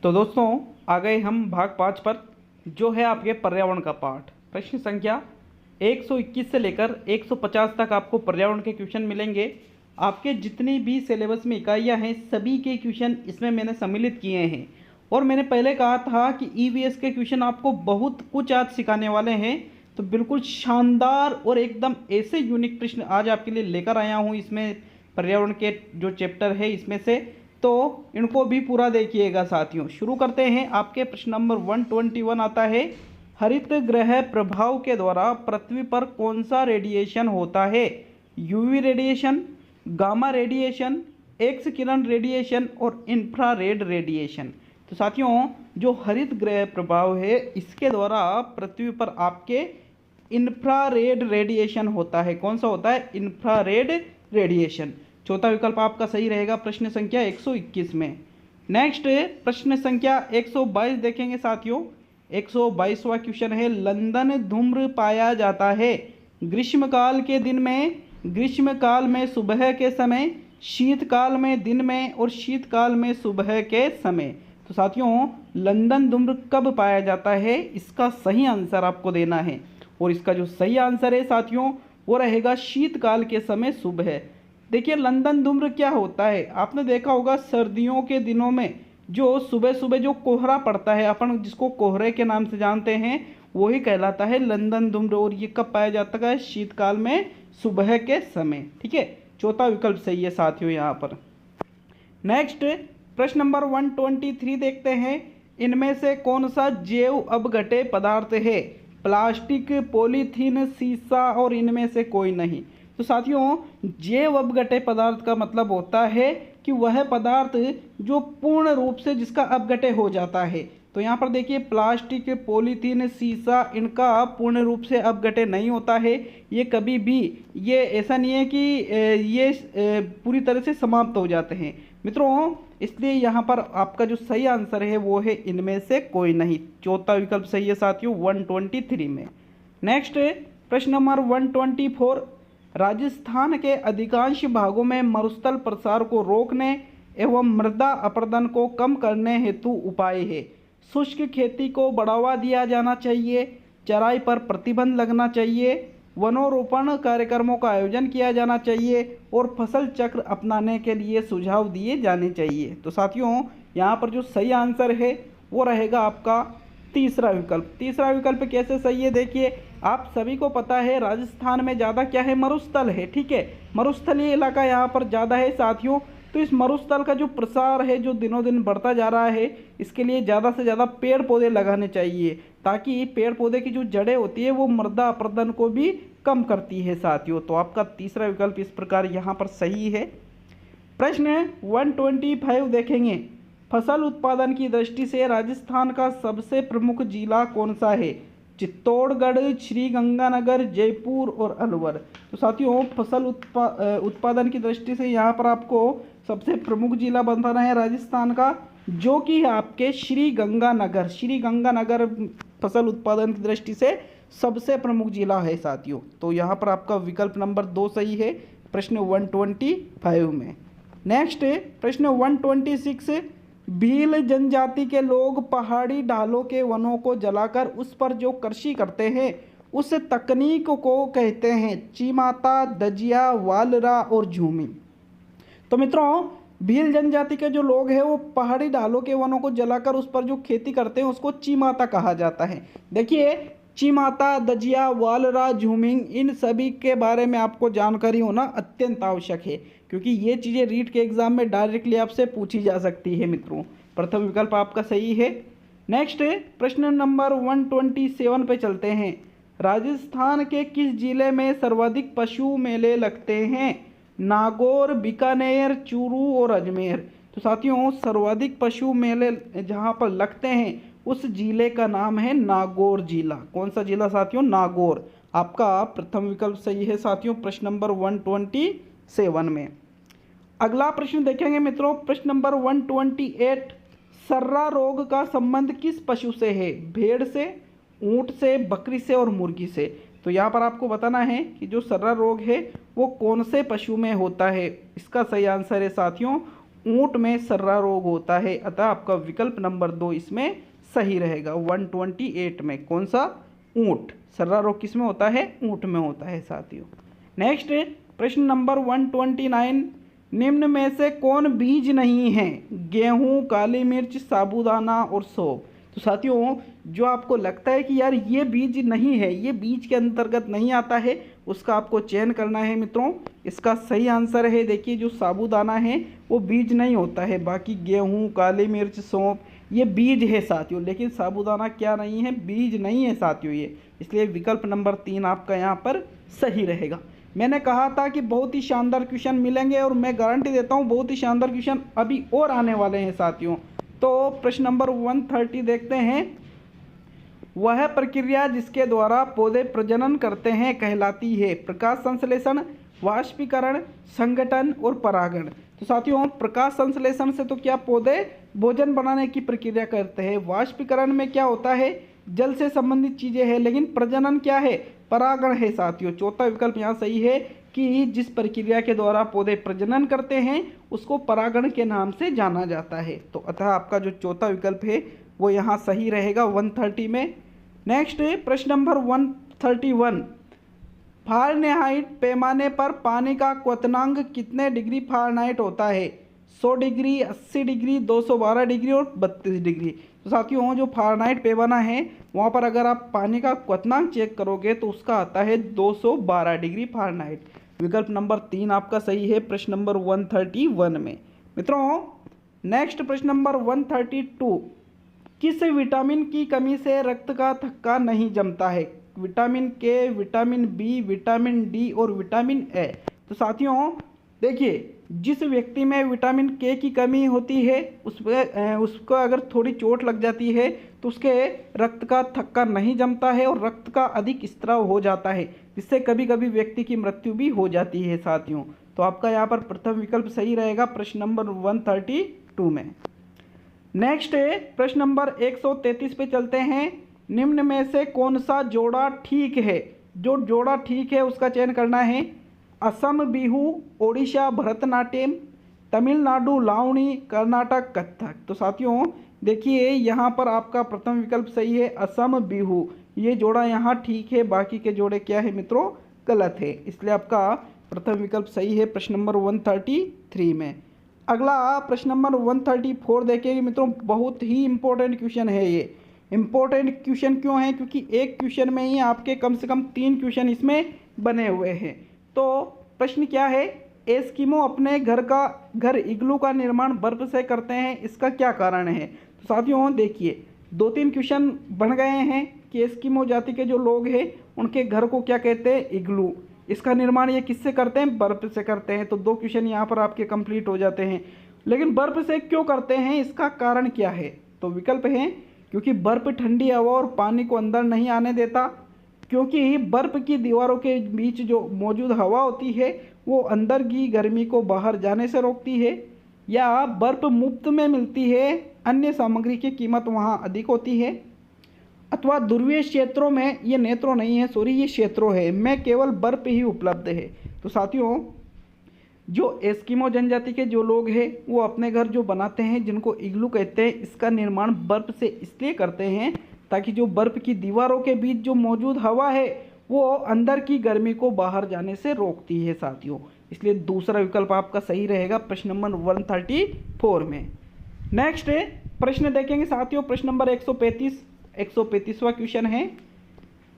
तो दोस्तों आ गए हम भाग 5 पर, जो है आपके पर्यावरण का पाठ। प्रश्न संख्या 121 से लेकर 150 तक आपको पर्यावरण के क्वेश्चन मिलेंगे। आपके जितनी भी सिलेबस में इकाइयाँ हैं सभी के क्वेश्चन इसमें मैंने सम्मिलित किए हैं। और मैंने पहले कहा था कि ईवीएस के क्वेश्चन आपको बहुत कुछ आज सिखाने वाले हैं, तो बिल्कुल शानदार और एकदम ऐसे यूनिक प्रश्न आज आपके लिए लेकर आया हूँ इसमें पर्यावरण के जो चैप्टर है इसमें से, तो इनको भी पूरा देखिएगा साथियों। शुरू करते हैं। आपके प्रश्न नंबर 121 आता है, हरित ग्रह प्रभाव के द्वारा पृथ्वी पर कौन सा रेडिएशन होता है? UV radiation, gamma radiation, X किरण रेडिएशन और इंफ्रारेड रेडिएशन। तो साथियों जो हरित ग्रह प्रभाव है इसके द्वारा पृथ्वी पर आपके इंफ्रारेड रेडिएशन होता है। कौन सा होता है? Infrared radiation. चौथा विकल्प आपका सही रहेगा प्रश्न संख्या 121 में। नेक्स्ट प्रश्न संख्या 122 देखेंगे साथियों। 122वां क्वेश्चन है, लंदन धूम्र पाया जाता है ग्रीष्मकाल के दिन में, ग्रीष्मकाल में सुबह के समय, शीतकाल में दिन में और शीतकाल में सुबह के समय। तो साथियों लंदन धूम्र कब पाया जाता है, इसका सही आंसर आपको देना है और इसका जो सही आंसर है साथियों वो रहेगा शीतकाल के समय सुबह। देखिए लंदन धूम्र क्या होता है, आपने देखा होगा सर्दियों के दिनों में जो सुबह सुबह जो कोहरा पड़ता है, अपन जिसको कोहरे के नाम से जानते हैं, वही कहलाता है लंदन धूम्र। और ये कब पाया जाता है, शीतकाल में सुबह के समय। ठीक है, चौथा विकल्प सही है साथियों यहाँ पर। नेक्स्ट प्रश्न नंबर 123 देखते हैं, इनमें से कौन सा जैव अपघट्य पदार्थ है, प्लास्टिक, पॉलीथीन, शीशा और इनमें से कोई नहीं। तो साथियों जैव अपघट्य पदार्थ का मतलब होता है कि वह पदार्थ जो पूर्ण रूप से जिसका अपघट्य हो जाता है। तो यहाँ पर देखिए प्लास्टिक, पॉलीथीन, शीशा, इनका पूर्ण रूप से अपघट्य नहीं होता है। ये कभी भी, ये ऐसा नहीं है कि ये पूरी तरह से समाप्त हो जाते हैं मित्रों, इसलिए यहाँ पर आपका जो सही आंसर है वो है इनमें से कोई नहीं। चौथा विकल्प सही है साथियों 123 में। नेक्स्ट प्रश्न नंबर 124, राजस्थान के अधिकांश भागों में मरुस्थल प्रसार को रोकने एवं मृदा अपरदन को कम करने हेतु उपाय है। शुष्क खेती को बढ़ावा दिया जाना चाहिए, चराई पर प्रतिबंध लगना चाहिए, वनोरोपण कार्यक्रमों का आयोजन किया जाना चाहिए और फसल चक्र अपनाने के लिए सुझाव दिए जाने चाहिए। तो साथियों यहाँ पर जो सही आंसर है वो रहेगा आपका तीसरा विकल्प। तीसरा विकल्प कैसे सही है, देखिए आप सभी को पता है राजस्थान में ज़्यादा क्या है, मरुस्थल है। ठीक है, मरुस्थलीय इलाका यहाँ पर ज़्यादा है साथियों। तो इस मरुस्थल का जो प्रसार है जो दिनों दिन बढ़ता जा रहा है, इसके लिए ज़्यादा से ज़्यादा पेड़ पौधे लगाने चाहिए, ताकि पेड़ पौधे की जो जड़ें होती है वो मृदा अपरदन को भी कम करती है साथियों। तो आपका तीसरा विकल्प इस प्रकार यहाँ पर सही है। प्रश्न 125 देखेंगे, फसल उत्पादन की दृष्टि से राजस्थान का सबसे प्रमुख जिला कौन सा है, चित्तौड़गढ़, श्रीगंगानगर, जयपुर और अलवर। तो साथियों फसल उत्पादन की दृष्टि से यहाँ पर आपको सबसे प्रमुख जिला बताना है राजस्थान का, जो कि है आपके श्रीगंगानगर। श्रीगंगानगर फसल उत्पादन की दृष्टि से सबसे प्रमुख जिला है साथियों। तो यहाँ पर आपका विकल्प नंबर 2 सही है प्रश्न 125 में। नेक्स्ट प्रश्न 126, भील जनजाति के लोग पहाड़ी ढालों के वनों को जलाकर उस पर जो कृषि करते हैं उस तकनीक को कहते हैं चिमाता, दजिया, वालरा और झूमी। तो मित्रों भील जनजाति के जो लोग हैं वो पहाड़ी ढालों के वनों को जलाकर उस पर जो खेती करते हैं उसको चिमाता कहा जाता है। देखिए चिमाता, दजिया, वालरा, झूमिंग, इन सभी के बारे में आपको जानकारी होना अत्यंत आवश्यक है, क्योंकि ये चीज़ें रीट के एग्जाम में डायरेक्टली आपसे पूछी जा सकती है मित्रों। प्रथम विकल्प आपका सही है। नेक्स्ट प्रश्न नंबर 127 पे चलते हैं, राजस्थान के किस जिले में सर्वाधिक पशु मेले लगते हैं, नागौर, बीकानेर, चूरू और अजमेर। तो साथियों सर्वाधिक पशु मेले जहाँ पर लगते हैं उस जिले का नाम है नागौर जिला। कौन सा जिला साथियों, नागौर। आपका प्रथम विकल्प सही है साथियों प्रश्न नंबर 127 में। अगला प्रश्न देखेंगे मित्रों, प्रश्न नंबर 128, सर्रा रोग का संबंध किस पशु से है, भेड़ से, ऊंट से, बकरी से और मुर्गी से। तो यहाँ पर आपको बताना है कि जो सर्रा रोग है वो कौन से पशु में होता है। इसका सही आंसर है साथियों ऊंट में सर्रा रोग होता है, अतः आपका विकल्प नंबर 2 इसमें सही रहेगा। 128 में कौन सा, ऊंट। सर्रा रोग किस में होता है, ऊंट में होता है साथियों। नेक्स्ट प्रश्न नंबर 129, निम्न में से कौन बीज नहीं है, गेहूं, काली मिर्च, साबूदाना और सौंफ। तो साथियों जो आपको लगता है कि यार ये बीज नहीं है, ये बीज के अंतर्गत नहीं आता है, उसका आपको चयन करना है मित्रों। इसका सही आंसर है देखिए जो साबूदाना है वो बीज नहीं होता है, बाकी गेहूं, काली मिर्च, सौंफ ये बीज है साथियों, लेकिन साबूदाना क्या नहीं है, बीज नहीं है साथियों ये। इसलिए विकल्प नंबर 3 आपका यहाँ पर सही रहेगा। मैंने कहा था कि बहुत ही शानदार क्वेश्चन मिलेंगे और मैं गारंटी देता हूँ बहुत ही शानदार क्वेश्चन अभी और आने वाले हैं साथियों। तो प्रश्न नंबर 130 देखते हैं, वह प्रक्रिया जिसके द्वारा पौधे प्रजनन करते हैं कहलाती है प्रकाश संश्लेषण, वाष्पीकरण, संघटन और परागण। तो साथियों प्रकाश संश्लेषण से तो क्या पौधे भोजन बनाने की प्रक्रिया करते हैं, वाष्पीकरण में क्या होता है जल से संबंधित चीज़ें हैं, लेकिन प्रजनन क्या है, परागण है साथियों। चौथा विकल्प यहाँ सही है कि जिस प्रक्रिया के द्वारा पौधे प्रजनन करते हैं उसको परागण के नाम से जाना जाता है। तो अतः आपका जो चौथा विकल्प है वो यहाँ सही रहेगा 130 में। नेक्स्ट प्रश्न नंबर 131, फ़ारेनहाइट पैमाने पर पानी का क्वथनांक कितने डिग्री फ़ारेनहाइट होता है? 100 डिग्री, 80 डिग्री, 212 डिग्री और 32 डिग्री। तो साथियों जो फ़ारेनहाइट पैमाना है वहाँ पर अगर आप पानी का क्वथनांक चेक करोगे तो उसका आता है 212 डिग्री फ़ारेनहाइट। विकल्प नंबर 3 आपका सही है प्रश्न नंबर 131 में। मित्रों नेक्स्ट प्रश्न नंबर 132, किस विटामिन की कमी से रक्त का थक्का नहीं जमता है? विटामिन के, विटामिन बी, विटामिन डी और विटामिन ए। तो साथियों देखिए, जिस व्यक्ति में विटामिन के की कमी होती है उसको अगर थोड़ी चोट लग जाती है तो उसके रक्त का थक्का नहीं जमता है और रक्त का अधिक स्त्राव हो जाता है, जिससे कभी कभी व्यक्ति की मृत्यु भी हो जाती है साथियों। तो आपका यहाँ पर प्रथम विकल्प सही रहेगा प्रश्न नंबर 132 में। नेक्स्ट प्रश्न नंबर 133 पे चलते हैं। निम्न में से कौन सा जोड़ा ठीक है? जो जोड़ा ठीक है उसका चयन करना है। असम बिहू, ओडिशा भरतनाट्यम, तमिलनाडु लावणी, कर्नाटक कथक। तो साथियों देखिए यहाँ पर आपका प्रथम विकल्प सही है, असम बिहू, ये जोड़ा यहाँ ठीक है, बाकी के जोड़े क्या है मित्रों, गलत है। इसलिए आपका प्रथम विकल्प सही है प्रश्न नंबर 133 में। अगला प्रश्न नंबर 134 देखेंगे मित्रों, बहुत ही इंपॉर्टेंट क्वेश्चन है ये। इंपॉर्टेंट क्वेश्चन क्यों है? क्योंकि एक क्वेश्चन में ही आपके कम से कम 3 क्वेश्चन इसमें बने हुए हैं। तो प्रश्न क्या है, एस्किमो अपने घर इग्लू का निर्माण बर्फ से करते हैं, इसका क्या कारण है? तो साथियों देखिए 2-3 क्वेश्चन बन गए हैं कि एस्किमो जाति के जो लोग हैं उनके घर को क्या कहते हैं, इग्लू। इसका निर्माण ये किससे करते हैं, बर्फ से करते हैं। तो 2 क्वेश्चन यहाँ पर आपके कंप्लीट हो जाते हैं। लेकिन बर्फ से क्यों करते हैं, इसका कारण क्या है? तो विकल्प है क्योंकि बर्फ ठंडी हवा और पानी को अंदर नहीं आने देता, क्योंकि बर्फ की दीवारों के बीच जो मौजूद हवा होती है वो अंदर की गर्मी को बाहर जाने से रोकती है, या बर्फ मुफ्त में मिलती है, अन्य सामग्री की कीमत वहाँ अधिक होती है, अथवा ध्रुवीय क्षेत्रों में, ये नेत्रों नहीं है सॉरी ये क्षेत्रों है, में केवल बर्फ ही उपलब्ध है। तो साथियों जो एस्किमो जनजाति के जो लोग हैं वो अपने घर जो बनाते हैं जिनको इग्लू कहते हैं, इसका निर्माण बर्फ से इसलिए करते हैं ताकि जो बर्फ की दीवारों के बीच जो मौजूद हवा है वो अंदर की गर्मी को बाहर जाने से रोकती है साथियों। इसलिए दूसरा विकल्प आपका सही रहेगा प्रश्न नंबर 134 में। नेक्स्ट प्रश्न देखेंगे साथियों, प्रश्न नंबर 135वां क्वेश्चन है।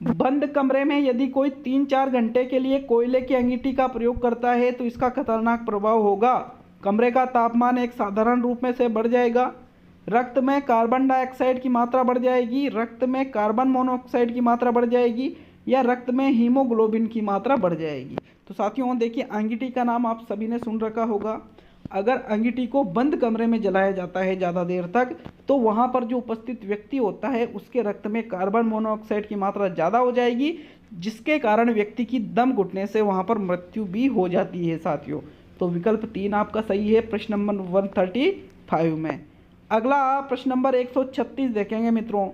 बंद कमरे में यदि कोई 3-4 घंटे के लिए कोयले की अंगीठी का प्रयोग करता है तो इसका खतरनाक प्रभाव होगा। कमरे का तापमान एक साधारण रूप में से बढ़ जाएगा, रक्त में कार्बन डाइऑक्साइड की मात्रा बढ़ जाएगी, रक्त में कार्बन मोनोऑक्साइड की मात्रा बढ़ जाएगी, या रक्त में हीमोग्लोबिन की मात्रा बढ़ जाएगी। तो साथियों देखिए अंगीठी का नाम आप सभी ने सुन रखा होगा। अगर अंगीठी को बंद कमरे में जलाया जाता है ज़्यादा देर तक तो वहाँ पर जो उपस्थित व्यक्ति होता है उसके रक्त में कार्बन मोनोऑक्साइड की मात्रा ज़्यादा हो जाएगी, जिसके कारण व्यक्ति की दम घुटने से वहाँ पर मृत्यु भी हो जाती है साथियों। तो विकल्प 3 आपका सही है प्रश्न नंबर 135 में। अगला प्रश्न नंबर 136 देखेंगे मित्रों।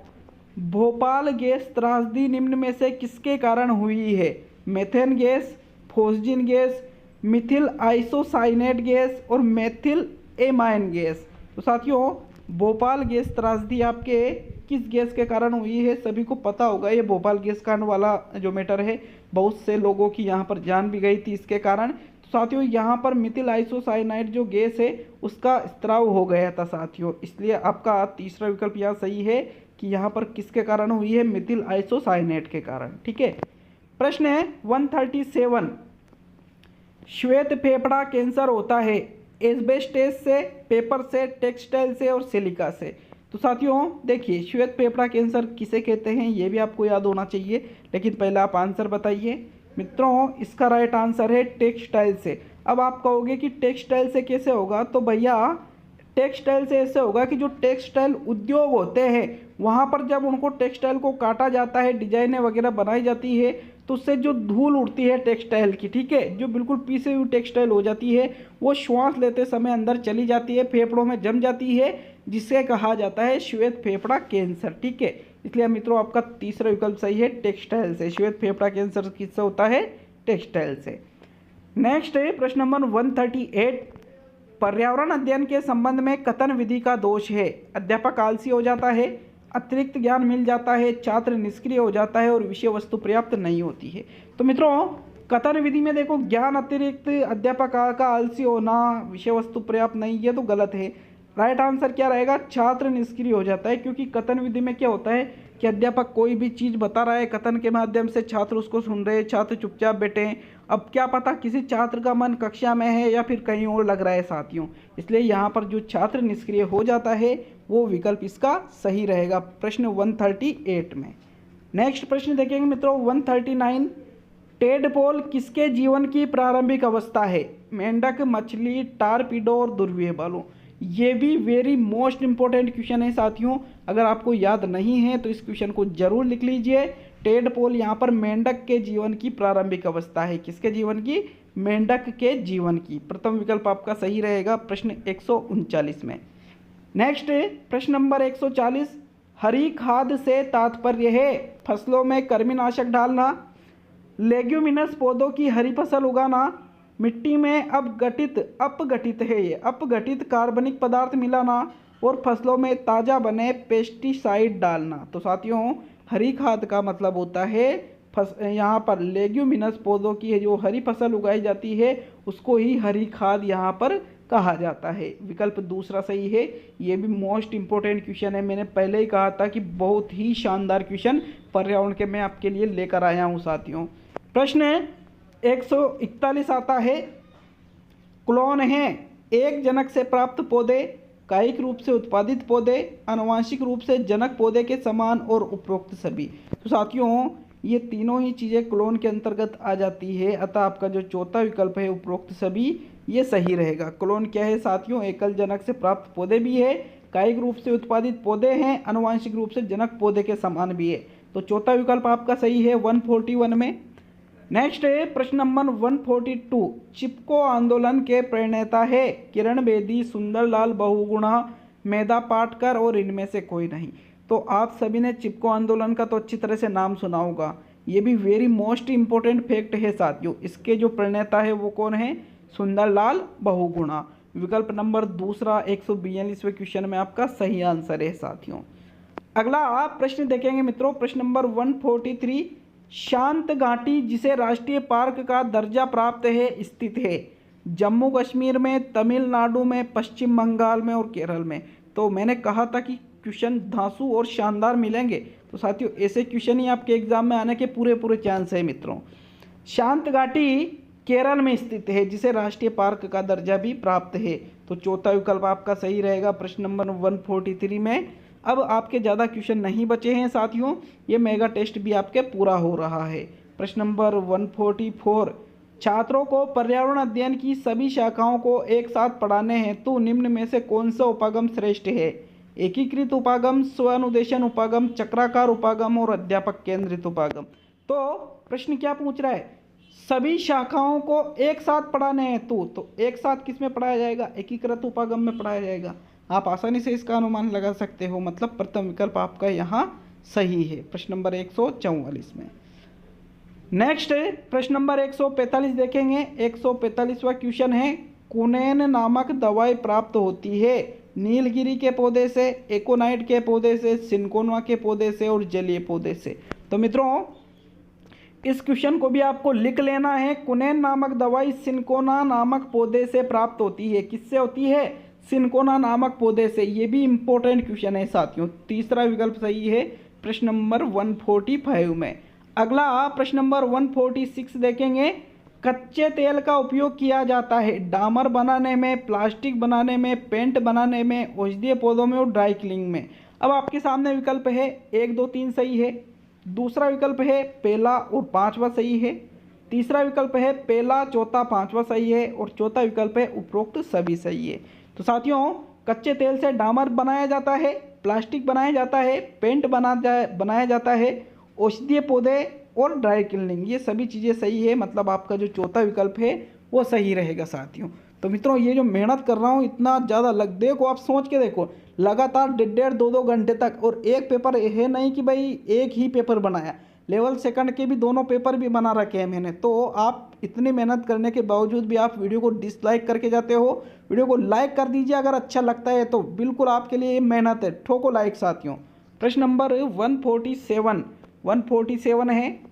भोपाल गैस त्रासदी निम्न में से किसके कारण हुई है? Methane gas, phosgene gas, methyl isocyanate gas और मेथिल एमाइन गैस। तो साथियों भोपाल गैस त्रासदी आपके किस गैस के कारण हुई है? सभी को पता होगा ये भोपाल गैस कांड वाला जो मैटर है, बहुत से लोगों की यहाँ पर जान भी गई थी इसके कारण। तो साथियों यहाँ पर मिथिल आइसोसाइनाइड जो गैस है उसका स्त्राव हो गया था साथियों। इसलिए आपका तीसरा विकल्प यहाँ सही है कि यहाँ पर किसके कारण हुई है, मिथिल आइसोसाइनेट के कारण। ठीक है। प्रश्न है 137, श्वेत फेफड़ा कैंसर होता है एस्बेस्टस से, पेपर से, टेक्सटाइल से और सिलिका से। तो साथियों देखिए श्वेत फेफड़ा कैंसर किसे कहते हैं ये भी आपको याद होना चाहिए, लेकिन पहले आप आंसर बताइए। मित्रों इसका राइट आंसर है टेक्सटाइल से। अब आप कहोगे कि टेक्सटाइल से कैसे होगा, तो भैया टेक्सटाइल से ऐसे होगा कि जो टेक्सटाइल उद्योग होते हैं वहाँ पर जब उनको टेक्सटाइल को काटा जाता है, डिजाइनें वगैरह बनाई जाती है, तो उससे जो धूल उड़ती है टेक्सटाइल की, ठीक है, जो बिल्कुल पीसी हुई टेक्सटाइल हो जाती है, वो श्वास लेते समय अंदर चली जाती है, फेफड़ों में जम जाती है, जिसे कहा जाता है श्वेत फेफड़ा कैंसर, ठीक है। इसलिए मित्रों आपका तीसरा विकल्प सही है, टेक्सटाइल से। श्वेत फेफड़ा कैंसर किससे होता है? टेक्सटाइल से। नेक्स्ट है प्रश्न नंबर 138, पर्यावरण अध्ययन के संबंध में कथन विधि का दोष है। अध्यापक आलसी हो जाता है, अतिरिक्त ज्ञान मिल जाता है, छात्र निष्क्रिय हो जाता है और विषय वस्तु पर्याप्त नहीं होती है। तो मित्रों कथन विधि में देखो, ज्ञान अतिरिक्त, अध्यापक का आलसी होना, विषय वस्तु पर्याप्त नहीं, ये तो गलत है। राइट आंसर क्या रहेगा? छात्र निष्क्रिय हो जाता है, क्योंकि कथन विधि में क्या होता है कि अध्यापक कोई भी चीज़ बता रहा है कथन के माध्यम से, छात्र उसको सुन रहे हैं, छात्र चुपचाप बैठे हैं। अब क्या पता किसी छात्र का मन कक्षा में है या फिर कहीं और लग रहा है साथियों, इसलिए यहाँ पर जो छात्र निष्क्रिय हो जाता है वो विकल्प इसका सही रहेगा प्रश्न 138 में। नेक्स्ट प्रश्न देखेंगे मित्रों 139, टेडपोल किसके जीवन की प्रारंभिक अवस्था है? मेंढक, मछली, टारपीडो और ध्रुवीय बालू। ये भी वेरी मोस्ट इंपॉर्टेंट क्वेश्चन है साथियों, अगर आपको याद नहीं है तो इस क्वेश्चन को जरूर लिख लीजिए। टेडपोल यहाँ पर मेंढक के जीवन की प्रारंभिक अवस्था है। किसके जीवन की? मेंढक के जीवन की। प्रथम विकल्प आपका सही रहेगा प्रश्न 139 में। नेक्स्ट प्रश्न नंबर 140, हरी खाद से तात्पर्य है फसलों में कृमिनाशक डालना, लेग्यूमिनस पौधों की हरी फसल उगाना, मिट्टी में अपघटित है ये अपघटित कार्बनिक पदार्थ मिलाना और फसलों में ताज़ा बने पेस्टिसाइड डालना। तो साथियों हरी खाद का मतलब होता है यहाँ पर लेग्यूमिनस पौधों की जो हरी फसल उगाई जाती है उसको ही हरी खाद यहाँ पर कहा जाता है। विकल्प दूसरा सही है। ये भी मोस्ट इंपॉर्टेंट क्वेश्चन है, मैंने पहले ही कहा था कि बहुत ही शानदार क्वेश्चन पर्यावरण के मैं आपके लिए लेकर आया हूँ साथियों। प्रश्न 141 आता है, क्लोन है एक जनक से प्राप्त पौधे, कायिक रूप से उत्पादित पौधे, आनुवांशिक रूप से जनक पौधे के समान और उपरोक्त सभी। तो साथियों ये तीनों ही चीज़ें क्लोन के अंतर्गत आ जाती है, अतः आपका जो चौथा विकल्प है उपरोक्त सभी ये सही रहेगा। क्लोन क्या है साथियों? एकल जनक से प्राप्त पौधे भी है, कायिक रूप से उत्पादित पौधे हैं, आनुवांशिक रूप से जनक पौधे के समान भी है। तो चौथा विकल्प आपका सही है 141 में। नेक्स्ट है प्रश्न नंबर 142, चिपको आंदोलन के प्रणेता है किरण बेदी, सुंदरलाल बहुगुणा, मेधा पाटकर और इनमें से कोई नहीं। तो आप सभी ने चिपको आंदोलन का तो अच्छी तरह से नाम सुना होगा, ये भी वेरी मोस्ट इंपॉर्टेंट फैक्ट है साथियों। इसके जो प्रणेता है वो कौन है? सुंदरलाल बहुगुणा। विकल्प नंबर दूसरा 142वें क्वेश्चन में आपका सही आंसर है साथियों। अगला प्रश्न देखेंगे मित्रों प्रश्न नंबर 143, शांत घाटी जिसे राष्ट्रीय पार्क का दर्जा प्राप्त है स्थित है जम्मू कश्मीर में, तमिलनाडु में, पश्चिम बंगाल में और केरल में। तो मैंने कहा था कि क्वेश्चन धांसू और शानदार मिलेंगे, तो साथियों ऐसे क्वेश्चन ही आपके एग्जाम में आने के पूरे चांस है मित्रों। शांत घाटी केरल में स्थित है जिसे राष्ट्रीय पार्क का दर्जा भी प्राप्त है। तो चौथा विकल्प आपका सही रहेगा प्रश्न नंबर 143 में। अब आपके ज़्यादा क्वेश्चन नहीं बचे हैं साथियों, ये मेगा टेस्ट भी आपके पूरा हो रहा है। प्रश्न नंबर 144, छात्रों को पर्यावरण अध्ययन की सभी शाखाओं को एक साथ पढ़ाने हेतु निम्न में से कौन सा उपागम श्रेष्ठ है? एकीकृत उपागम, स्वानुदेशन उपागम, चक्राकार उपागम और अध्यापक केंद्रित उपागम। तो प्रश्न क्या पूछ रहा है? सभी शाखाओं को एक साथ पढ़ाने हेतु, तो एक साथ किस में पढ़ाया जाएगा? एकीकृत उपागम में पढ़ाया जाएगा। आप आसानी से इसका अनुमान लगा सकते हो, मतलब प्रथम विकल्प आपका यहाँ सही है प्रश्न नंबर 144 में। नेक्स्ट प्रश्न नंबर 145 देखेंगे। 145वां क्वेश्चन है, कुनेन नामक दवाई प्राप्त होती है नीलगिरी के पौधे से, एकोनाइट के पौधे से, सिनकोना के पौधे से और जलीय पौधे से। तो मित्रों इस क्वेश्चन को भी आपको लिख लेना है। कुनेन नामक दवाई सिनकोना नामक पौधे से प्राप्त होती है। किससे होती है? सिनकोना नामक पौधे से। ये भी इंपॉर्टेंट क्वेश्चन है साथियों। तीसरा विकल्प सही है प्रश्न नंबर 145 में। अगला प्रश्न नंबर 146 देखेंगे। कच्चे तेल का उपयोग किया जाता है डामर बनाने में, प्लास्टिक बनाने में, पेंट बनाने में, औषधीय पौधों में और ड्राई क्लीनिंग में। अब आपके सामने विकल्प है 1, 2, 3 सही है। दूसरा विकल्प है पहला और पांचवा सही है। तीसरा विकल्प है पहला, चौथा, पांचवा सही है और चौथा विकल्प है उपरोक्त सभी सही है। तो साथियों कच्चे तेल से डामर बनाया जाता है, प्लास्टिक बनाया जाता है, पेंट बनाया जाता है, औषधीय पौधे और ड्राई क्लीनिंग, ये सभी चीज़ें सही है, मतलब आपका जो चौथा विकल्प है वो सही रहेगा साथियों। तो मित्रों ये जो मेहनत कर रहा हूँ इतना ज़्यादा देखो आप सोच के देखो, लगातार 1.5-2 घंटे तक, और एक पेपर है नहीं कि भाई एक ही पेपर बनाया, लेवल सेकंड के भी दोनों पेपर भी बना रखे हैं मैंने। तो आप इतनी मेहनत करने के बावजूद भी आप वीडियो को डिसलाइक करके जाते हो। वीडियो को लाइक कर दीजिए अगर अच्छा लगता है तो, बिल्कुल आपके लिए ये मेहनत है, ठोको लाइक साथियों। प्रश्न नंबर 147 है,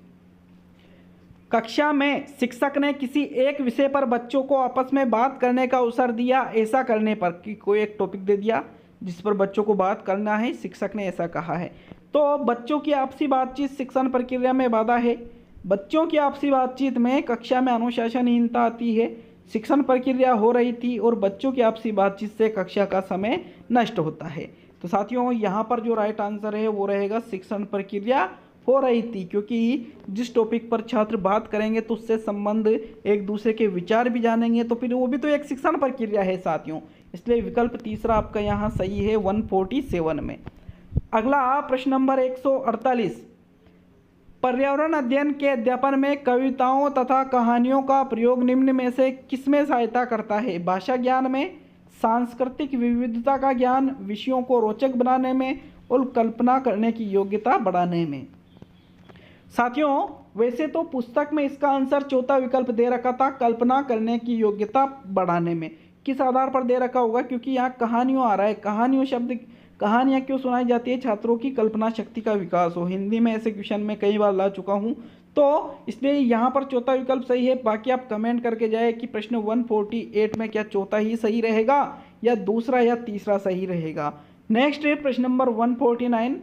कक्षा में शिक्षक ने किसी एक विषय पर बच्चों को आपस में बात करने का अवसर दिया, ऐसा करने पर, कि कोई एक टॉपिक दे दिया जिस पर बच्चों को बात करना है, शिक्षक ने ऐसा कहा है। तो बच्चों की आपसी बातचीत शिक्षण प्रक्रिया में बाधा है। बच्चों की आपसी बातचीत में कक्षा में अनुशासनहीनता आती है, शिक्षण प्रक्रिया हो रही थी और बच्चों की आपसी बातचीत से कक्षा का समय नष्ट होता है। तो साथियों यहाँ पर जो राइट आंसर है वो रहेगा शिक्षण प्रक्रिया हो रही थी, क्योंकि जिस टॉपिक पर छात्र बात करेंगे तो उससे संबंध, एक दूसरे के विचार भी जानेंगे, तो फिर वो भी तो एक शिक्षण प्रक्रिया है साथियों। इसलिए विकल्प तीसरा आपका यहाँ सही है 147 में। अगला प्रश्न नंबर 148, पर्यावरण अध्ययन के अध्यापन में कविताओं तथा कहानियों का प्रयोग निम्न में से किसमें सहायता करता है? भाषा ज्ञान में, सांस्कृतिक विविधता का ज्ञान, विषयों को रोचक बनाने में और कल्पना करने की योग्यता बढ़ाने में। साथियों वैसे तो पुस्तक में इसका आंसर चौथा विकल्प दे रखा था, कल्पना करने की योग्यता बढ़ाने में। किस आधार पर दे रखा होगा? क्योंकि यहाँ कहानियों आ रहा है, कहानियों शब्द, कहानियाँ क्यों सुनाई जाती है? छात्रों की कल्पना शक्ति का विकास हो। हिंदी में ऐसे क्वेश्चन में कई बार ला चुका हूँ, तो इसलिए यहाँ पर चौथा विकल्प सही है। बाकी आप कमेंट करके जाए कि प्रश्न 148 में क्या चौथा ही सही रहेगा या दूसरा या तीसरा सही रहेगा। नेक्स्ट है प्रश्न नंबर 149,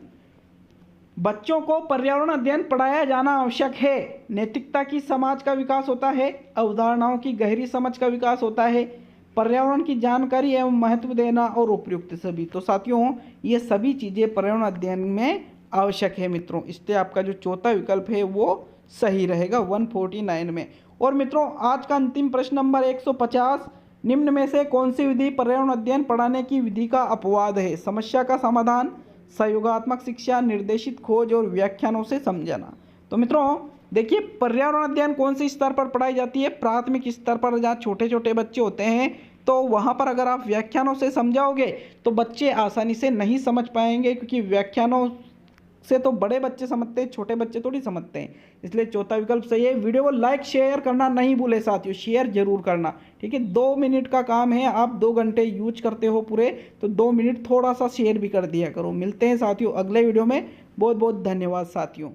बच्चों को पर्यावरण अध्ययन पढ़ाया जाना आवश्यक है। नैतिकता की समाज का विकास होता है, अवधारणाओं की गहरी समझ का विकास होता है, पर्यावरण की जानकारी एवं महत्व देना और उपयुक्त सभी। तो साथियों ये सभी चीज़ें पर्यावरण अध्ययन में आवश्यक है मित्रों, इसलिए आपका जो चौथा विकल्प है वो सही रहेगा 149 में। और मित्रों आज का अंतिम प्रश्न नंबर 150, निम्न में से कौन सी विधि पर्यावरण अध्ययन पढ़ाने की विधि का अपवाद है? समस्या का समाधान, सहयोगात्मक शिक्षा, निर्देशित खोज और व्याख्यानों से समझाना। तो मित्रों देखिए पर्यावरण अध्ययन कौन से स्तर पर पढ़ाई जाती है? प्राथमिक स्तर पर, जहाँ छोटे छोटे बच्चे होते हैं, तो वहाँ पर अगर आप व्याख्यानों से समझाओगे तो बच्चे आसानी से नहीं समझ पाएंगे, क्योंकि व्याख्यानों से तो बड़े बच्चे समझते हैं, छोटे बच्चे थोड़ी समझते हैं। इसलिए चौथा विकल्प सही है। वीडियो को लाइक शेयर करना नहीं भूले साथियों, शेयर जरूर करना, ठीक है। 2 मिनट का काम है, आप 2 घंटे यूज करते हो पूरे, तो 2 मिनट थोड़ा सा शेयर भी कर दिया करो। मिलते हैं साथियों अगले वीडियो में, बहुत बहुत धन्यवाद साथियों।